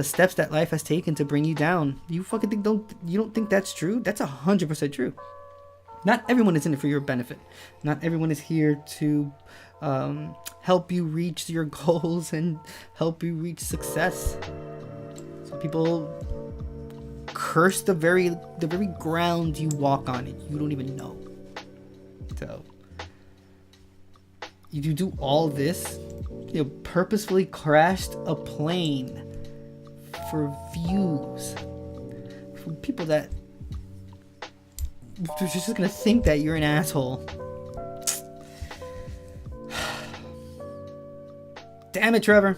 steps that life has taken to bring you down. You fucking don't think that's true? That's 100% true. Not everyone is in it for your benefit. Not everyone is here to help you reach your goals and help you reach success. Some people curse the very ground you walk on, and you don't even know. So you do all this, purposefully crashed a plane for views, for people that they're just gonna think that you're an asshole. Damn it, Trevor.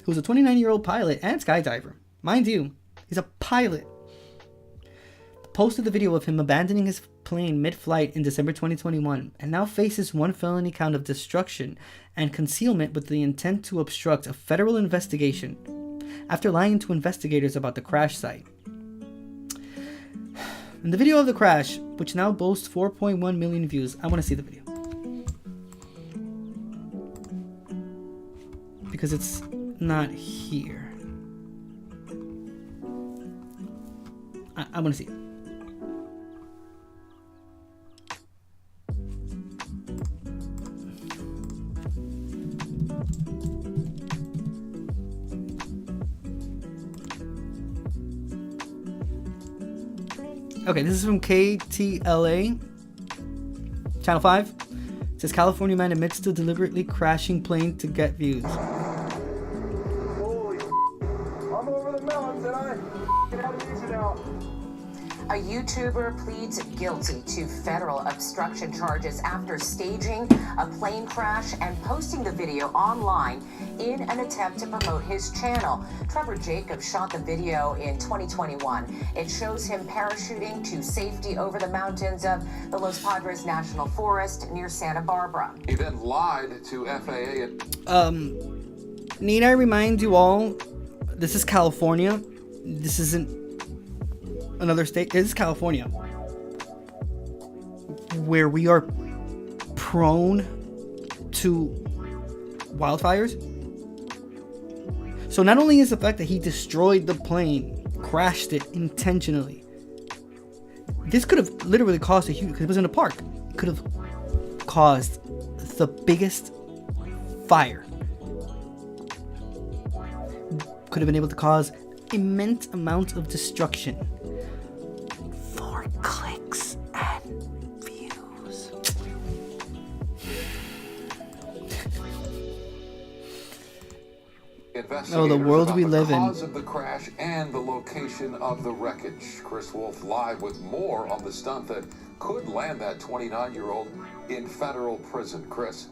Who's a 29-year-old pilot and skydiver. Mind you, he's a pilot. Posted the video of him abandoning his plane mid-flight in December 2021 and now faces one felony count of destruction and concealment with the intent to obstruct a federal investigation after lying to investigators about the crash site. In the video of the crash, which now boasts 4.1 million views, I want to see the video. Because it's not here. I want to see it. Okay, this is from KTLA, Channel 5. It says California man admits to deliberately crashing plane to get views. Holy, I'm over the mountains and I get out of music now. A YouTuber pleads guilty to federal obstruction charges after staging a plane crash and posting the video online in an attempt to promote his channel. Trevor Jacobs shot the video in 2021. It shows him parachuting to safety over the mountains of the Los Padres National Forest near Santa Barbara. He then lied to FAA. Need I remind you all, this is California. This isn't another state. This is California, where we are prone to wildfires. So not only is the fact that he destroyed the plane, crashed it intentionally, this could have literally caused a huge, because it was in a park, it could have caused the biggest fire. Could have been able to cause immense amount of destruction. For clicks and views. Oh, the world we live in. The cause of the crash and the location of the wreckage. Chris Wolf live with more on the stunt that could land that 29-year-old in federal prison. Chris.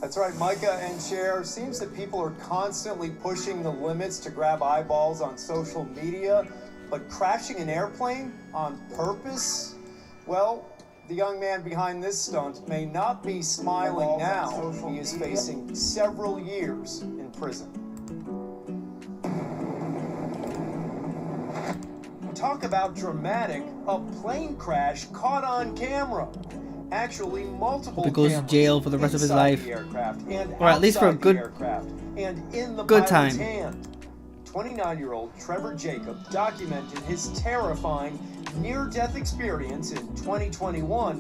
That's right, Micah and Cher. Seems that people are constantly pushing the limits to grab eyeballs on social media, but crashing an airplane on purpose? Well, the young man behind this stunt may not be smiling now. He is facing several years in prison. Talk about dramatic, a plane crash caught on camera. Actually, multiple Hope he goes to jail for the rest of his life, or at least for a good time. 29-year-old Trevor Jacob documented his terrifying near-death experience in 2021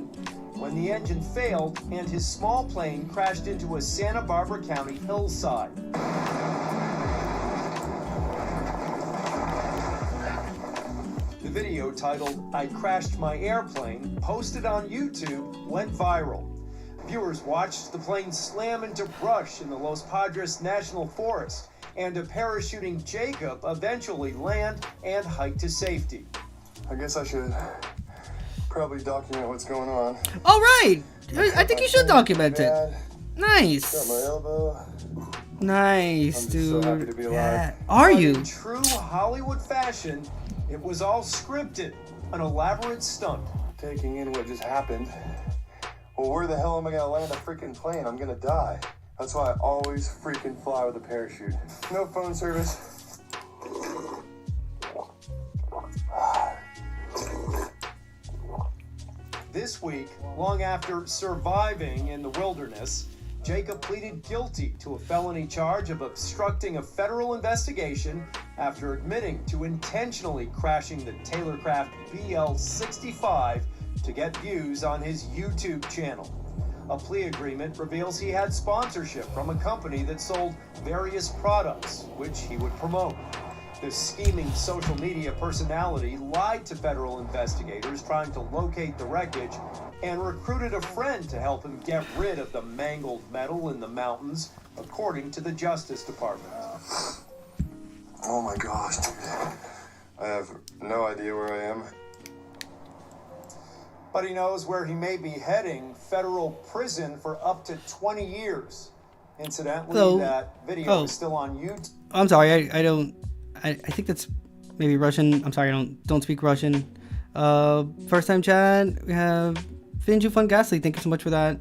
when the engine failed and his small plane crashed into a Santa Barbara County hillside. The video, titled "I Crashed My Airplane," posted on YouTube, went viral. Viewers watched the plane slam into brush in the Los Padres National Forest, and a parachuting Jacob eventually land and hike to safety. I guess I should probably document what's going on. All right, I think you should document it. Nice. Got my elbow. Nice, I'm dude. so happy to be alive. Yeah. Are you? In true Hollywood fashion, it was all scripted, an elaborate stunt. Taking in what just happened. Well, where the hell am I gonna land a freaking plane? I'm gonna die. That's why I always freaking fly with a parachute. No phone service. This week, long after surviving in the wilderness, Jacob pleaded guilty to a felony charge of obstructing a federal investigation after admitting to intentionally crashing the Taylorcraft BL-65 to get views on his YouTube channel. A plea agreement reveals he had sponsorship from a company that sold various products, which he would promote. This scheming social media personality lied to federal investigators trying to locate the wreckage and recruited a friend to help him get rid of the mangled metal in the mountains, according to the Justice Department. Oh my gosh, dude. I have no idea where I am. But he knows where he may be heading, federal prison for up to 20 years. Incidentally, that video is still on YouTube. I'm sorry, I think that's maybe Russian. I'm sorry, I don't speak Russian. First time chat, we have Finju Fun Ghastly. Thank you so much for that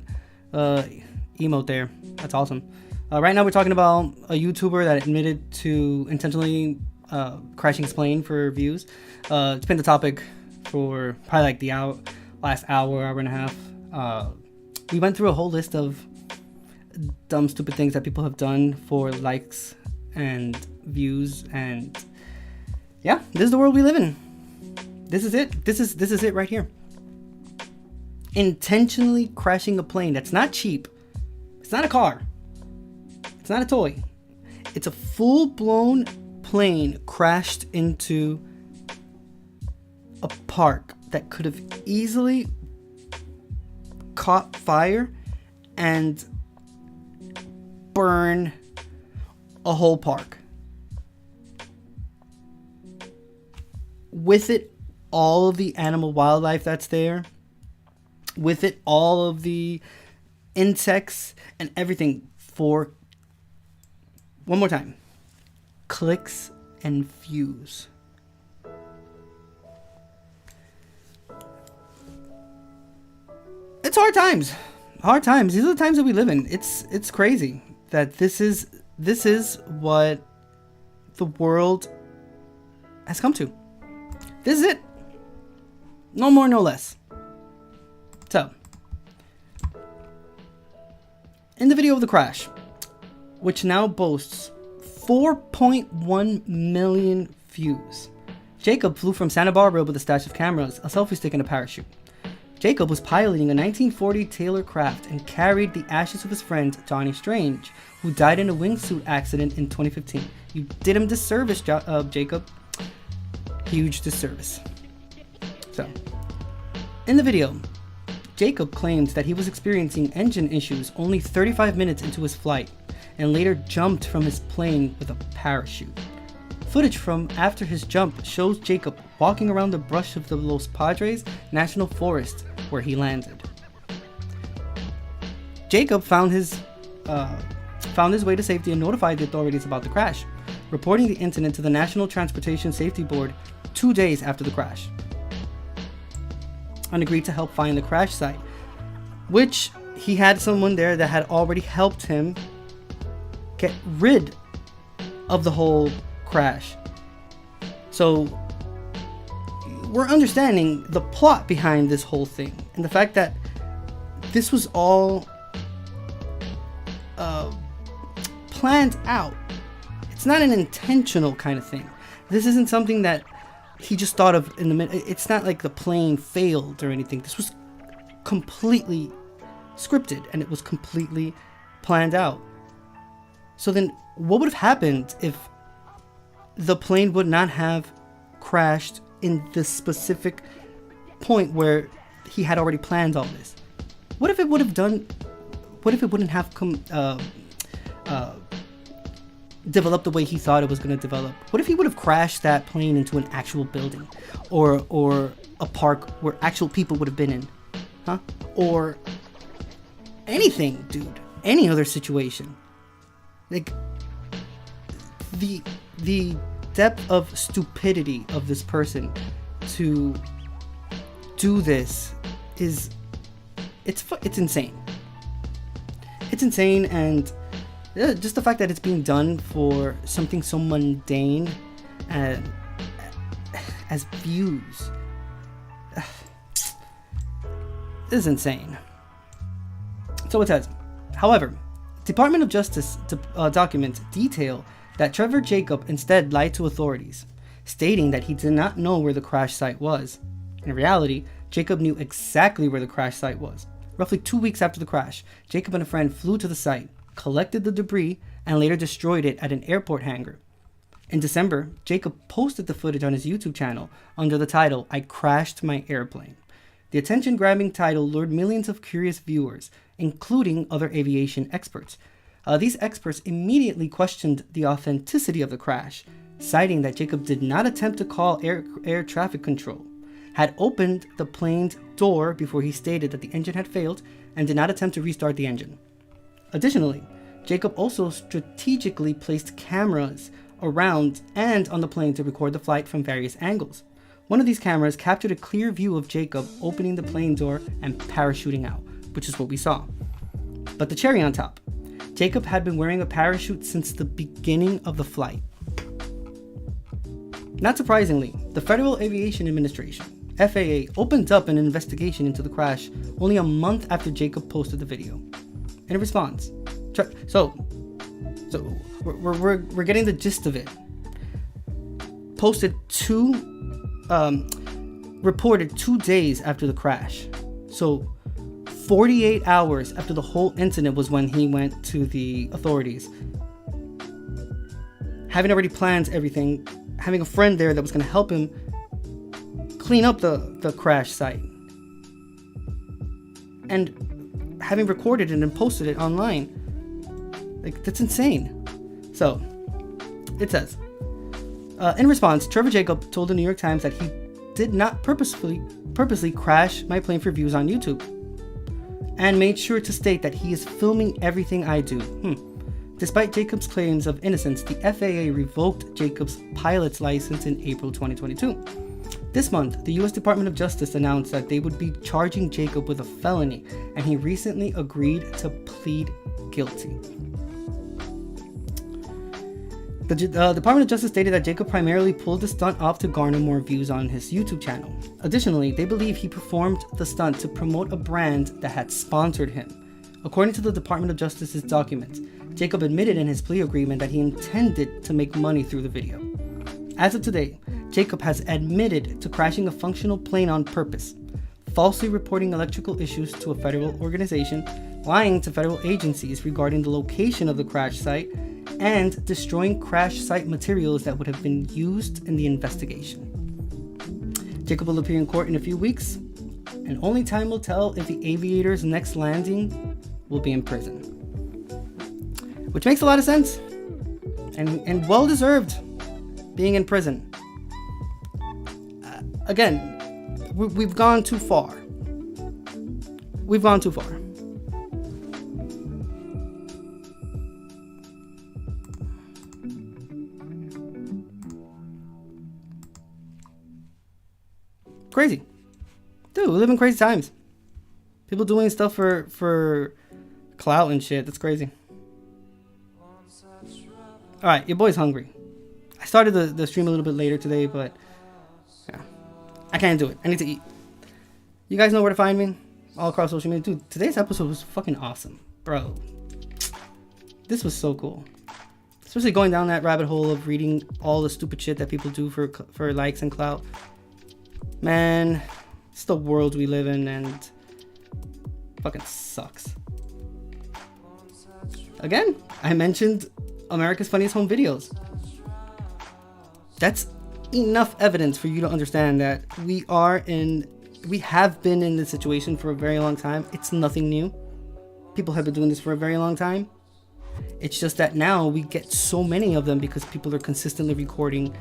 emote there. That's awesome. Right now we're talking about a YouTuber that admitted to intentionally crashing his plane for views. It's been the topic for probably like the last hour and a half. We went through a whole list of dumb, stupid things that people have done for likes and views, and yeah, this is the world we live in. This is it. This is it right here. Intentionally crashing a plane that's not cheap. It's not a car. It's not a toy. It's a full-blown plane crashed into a park that could have easily caught fire and burn a whole park. With it, all of the animal wildlife that's there. With it, all of the insects and everything for, one more time, clicks and views. It's hard times. Hard times. These are the times that we live in. It's crazy that this is what the world has come to. This is it. No more, no less. So, in the video of the crash, which now boasts 4.1 million views, Jacob flew from Santa Barbara with a stash of cameras, a selfie stick, and a parachute. Jacob was piloting a 1940 Taylorcraft and carried the ashes of his friend Johnny Strange, who died in a wingsuit accident in 2015. You did him disservice, Jacob. Huge disservice. So, in the video, Jacob claimed that he was experiencing engine issues only 35 minutes into his flight, and later jumped from his plane with a parachute. Footage from after his jump shows Jacob walking around the brush of the Los Padres National Forest where he landed. Jacob found his way to safety and notified the authorities about the crash, reporting the incident to the National Transportation Safety Board 2 days after the crash, and agreed to help find the crash site, which he had someone there that had already helped him get rid of the whole crash. So we're understanding the plot behind this whole thing, and the fact that this was all planned out. It's not an intentional kind of thing. This isn't something that he just thought of in the minute. It's not like the plane failed or anything. This was completely scripted, and it was completely planned out. So then what would have happened if the plane would not have crashed in this specific point where he had already planned all this? What if it would have done? What if it wouldn't have developed the way he thought it was going to develop? What if he would have crashed that plane into an actual building, or a park where actual people would have been in, huh? Or anything, dude. Any other situation. Like the depth of stupidity of this person to do this is it's insane. It's insane, and just the fact that it's being done for something so mundane as views. This is insane. So it says, however, Department of Justice documents detail that Trevor Jacob instead lied to authorities, stating that he did not know where the crash site was. In reality, Jacob knew exactly where the crash site was. Roughly 2 weeks after the crash, Jacob and a friend flew to the site, collected the debris, and later destroyed it at an airport hangar. In December, Jacob posted the footage on his YouTube channel under the title, "I crashed my airplane." The attention-grabbing title lured millions of curious viewers, including other aviation experts. These experts immediately questioned the authenticity of the crash, citing that Jacob did not attempt to call air traffic control, had opened the plane's door before he stated that the engine had failed, and did not attempt to restart the engine. Additionally, Jacob also strategically placed cameras around and on the plane to record the flight from various angles. One of these cameras captured a clear view of Jacob opening the plane door and parachuting out, which is what we saw. But the cherry on top, Jacob had been wearing a parachute since the beginning of the flight. Not surprisingly, the Federal Aviation Administration, FAA, opened up an investigation into the crash only a month after Jacob posted the video. In response, so we're getting the gist of it. Reported 2 days after the crash. So 48 hours after the whole incident was when he went to the authorities. Having already planned everything, having a friend there that was going to help him clean up the crash site, and having recorded it and posted it online. Like, that's insane. So, it says, in response, Trevor Jacob told the New York Times that he did not purposely crash my plane for views on YouTube, and made sure to state that he is filming everything I do. Despite Jacob's claims of innocence, the FAA revoked Jacob's pilot's license in April 2022. This month, the U.S. Department of Justice announced that they would be charging Jacob with a felony, and he recently agreed to plead guilty. The Department of Justice stated that Jacob primarily pulled the stunt off to garner more views on his YouTube channel. Additionally, they believe he performed the stunt to promote a brand that had sponsored him. According to the Department of Justice's documents, Jacob admitted in his plea agreement that he intended to make money through the video. As of today, Jacob has admitted to crashing a functional plane on purpose, falsely reporting electrical issues to a federal organization, lying to federal agencies regarding the location of the crash site, and destroying crash site materials that would have been used in the investigation. Jacob will appear in court in a few weeks, and only time will tell if the aviator's next landing will be in prison. Which makes a lot of sense, and well-deserved being in prison. Again, we've gone too far. We've gone too far. Crazy. Dude, we live in crazy times. People doing stuff for clout and shit. That's crazy. Alright, your boy's hungry. I started the stream a little bit later today, but yeah, I can't do it. I need to eat. You guys know where to find me? All across social media. Dude, today's episode was fucking awesome. Bro. This was so cool. Especially going down that rabbit hole of reading all the stupid shit that people do for likes and clout. Man, it's the world we live in, and fucking sucks. Again, I mentioned America's Funniest Home Videos. That's enough evidence for you to understand that we have been in this situation for a very long time. It's nothing new. People have been doing this for a very long time. It's just that now we get so many of them because people are consistently recording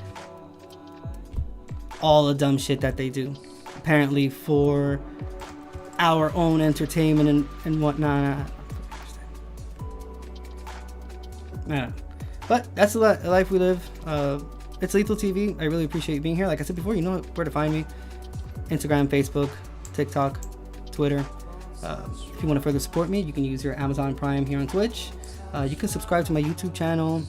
all the dumb shit that they do, apparently for our own entertainment and whatnot. But that's the life we live. It's Lethal TV. I really appreciate you being here. Like I said before, you know where to find me. Instagram, Facebook, TikTok, Twitter. If you want to further support me, you can use your Amazon Prime here on Twitch. You can subscribe to my YouTube channel,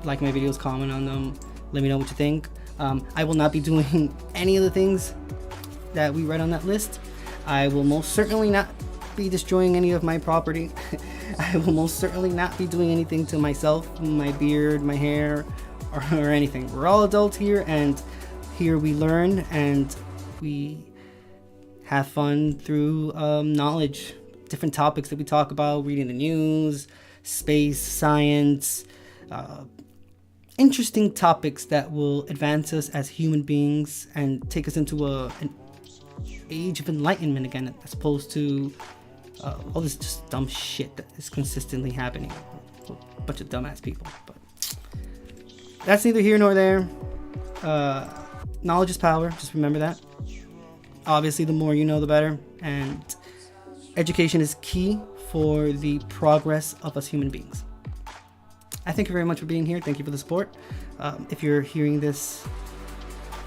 like my videos, comment on them, let me know what you think. I will not be doing any of the things that we read on that list. I will most certainly not be destroying any of my property. I will most certainly not be doing anything to myself, my beard, my hair, or anything. We're all adults here, and here we learn and we have fun through knowledge, different topics that we talk about, reading the news, space, science, interesting topics that will advance us as human beings and take us into an age of enlightenment again, as opposed to all this just dumb shit that is consistently happening. A bunch of dumbass people. But that's neither here nor there. Knowledge is power. Just remember that. Obviously, the more you know, the better. And education is key for the progress of us human beings. I thank you very much for being here. Thank you for the support. If you're hearing this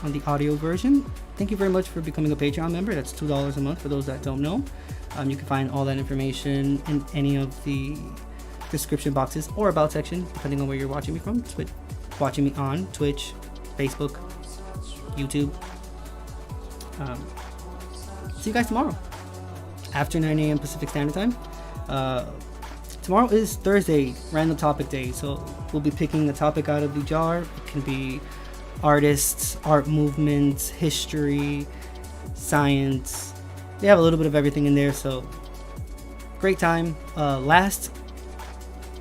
on the audio version, thank you very much for becoming a Patreon member. That's $2 a month for those that don't know. You can find all that information in any of the description boxes or about section, depending on where you're watching me from. Watching me on Twitch, Facebook, YouTube. See you guys tomorrow after 9 a.m. Pacific Standard Time. Tomorrow is Thursday, random topic day, so we'll be picking a topic out of the jar. It can be artists, art movements, history, science. They have a little bit of everything in there, so great time. Last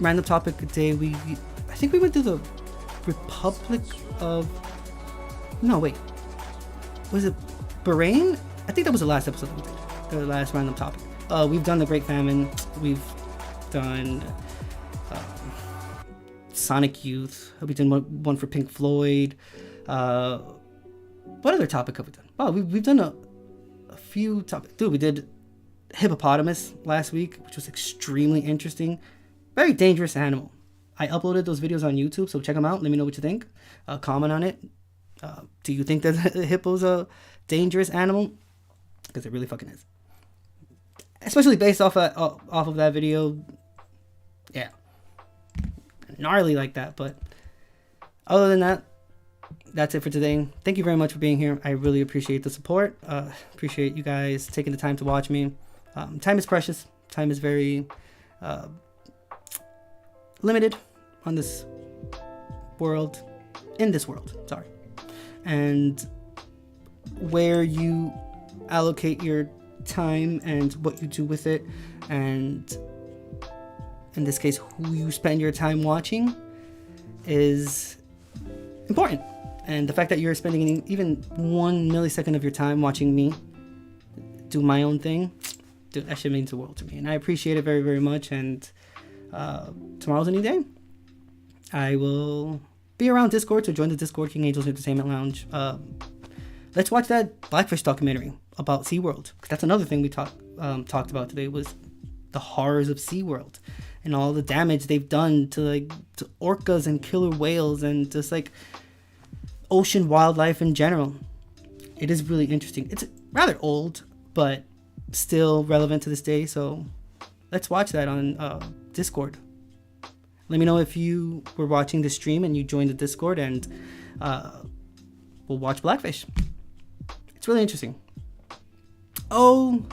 random topic day, I think we went to the Republic of... No, wait. Was it Bahrain? I think that was the last episode that we did. The last random topic. We've done the Great Famine. We've done Sonic Youth. We've done one for Pink Floyd. What other topic have we done? Oh, we've done a few topics. Dude, we did hippopotamus last week, which was extremely interesting. Very dangerous animal. I uploaded those videos on YouTube, so check them out. Let me know what you think. Comment on it. Do you think that the hippo's a dangerous animal? Because it really fucking is. Especially based off of that video. Yeah. Gnarly like that, but other than that, that's it for today. Thank you very much for being here. I really appreciate the support. Appreciate you guys taking the time to watch me. Time is precious. Time is very limited on this world. In this world, sorry. And where you allocate your time and what you do with it, and in this case, who you spend your time watching, is important. And the fact that you're spending even 1 millisecond of your time watching me do my own thing, dude, that shit means the world to me. And I appreciate it very, very much. And tomorrow's a new day. I will be around Discord, so join the Discord, King Angel's Entertainment Lounge. Let's watch that Blackfish documentary about Seaworld. That's another thing we talked about today, was the horrors of Seaworld and all the damage they've done to orcas and killer whales and just like ocean wildlife in general. It is really interesting. It's rather old, but still relevant to this day. So let's watch that on Discord. Let me know if you were watching the stream and you joined the Discord, and we'll watch Blackfish. It's really interesting. Oh,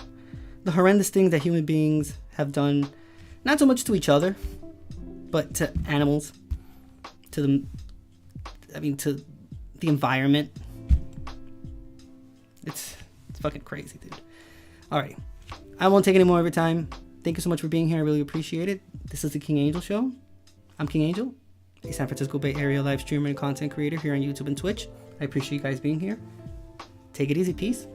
the horrendous things that human beings have done, not so much to each other, but to animals, to the environment. It's fucking crazy, dude. Alright, I won't take any more of your time. Thank you so much for being here. I really appreciate it. This is the King Angel Show. I'm King Angel, a San Francisco Bay Area live streamer and content creator here on YouTube and Twitch. I appreciate you guys being here. Take it easy. Peace.